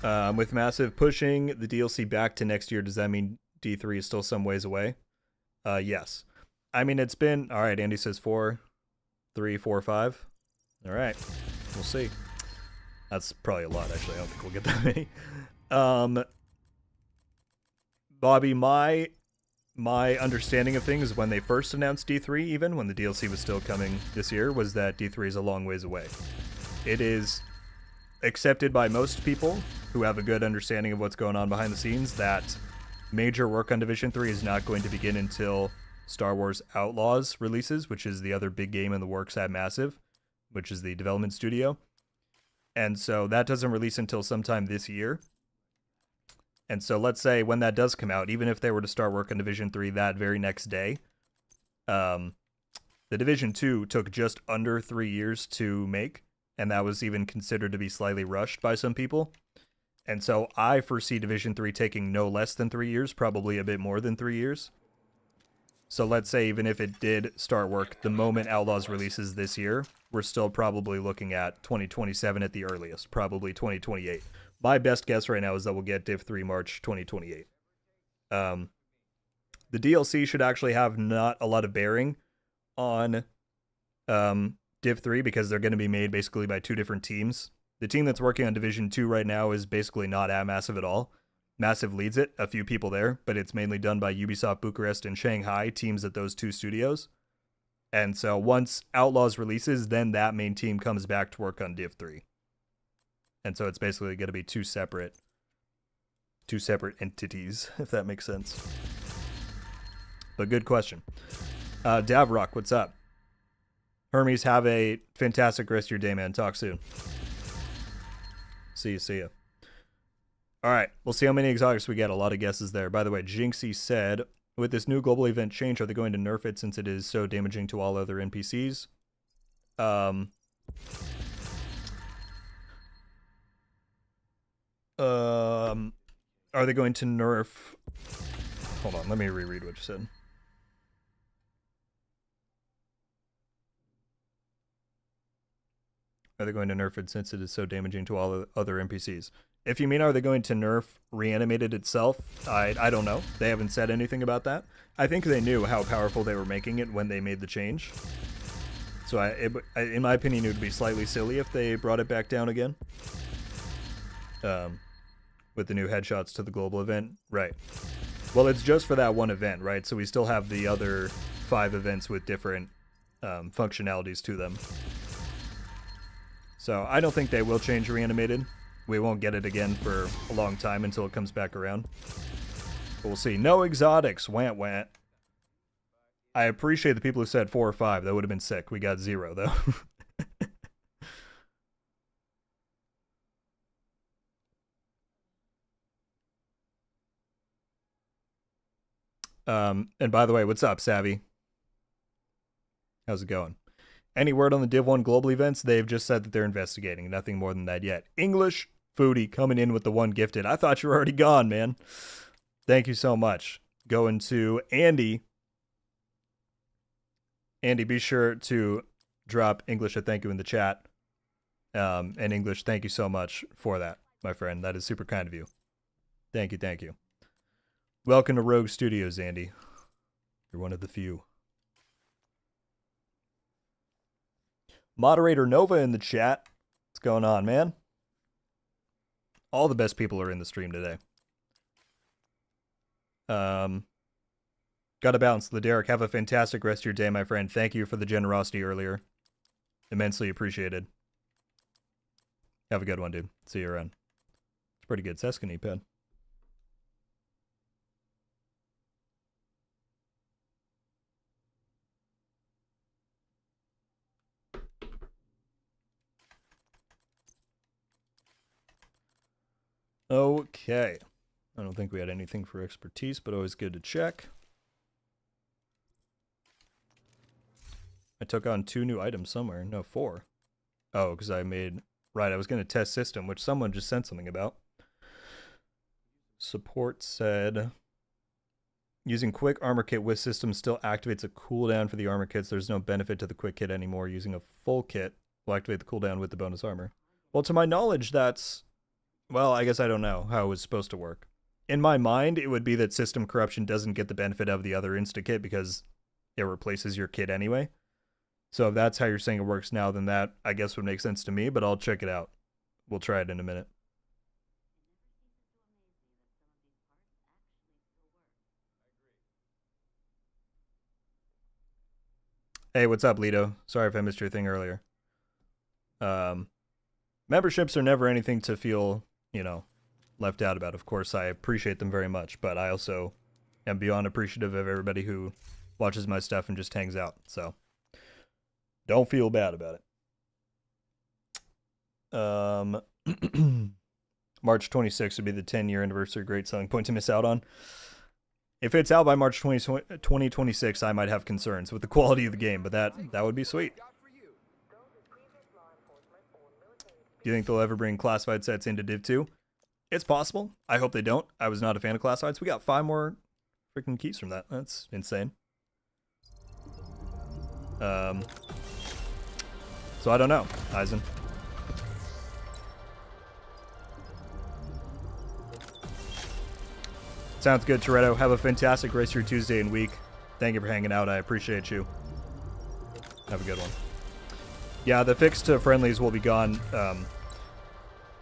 With Massive pushing the DLC back to next year, does that mean D3 is still some ways away? Yes. I mean, it's been... Alright, Andy says 4, 3, 4, 5. Alright. We'll see. That's probably a lot, actually. I don't think we'll get that many. Bobby, my understanding of things when they first announced D3, even when the DLC was still coming this year, was that D3 is a long ways away. It is accepted by most people who have a good understanding of what's going on behind the scenes that major work on Division 3 is not going to begin until Star Wars Outlaws releases, which is the other big game in the works at Massive, which is the development studio. And so that doesn't release until sometime this year. And so let's say when that does come out, even if they were to start work on Division 3 that very next day, the Division 2 took just under 3 years to make, and that was even considered to be slightly rushed by some people. And so I foresee Division 3 taking no less than 3 years, probably a bit more than 3 years. So let's say even if it did start work the moment Outlaws releases this year, we're still probably looking at 2027 at the earliest, probably 2028. My best guess right now is that we'll get Div 3 March 2028. The DLC should actually have not a lot of bearing on Div 3 because they're going to be made basically by two different teams. The team that's working on Division 2 right now is basically not at Massive at all. Massive leads it, a few people there, but it's mainly done by Ubisoft Bucharest and Shanghai, teams at those two studios. And so once Outlaws releases, then that main team comes back to work on Div 3. And so it's basically going to be two separate entities, if that makes sense. But good question. Davrock, what's up? Hermes, have a fantastic rest of your day, man. Talk soon. See ya. All right, we'll see how many exotics we get. A lot of guesses there. By the way, Jinxie said With this new global event change, are they going to nerf it since it is so damaging to all other NPCs? Are they going to nerf... Hold on, let me reread what you said. Are they going to nerf it since it is so damaging to all other NPCs? If you mean are they going to nerf Reanimated itself, I don't know. They haven't said anything about that. I think they knew how powerful they were making it when they made the change. So in my opinion, it would be slightly silly if they brought it back down again. With the new headshots to the global event. Right. Well, it's just for that one event, right? So we still have the other 5 events with different functionalities to them. So I don't think they will change Reanimated. We won't get it again for a long time until it comes back around. But we'll see. No exotics. Want want. I appreciate the people who said 4 or 5. That would have been sick. We got 0, though. And by the way, what's up, Savvy? How's it going? Any word on the Div 1 global events? They've just said that they're investigating. Nothing more than that yet. English Foodie coming in with the 1 gifted. I thought you were already gone, man. Thank you so much. Going to Andy. Andy, be sure to drop English a thank you in the chat. And English, thank you so much for that, my friend. That is super kind of you. Thank you, thank you. Welcome to Rogue Studios, Andy. You're one of the few. Moderator Nova in the chat. What's going on, man? All the best people are in the stream today. Gotta bounce. Laderick, have a fantastic rest of your day, my friend. Thank you for the generosity earlier. Immensely appreciated. Have a good one, dude. See you around. It's pretty good. Seskany pen. Okay. I don't think we had anything for expertise, but always good to check. I took on 2 new items somewhere. No, 4. Oh, because I made... Right, I was going to test system, which someone just sent something about. Support said... Using quick armor kit with system still activates a cooldown for the armor kits. There's no benefit to the quick kit anymore. Using a full kit will activate the cooldown with the bonus armor. Well, to my knowledge, that's... Well, I guess I don't know how it was supposed to work. In my mind, it would be that system corruption doesn't get the benefit of the other insta-kit because it replaces your kit anyway. So if that's how you're saying it works now, then that, I guess, would make sense to me, but I'll check it out. We'll try it in a minute. Hey, what's up, Lito? Sorry if I missed your thing earlier. Memberships are never anything to feel, you know, left out about. Of course, I appreciate them very much, but I also am beyond appreciative of everybody who watches my stuff and just hangs out. So don't feel bad about it. March 26th would be the 10-year anniversary. Great selling point to miss out on. If it's out by March 2026, I might have concerns with the quality of the game, but that would be sweet. Do you think they'll ever bring classified sets into Div 2? It's possible. I hope they don't. I was not a fan of classifieds. We got 5 more freaking keys from that. That's insane. So I don't know, Eisen. Sounds good, Toretto. Have a fantastic rest of your Tuesday and week. Thank you for hanging out. I appreciate you. Have a good one. Yeah, the fix to friendlies will be gone.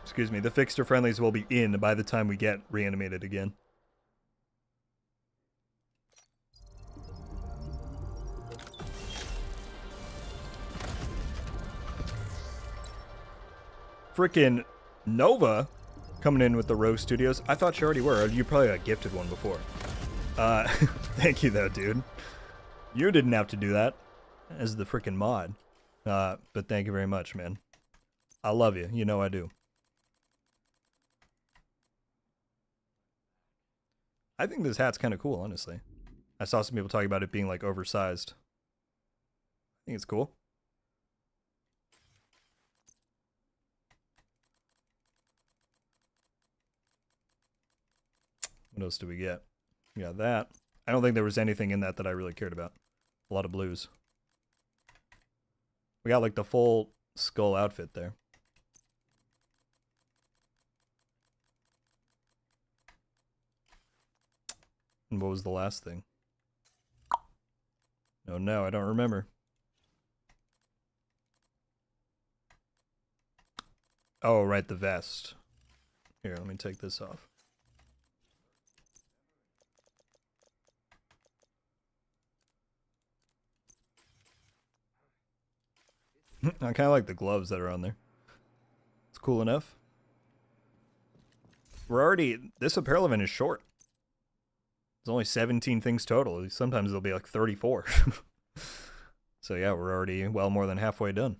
Excuse me. The fix to friendlies will be in by the time we get reanimated again. Frickin' Nova coming in with the Rogue Studios. I thought you already were. You probably got gifted one before. Thank you, though, dude. You didn't have to do that as the frickin' mod. But thank you very much, man. I love you. You know I do. I think this hat's kind of cool, honestly. I saw some people talking about it being like oversized. I think it's cool. What else do we get? We got that. I don't think there was anything in that I really cared about. A lot of blues. We got like the full skull outfit there. And what was the last thing? Oh no, I don't remember. Oh, right, the vest. Here, let me take this off. I kind of like the gloves that are on there. It's cool enough. We're already... This apparel event is short. There's only 17 things total. Sometimes there'll be like 34. So yeah, we're already well more than halfway done.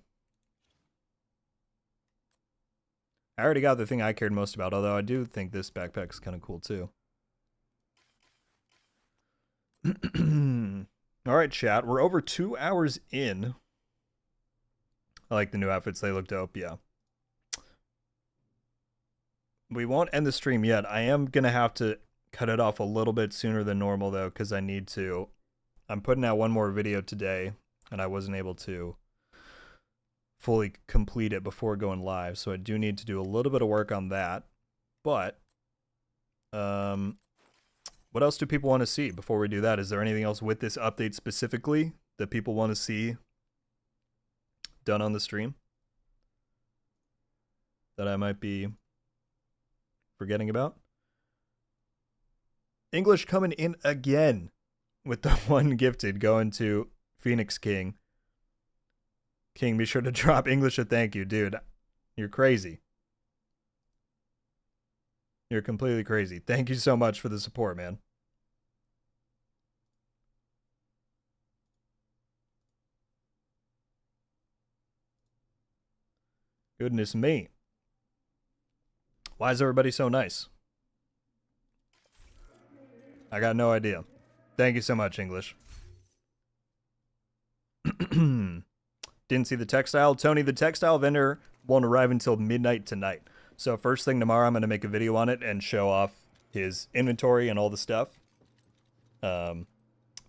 I already got the thing I cared most about, although I do think this backpack's kind of cool too. Alright, chat. We're over 2 hours in. I like the new outfits. They look dope, yeah. We won't end the stream yet. I am going to have to cut it off a little bit sooner than normal, though, because I need to... I'm putting out one more video today, and I wasn't able to fully complete it before going live, so I do need to do a little bit of work on that. But, what else do people want to see before we do that? Is there anything else with this update specifically that people want to see done on the stream that I might be forgetting about? English coming in again with the one gifted going to Phoenix King. King, be sure to drop English a thank you. Dude, you're crazy. You're completely crazy. Thank you so much for the support, man. Goodness me. Why is everybody so nice? I got no idea. Thank you so much, English. Didn't see the textile. Tony, the textile vendor won't arrive until midnight tonight. So first thing tomorrow, I'm going to make a video on it and show off his inventory and all the stuff. But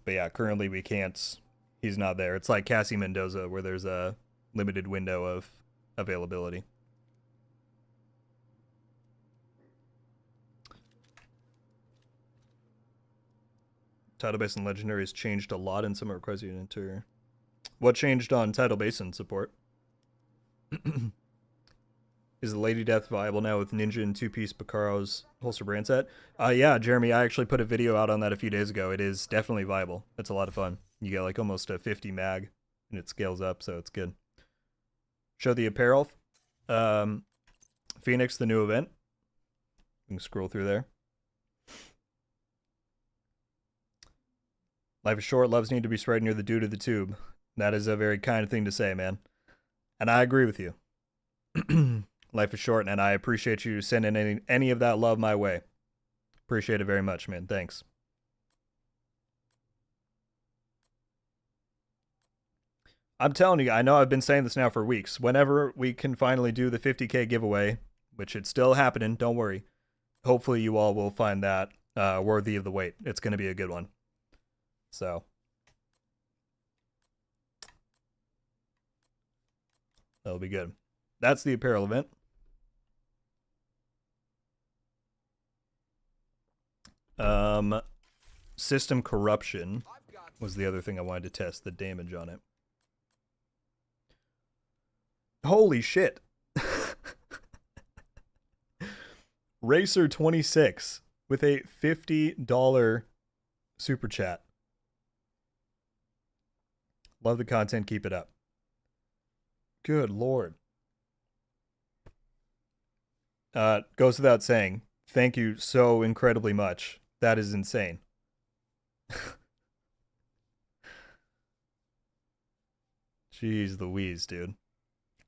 yeah, currently we can't. He's not there. It's like Cassie Mendoza, where there's a limited window of availability. Tidal Basin Legendary has changed a lot in some requires you interior. What changed on Tidal Basin support? Is the Lady Death viable now with Ninja and two-piece Picaro's holster brand set? Yeah, Jeremy, I actually put a video out on that a few days ago. It is definitely viable. It's a lot of fun. You get like almost a 50 mag, and it scales up, so it's good. Show the apparel. Phoenix, the new event. You can scroll through there. Life is short, loves need to be spread near the dude of the tube. That is a very kind thing to say, man. And I agree with you. Life is short, and I appreciate you sending any of that love my way. Appreciate it very much, man. Thanks. I'm telling you, I know I've been saying this now for weeks. Whenever we can finally do the 50K giveaway, which it's still happening, don't worry. Hopefully you all will find that worthy of the wait. It's going to be a good one. So, that'll be good. That's the apparel event. System corruption was the other thing I wanted to test, the damage on it. Holy shit. Racer26 with a $50 super chat. Love the content, keep it up. Good lord. Goes without saying, thank you so incredibly much. That is insane. Jeez Louise, dude.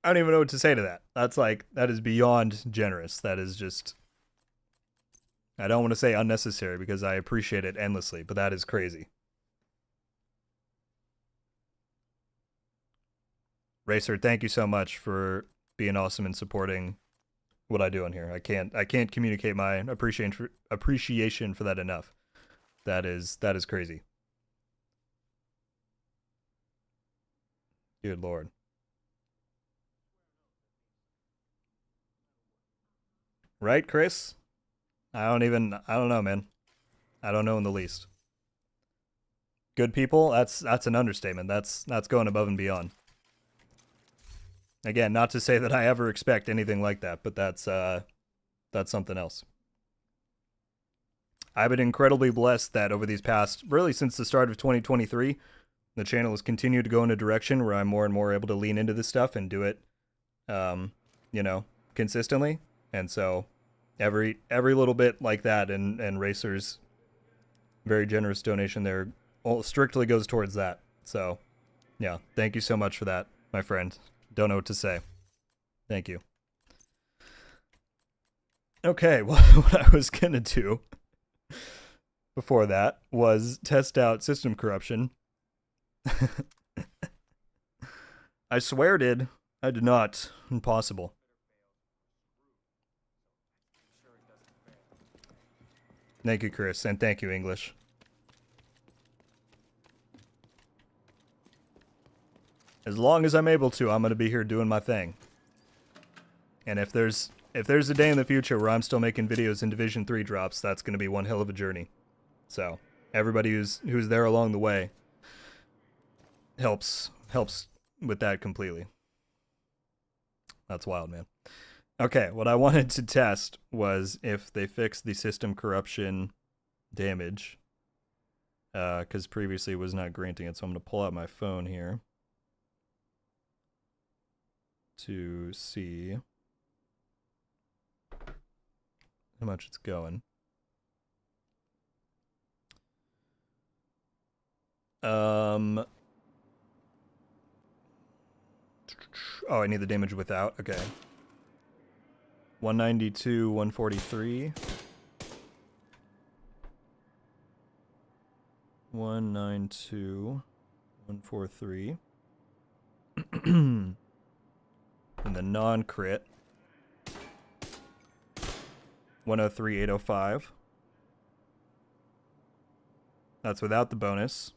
I don't even know what to say to that. That's like, that is beyond generous. That is just, I don't want to say unnecessary because I appreciate it endlessly, but that is crazy. Racer, thank you so much for being awesome and supporting what I do on here. I can't communicate my appreciation for that enough. That is crazy. Good Lord. Right, Chris? I don't know, man. I don't know in the least. Good people? That's an understatement. That's going above and beyond. Again, not to say that I ever expect anything like that, but that's something else. I've been incredibly blessed that over these past, really since the start of 2023, the channel has continued to go in a direction where I'm more and more able to lean into this stuff and do it, you know, consistently. And so every little bit like that, and Racer's very generous donation there strictly goes towards that. So yeah, thank you so much for that, my friend. Don't know what to say. Thank you. Okay, well, what I was gonna do before that was test out system corruption. I swear did. I did not. Impossible. Thank you, Chris, and thank you, English. As long as I'm able to, I'm going to be here doing my thing. And if there's a day in the future where I'm still making videos in Division 3 drops, that's going to be one hell of a journey. So, everybody who's there along the way helps with that completely. That's wild, man. Okay, what I wanted to test was if they fixed the system corruption damage, because previously it was not granting it. So I'm going to pull out my phone here to see how much it's going. Oh, I need the damage without. Okay. 192, 143. 192, 143. And the non-crit, 103, 805. That's without the bonus.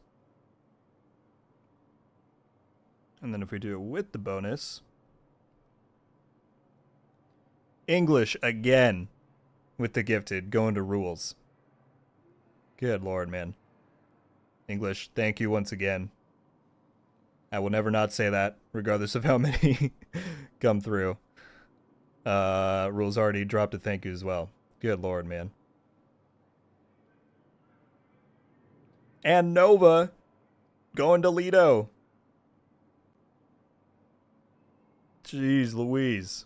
And then if we do it with the bonus, English again with the gifted, going to rules. Good Lord, man. English, thank you once again. I will never not say that, regardless of how many come through. Rules already dropped a thank you as well. Good Lord, man. And Nova going to Lido. Jeez Louise.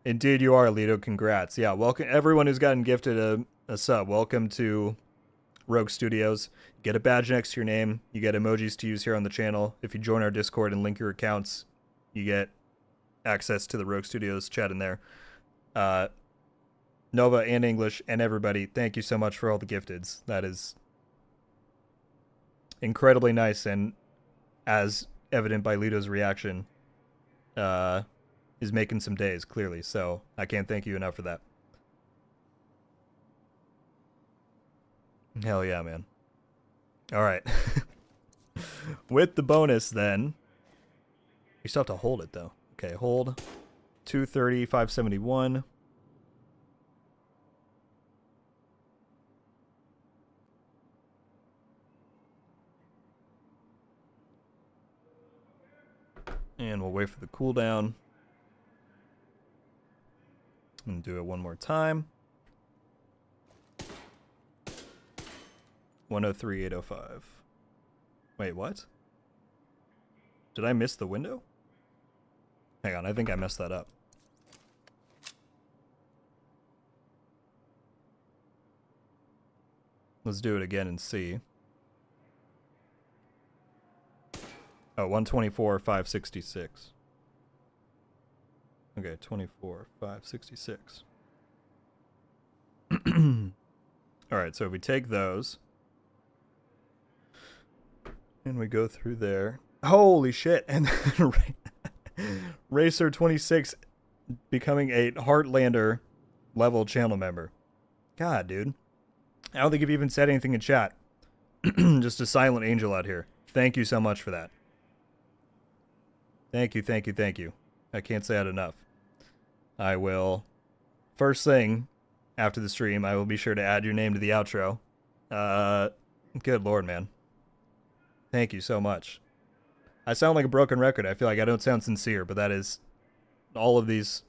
Indeed you are, Lido. Congrats. Yeah, welcome everyone who's gotten gifted a sub. Welcome to Rogue Studios. Get a badge next to your name. You get emojis to use here on the channel. If you join our Discord and link your accounts, you get access to the Rogue Studios chat in there. Nova and English and everybody, thank you so much for all the gifteds. That is incredibly nice, and as evident by Lido's reaction, is making some days, clearly. So I can't thank you enough for that. Hell yeah, man. All right. With the bonus, then. You still have to hold it, though. Okay, hold. 230, 571. And we'll wait for the cooldown. And do it one more time. 103, 805. Wait, what? Did I miss the window? Hang on, I think I messed that up. Let's do it again and see. Oh, 124, 566. Okay, 24, 566. Alright, so if we take those, And we go through there. Holy shit. And then Racer 26 becoming a Heartlander level channel member. God, dude. I don't think you've even said anything in chat. Just a silent angel out here. Thank you so much for that. Thank you, thank you, thank you. I can't say that enough. I will, first thing after the stream, I will be sure to add your name to the outro. Good lord, man. Thank you so much. I sound like a broken record. I feel like I don't sound sincere, but that is all of these,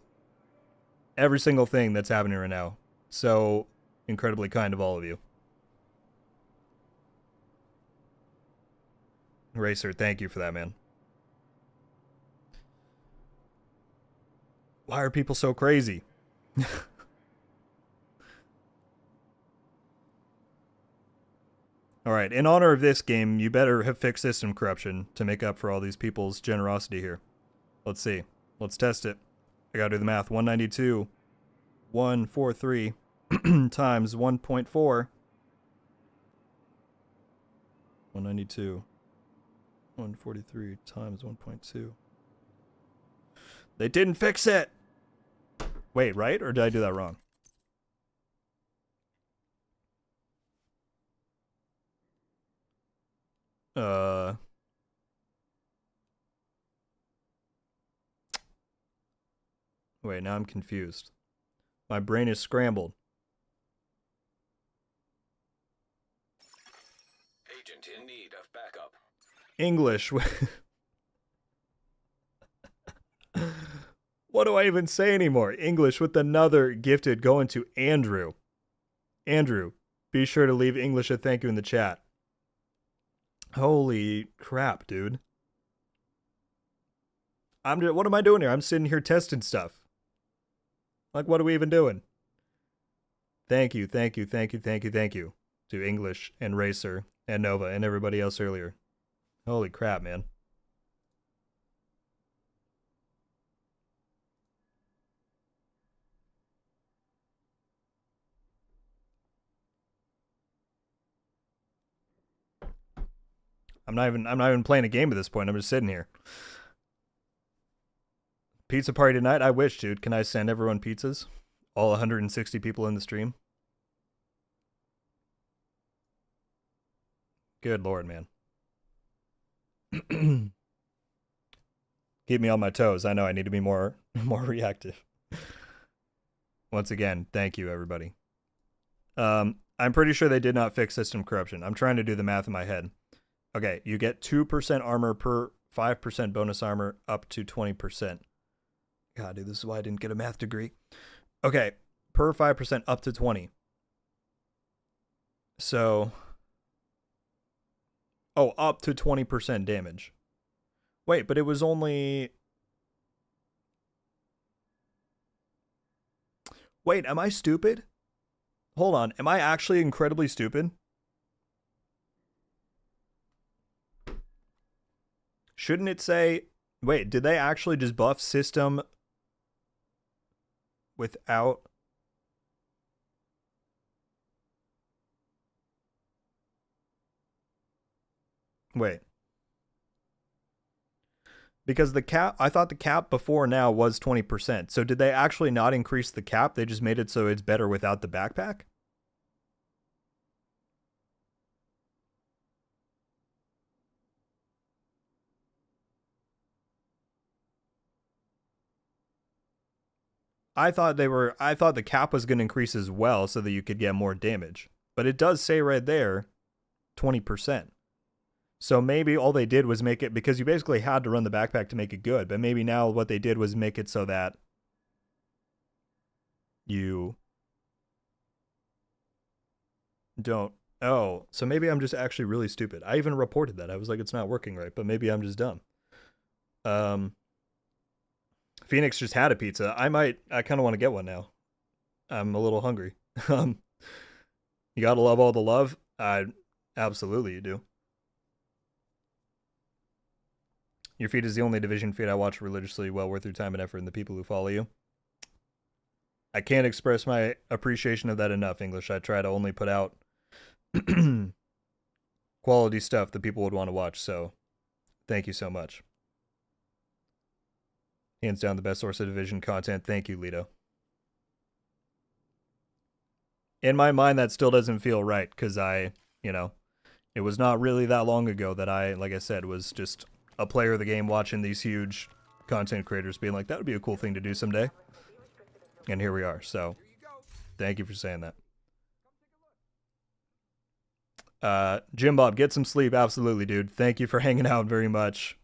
every single thing that's happening right now. So incredibly kind of all of you. Racer, thank you for that, man. Why are people so crazy? Alright, in honor of this game, you better have fixed system corruption to make up for all these people's generosity here. Let's see. Let's test it. I gotta do the math. 192, 143 times 1.4. 192, 143 times 1.2. They didn't fix it! Wait, right? Or did I do that wrong? Wait, now I'm confused. My brain is scrambled. Agent in need of backup. English. What do I even say anymore? English with another gifted going to Andrew. Andrew, be sure to leave English a thank you in the chat. Holy crap, dude. What am I doing here? I'm sitting here testing stuff. Like, what are we even doing? Thank you, thank you, thank you, thank you, thank you to English and Racer and Nova and everybody else earlier. Holy crap, man. I'm not even playing a game at this point. I'm just sitting here. Pizza party tonight? I wish, dude. Can I send everyone pizzas? All 160 people in the stream? Good lord, man. Keep me on my toes. I know I need to be more reactive. Once again, thank you, everybody. I'm pretty sure they did not fix system corruption. I'm trying to do the math in my head. Okay, you get 2% armor per 5% bonus armor up to 20%. God, dude, this is why I didn't get a math degree. Okay, per 5% up to 20. So, oh, up to 20% damage. Wait, but it was only... Wait, am I stupid? Hold on, am I actually incredibly stupid? Shouldn't it say... Wait, did they actually just buff system without... Wait. Because the cap... I thought the cap before now was 20%. So did they actually not increase the cap? They just made it so it's better without the backpack? I thought the cap was going to increase as well so that you could get more damage. But it does say right there 20%. So maybe all they did was make it, because you basically had to run the backpack to make it good, but maybe now what they did was make it so that you don't... Oh, so maybe I'm just actually really stupid. I even reported that. I was like, it's not working right, but maybe I'm just dumb. Phoenix just had a pizza. I kind of want to get one now. I'm a little hungry. You gotta love all the love. Absolutely you do. Your feed is the only Division feed I watch religiously. Well worth your time and effort and the people who follow you. I can't express my appreciation of that enough, English. I try to only put out quality stuff that people would want to watch. So thank you so much. Hands down the best source of Division content. Thank you, Lito. In my mind, that still doesn't feel right because it was not really that long ago that I, like I said, was just a player of the game watching these huge content creators being like, that would be a cool thing to do someday. And here we are. So thank you for saying that. Jim Bob, get some sleep. Absolutely, dude. Thank you for hanging out very much.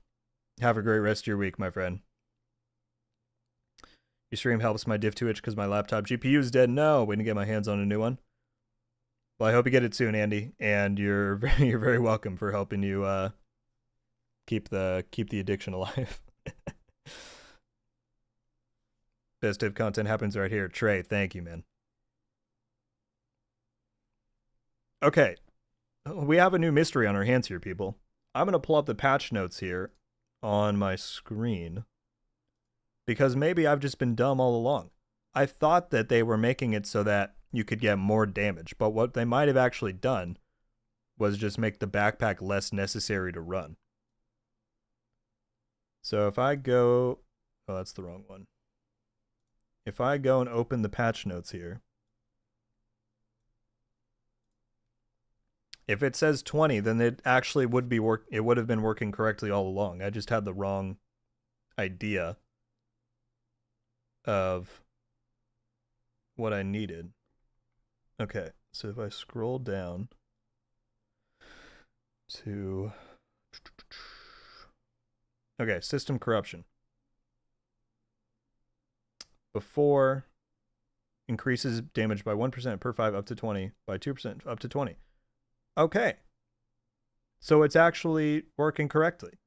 Have a great rest of your week, my friend. Your stream helps my diff 2 itch because my laptop GPU is dead. No, waiting to get my hands on a new one. Well, I hope you get it soon, Andy. And you're very welcome for helping you keep the addiction alive. Best div content happens right here. Trey, thank you, man. Okay. We have a new mystery on our hands here, people. I'm going to pull up the patch notes here on my screen. Because maybe I've just been dumb all along. I thought that they were making it so that you could get more damage, but what they might have actually done was just make the backpack less necessary to run. So if I go... Oh, that's the wrong one. If I go and open the patch notes here, if it says 20, then it actually would be it would have been working correctly all along. I just had the wrong idea of what I needed. Okay, so if I scroll down to... Okay, system corruption. Before increases damage by 1% per 5 up to 20, by 2% up to 20. Okay. So it's actually working correctly.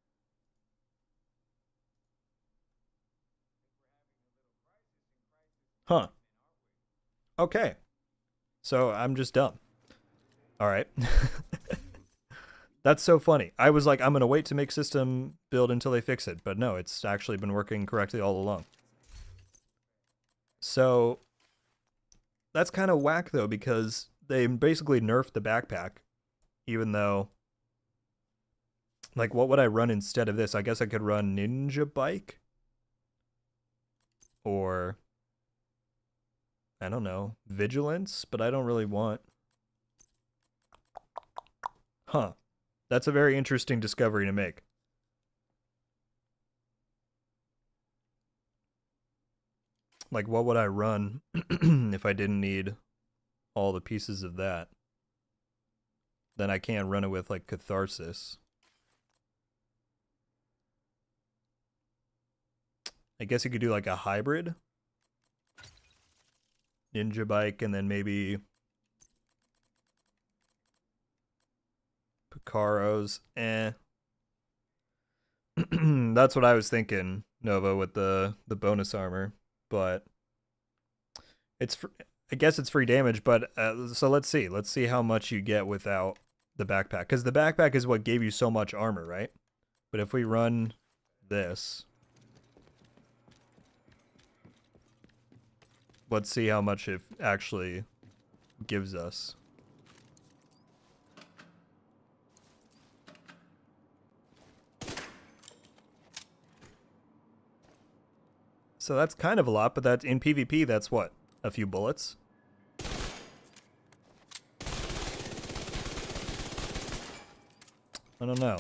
Huh. Okay. So I'm just dumb. All right. That's so funny. I was like, I'm going to wait to make system build until they fix it. But no, it's actually been working correctly all along. So that's kind of whack, though, because they basically nerfed the backpack. Even though, like, what would I run instead of this? I guess I could run Ninja Bike. Or... I don't know, Vigilance, but I don't really want... Huh. That's a very interesting discovery to make. Like, what would I run if I didn't need all the pieces of that? Then I can't run it with, like, Catharsis. I guess you could do, like, a hybrid. Ninja Bike, and then maybe Picaros. That's what I was thinking, Nova, with the bonus armor. But it's I guess it's free damage. But so let's see how much you get without the backpack, because the backpack is what gave you so much armor, right? But if we run this. Let's see how much it actually gives us. So that's kind of a lot, but that in PvP, that's what? A few bullets? I don't know.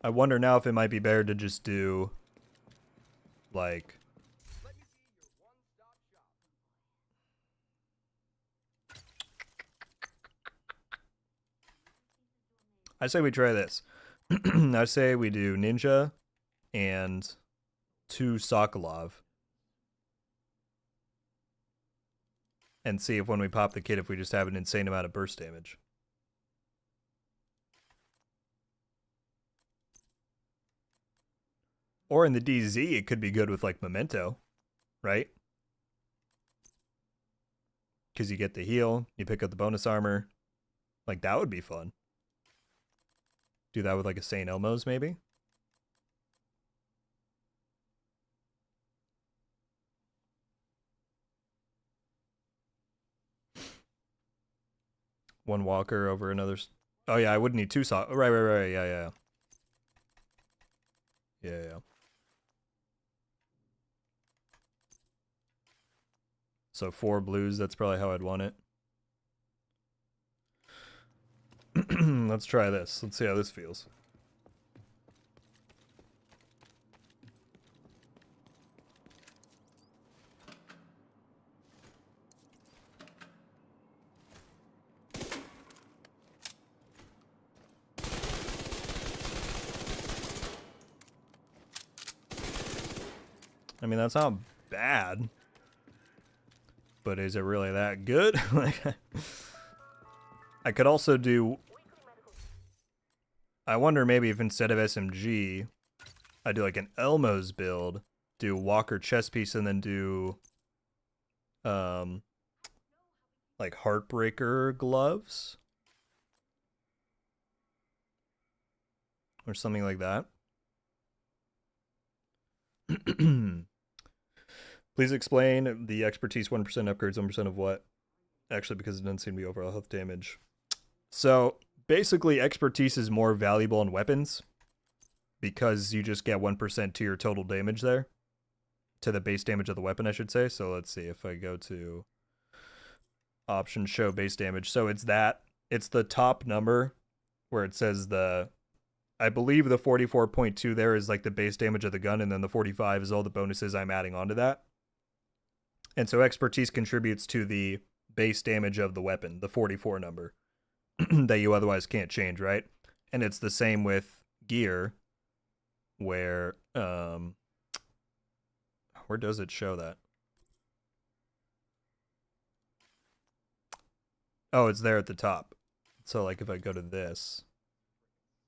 I wonder now if it might be better to just do, like... I say we try this. I say we do Ninja and 2 Sokolov. And see if when we pop the kit, if we just have an insane amount of burst damage. Or in the DZ, it could be good with, like, Memento, right? Because you get the heal, you pick up the bonus armor. Like, that would be fun. Do that with, like, a St. Elmo's, maybe? One walker over another. Oh yeah, I would need two saw. Right. Yeah. Yeah. So 4 blues, that's probably how I'd want it. Let's try this. Let's see how this feels. I mean, that's not bad. But is it really that good? Like, I could also do... I wonder maybe if instead of SMG, I do like an Elmo's build, do Walker chest piece, and then do like Heartbreaker gloves or something like that. Please explain the expertise 1% upgrades, 1% of what? Actually, because it doesn't seem to be overall health damage. So basically, expertise is more valuable in weapons because you just get 1% to your total damage there. To the base damage of the weapon, I should say. So let's see if I go to option show base damage. So it's that. It's the top number where it says the... I believe the 44.2 there is like the base damage of the gun, and then the 45 is all the bonuses I'm adding onto that. And so expertise contributes to the base damage of the weapon, the 44 number, that you otherwise can't change, right? And it's the same with gear, where does it show that? Oh, it's there at the top. So like if I go to this,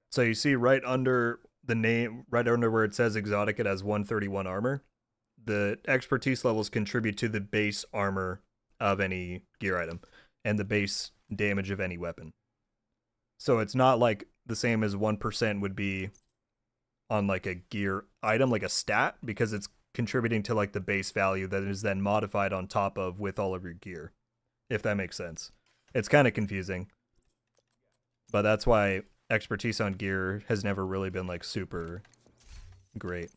so you see right under the name, right under where it says exotic, it has 131 armor. The expertise levels contribute to the base armor of any gear item and the base damage of any weapon. So it's not like the same as 1% would be on like a gear item, like a stat, because it's contributing to like the base value that is then modified on top of with all of your gear, if that makes sense. It's kind of confusing, but that's why expertise on gear has never really been like super great.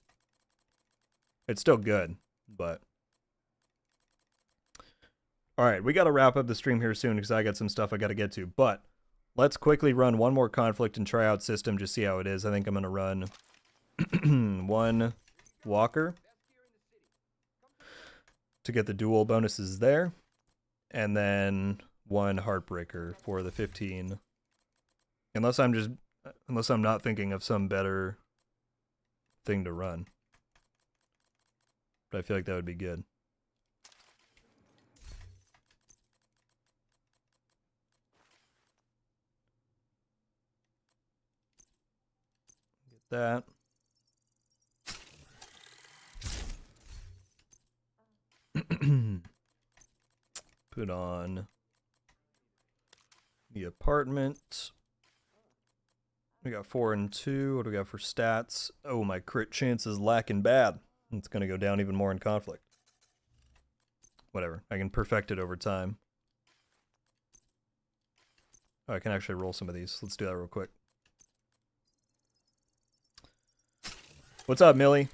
It's still good, but... Alright, we got to wrap up the stream here soon because I got some stuff I got to get to. But let's quickly run one more conflict and try out system, just see how it is. I think I'm going to run one walker to get the dual bonuses there. And then one heartbreaker for the 15. Unless I'm not thinking of some better thing to run. But I feel like that would be good. Get that. Put on the apartment. We got 4 and 2. What do we got for stats? Oh, my crit chance is lacking bad. It's going to go down even more in conflict. Whatever. I can perfect it over time. Oh, I can actually roll some of these. Let's do that real quick. What's up, Millie?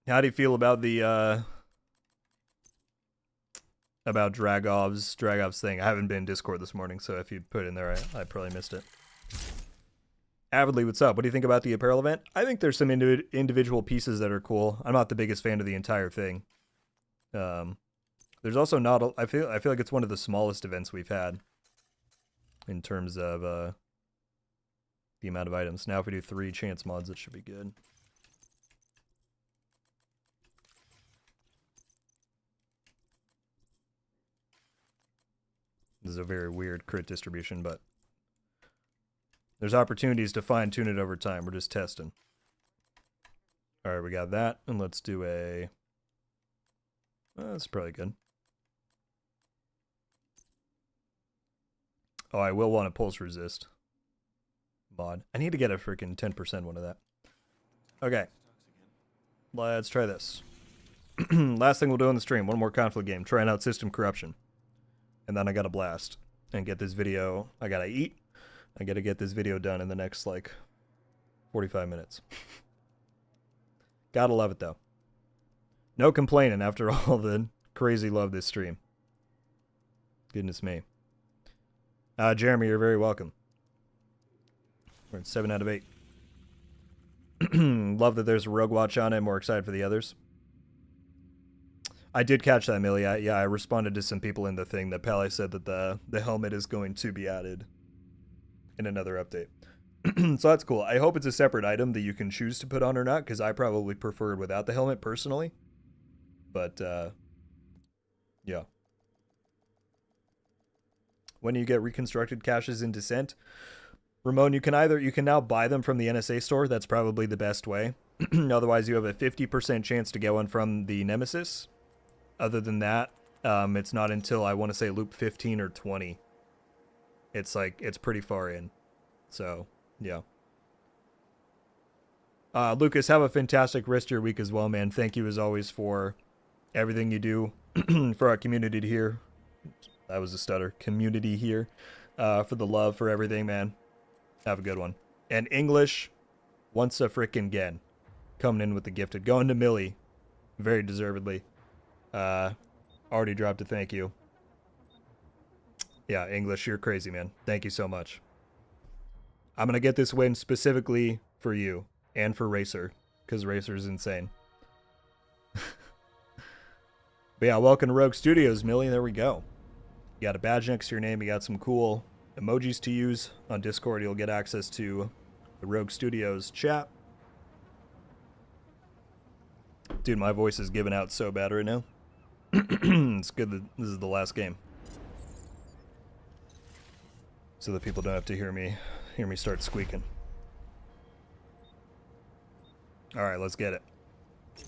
How do you feel about the, about Dragov's thing? I haven't been in Discord this morning, so if you put it in there, I probably missed it. Avidly, what's up? What do you think about the apparel event? I think there's some individual pieces that are cool. I'm not the biggest fan of the entire thing. There's also not. I feel like it's one of the smallest events we've had in terms of the amount of items. Now, if we do 3 chance mods, it should be good. This is a very weird crit distribution, but there's opportunities to fine-tune it over time. We're just testing. All right, we got that. And let's do a... that's probably good. Oh, I will want a pulse resist mod. I need to get a freaking 10% one of that. Okay. Let's try this. Last thing we'll do on the stream. One more conflict game. Trying out system corruption. And then I got a blast. and get this video. I gotta eat. I gotta get this video done in the next, like, 45 minutes. Gotta love it, though. No complaining after all the crazy love this stream. Goodness me. Jeremy, you're very welcome. We're at 7 out of 8. Love that there's a Rogue Watch on it. More excited for the others. I did catch that, Millie. I responded to some people in the thing that Pele said that the helmet is going to be added in another update. So that's cool. I hope it's a separate item that you can choose to put on or not, because I probably preferred without the helmet personally. But, yeah. When you get reconstructed caches in Descent, Ramon, you can now buy them from the NSA store. That's probably the best way. Otherwise, you have a 50% chance to get one from the Nemesis. Other than that, it's not until, I want to say, loop 15 or 20. It's pretty far in. So, yeah. Lucas, have a fantastic rest of your week as well, man. Thank you as always for everything you do for our community here. That was a stutter. Community here. For the love, for everything, man. Have a good one. And English, once a frickin' again. Coming in with the gifted. Going to Millie. Very deservedly. Already dropped a thank you. Yeah, English, you're crazy, man. Thank you so much. I'm going to get this win specifically for you and for Racer, because Racer's insane. But yeah, welcome to Rogue Studios, Millie. There we go. You got a badge next to your name. You got some cool emojis to use. On Discord, you'll get access to the Rogue Studios chat. Dude, my voice is giving out so bad right now. It's good that this is the last game, so that people don't have to hear me start squeaking. All right, let's get it.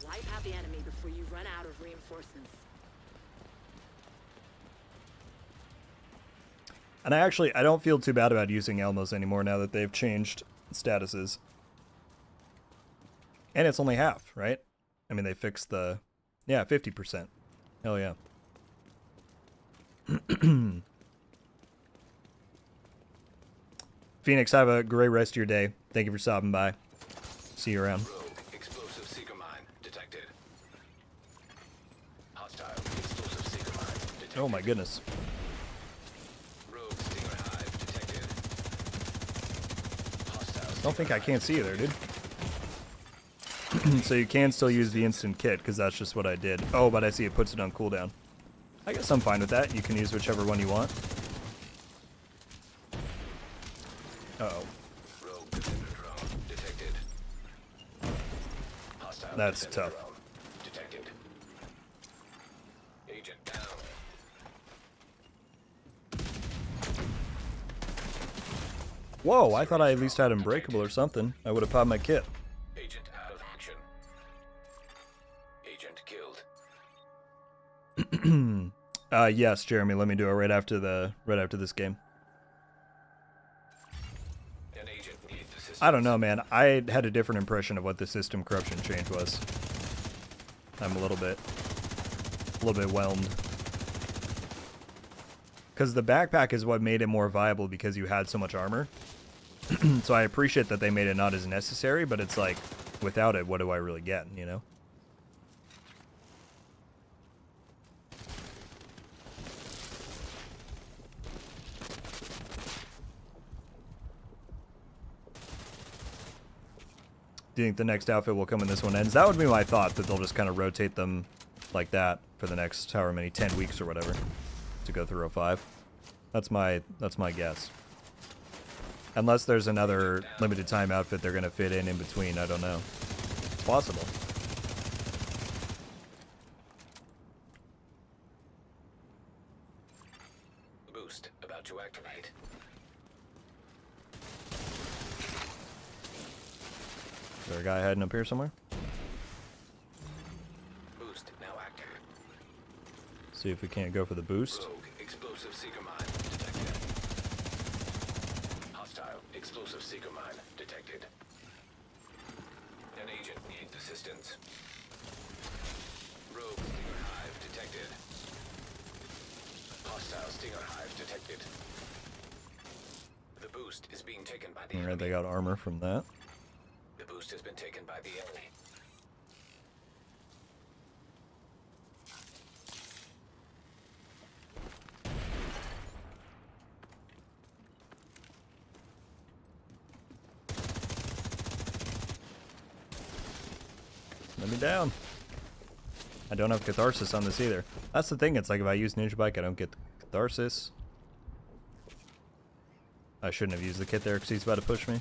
Wipe out the enemy before you run out of reinforcements. And I don't feel too bad about using Elmos anymore now that they've changed statuses. And it's only half, right? I mean, they fixed the, 50%. Hell yeah. Phoenix, have a great rest of your day. Thank you for stopping by. See you around. Rogue explosive seeker mine detected. Hostile explosive seeker mine detected. Oh my goodness. Rogue stinger hive detected. Hostile. Don't think I can't see you there, dude. So you can still use the instant kit, because that's just what I did. Oh, but I see it puts it on cooldown. I guess I'm fine with that. You can use whichever one you want. Uh-oh. Rogue defender drone detected. Hostile That's defender tough. drone detected. Agent down. Whoa, I thought I at least had Unbreakable or something. I would have popped my kit. Agent out of action. Agent killed. Yes, Jeremy, let me do it right after this game. An agent needs assistance. I don't know, man. I had a different impression of what the system corruption change was. I'm a little bit whelmed. Because the backpack is what made it more viable because you had so much armor. So I appreciate that they made it not as necessary, but it's like, without it, what do I really get, you know? Do you think the next outfit will come when this one ends? That would be my thought, that they'll just kind of rotate them like that for the next however many 10 weeks or whatever to go through 05. That's my guess. Unless there's another limited time outfit they're going to fit in between, I don't know. It's possible. Boost about to activate. Is there a guy hiding up here somewhere? Boost now active. See if we can't go for the boost. Rogue explosive seeker mine detected. Hostile explosive seeker mine detected. An agent needs assistance. Rogue stinger hive detected. Hostile Hostile Stinger Hive detected. The boost is being taken by the Alright, enemy. they got armor from that. The boost has been taken by the enemy. Let me down. I don't have catharsis on this either. That's the thing, it's like if I use Ninja Bike, I don't get the catharsis. I shouldn't have used the kit there because he's about to push me.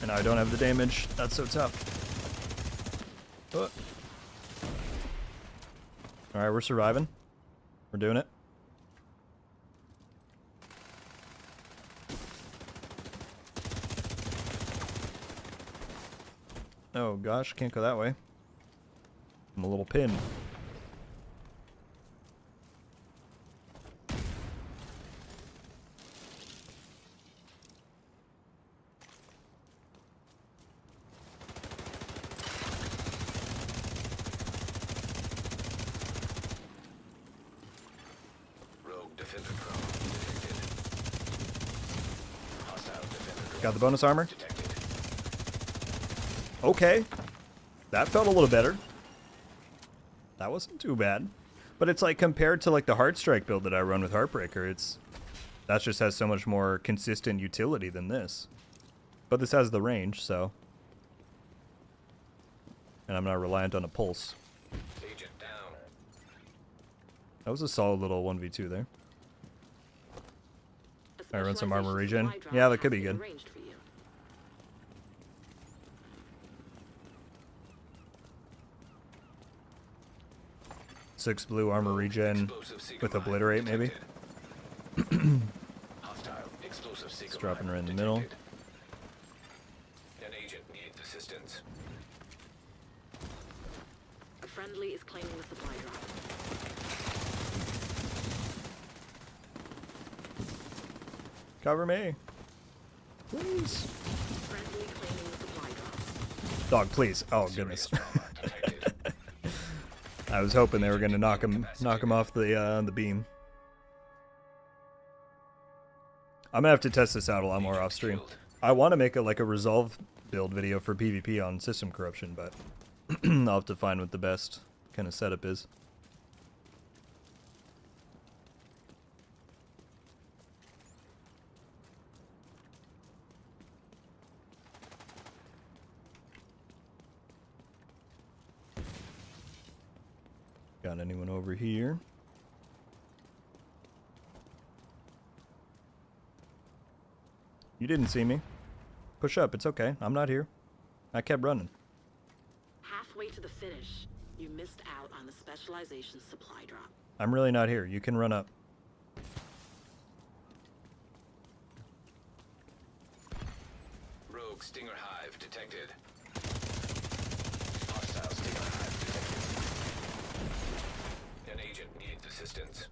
And now I don't have the damage. That's so tough. Oh. Alright, we're surviving. We're doing it. Oh gosh, can't go that way. I'm a little pin. Rogue defender drone detected. Hostile defender drone Got the bonus armor. detected. Okay. That felt a little better. That wasn't too bad. But it's like compared to like the Heartstrike build that I run with Heartbreaker, that just has so much more consistent utility than this. But this has the range, so. And I'm not reliant on a pulse. Agent down. That was a solid little 1v2 there. A I run some armor specialization regen. supply drop Yeah, that could has be been good. arranged for you. Six blue armor regen Explosive Seeker with mine obliterate, maybe. detected. Hostile explosive Seeker It's dropping mine right in the middle. detected. An agent needs assistance. A friendly is claiming the supply drop. Cover me. Please. Friendly claiming the supply drop. Dog, please. Oh, Serious goodness. trauma detected. I was hoping they were going to knock him off the beam. I'm going to have to test this out a lot more off stream. I want to make a resolve build video for PvP on system corruption, but I'll have to find what the best kind of setup is. Got anyone over here? You didn't see me. Push up, it's okay. I'm not here. I kept running. Halfway to the finish, you missed out on the specialization supply drop. I'm really not here. You can run up. Rogue Stinger Hive detected. Hostile Stinger Hive detected. An agent needs assistance.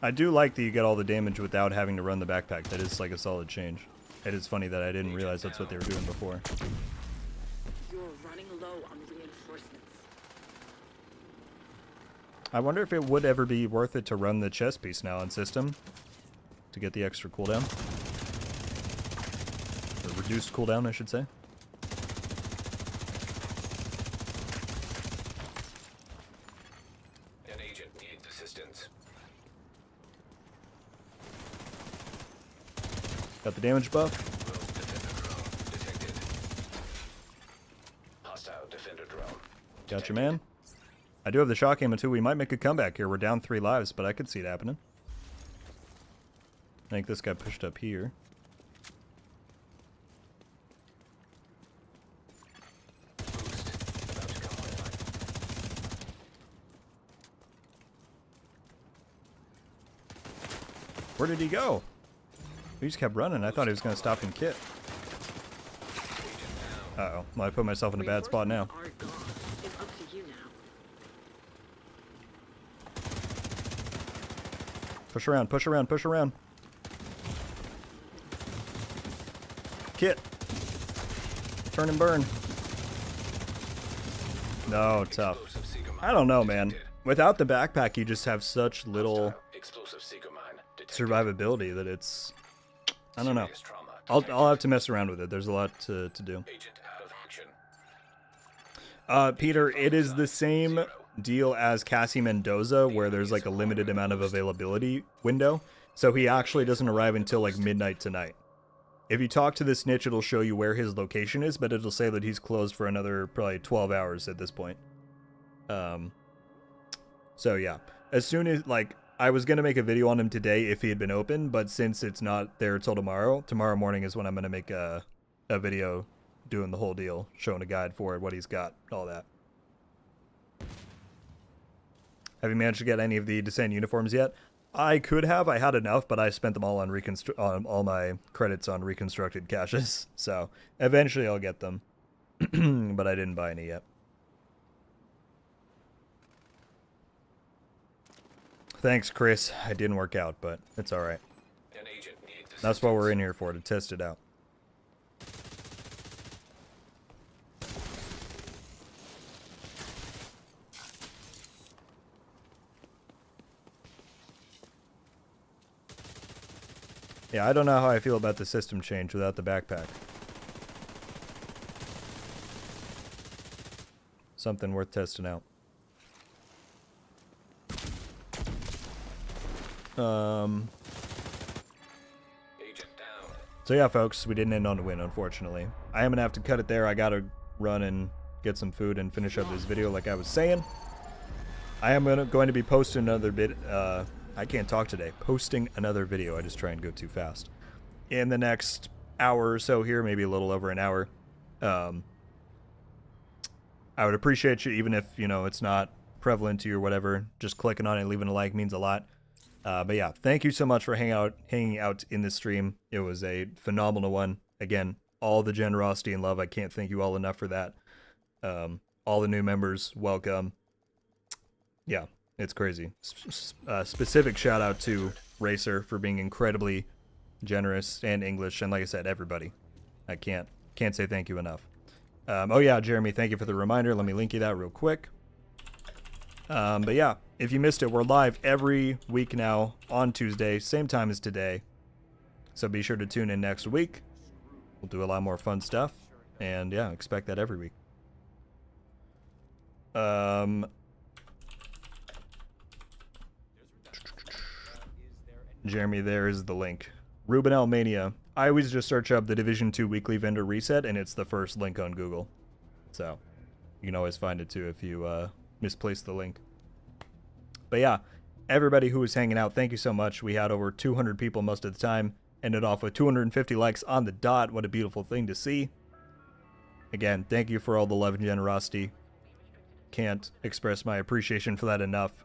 I do like that you get all the damage without having to run the backpack. That is like a solid change. It is funny that I didn't realize that's what they were doing before. You're running low on reinforcements. I wonder if it would ever be worth it to run the chest piece now on system to get the extra cooldown. Or reduced cooldown, I should say. An agent needs assistance. Got the damage buff. Rogue defender drone detected. Hostile defender drone. Gotcha, man. I do have the shock ammo too. We might make a comeback here. We're down 3 lives, but I could see it happening. I think this guy pushed up here. Boost about to come online. Where did he go? He just kept running. I thought he was going to stop and kit. Uh-oh. Well, I put myself in a bad spot now. Reinforcements are gone. It's up to you now. Push around, push around, push around. Kit. turn and burn. No, tough. I don't know, man. Without the backpack, you just have such little survivability that it's... I don't know. I'll have to mess around with it. There's a lot to do. Peter, it is the same deal as Cassie Mendoza, where there's like a limited amount of availability window. So he actually doesn't arrive until like midnight tonight. If you talk to the snitch, it'll show you where his location is, but it'll say that he's closed for another probably 12 hours at this point. So yeah, as soon as, like, I was going to make a video on him today if he had been open, but since it's not there till tomorrow morning is when I'm going to make a video doing the whole deal, showing a guide for it, what he's got, all that. Have you managed to get any of the Descent uniforms yet? I could have. I had enough, but I spent them all on all my credits on reconstructed caches. So eventually I'll get them, but I didn't buy any yet. Thanks, Chris. It didn't work out, but it's all right. That's what we're in here for, to test it out. Yeah, I don't know how I feel about the system change without the backpack. Something worth testing out. So yeah, folks, we didn't end on a win, unfortunately. I am gonna have to cut it there. I gotta run and get some food and finish up this video like I was saying. I am going to be posting another bit, I can't talk today. Posting another video. I just try and go too fast. In the next hour or so here, maybe a little over an hour. I would appreciate you, even if, you know, it's not prevalent to you or whatever, just clicking on it and leaving a like means a lot. But yeah, thank you so much for hanging out in this stream. It was a phenomenal one. Again, all the generosity and love. I can't thank you all enough for that. All the new members, welcome. Yeah, it's crazy. Specific shout out to Racer for being incredibly generous, and English, and like I said, everybody. I can't say thank you enough. Oh yeah, Jeremy, thank you for the reminder. Let me link you that real quick. But yeah, if you missed it, we're live every week now on Tuesday, same time as today. So be sure to tune in next week. We'll do a lot more fun stuff, and yeah, expect that every week. Jeremy, there is the link. Ruben L. Mania. I always just search up the Division 2 Weekly Vendor Reset, and it's the first link on Google. So, you can always find it too if you misplace the link. But yeah, everybody who was hanging out, thank you so much. We had over 200 people most of the time. Ended off with 250 likes on the dot. What a beautiful thing to see. Again, thank you for all the love and generosity. Can't express my appreciation for that enough.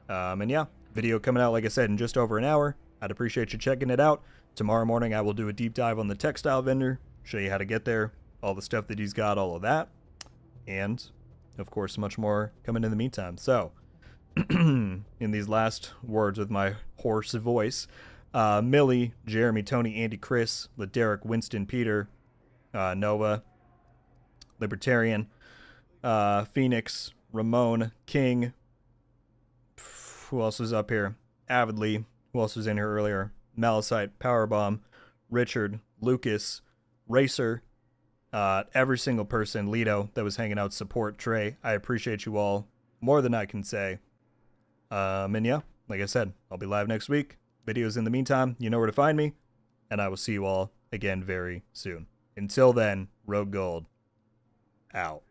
And yeah, video coming out, like I said, in just over an hour. I'd appreciate you checking it out. Tomorrow morning, I will do a deep dive on the Textile vendor, show you how to get there, all the stuff that he's got, all of that. And, of course, much more coming in the meantime. So, in these last words with my hoarse voice, Millie, Jeremy, Tony, Andy, Chris, Laderick, Winston, Peter, Nova, Libertarian, Phoenix, Ramon, King, who else is up here? Avidly, who else was in here earlier? Malicite, Powerbomb, Richard, Lucas, Racer, every single person, Lido, that was hanging out, support, Trey. I appreciate you all more than I can say. And yeah, like I said, I'll be live next week. Videos in the meantime, you know where to find me. And I will see you all again very soon. Until then, RogueGold, out.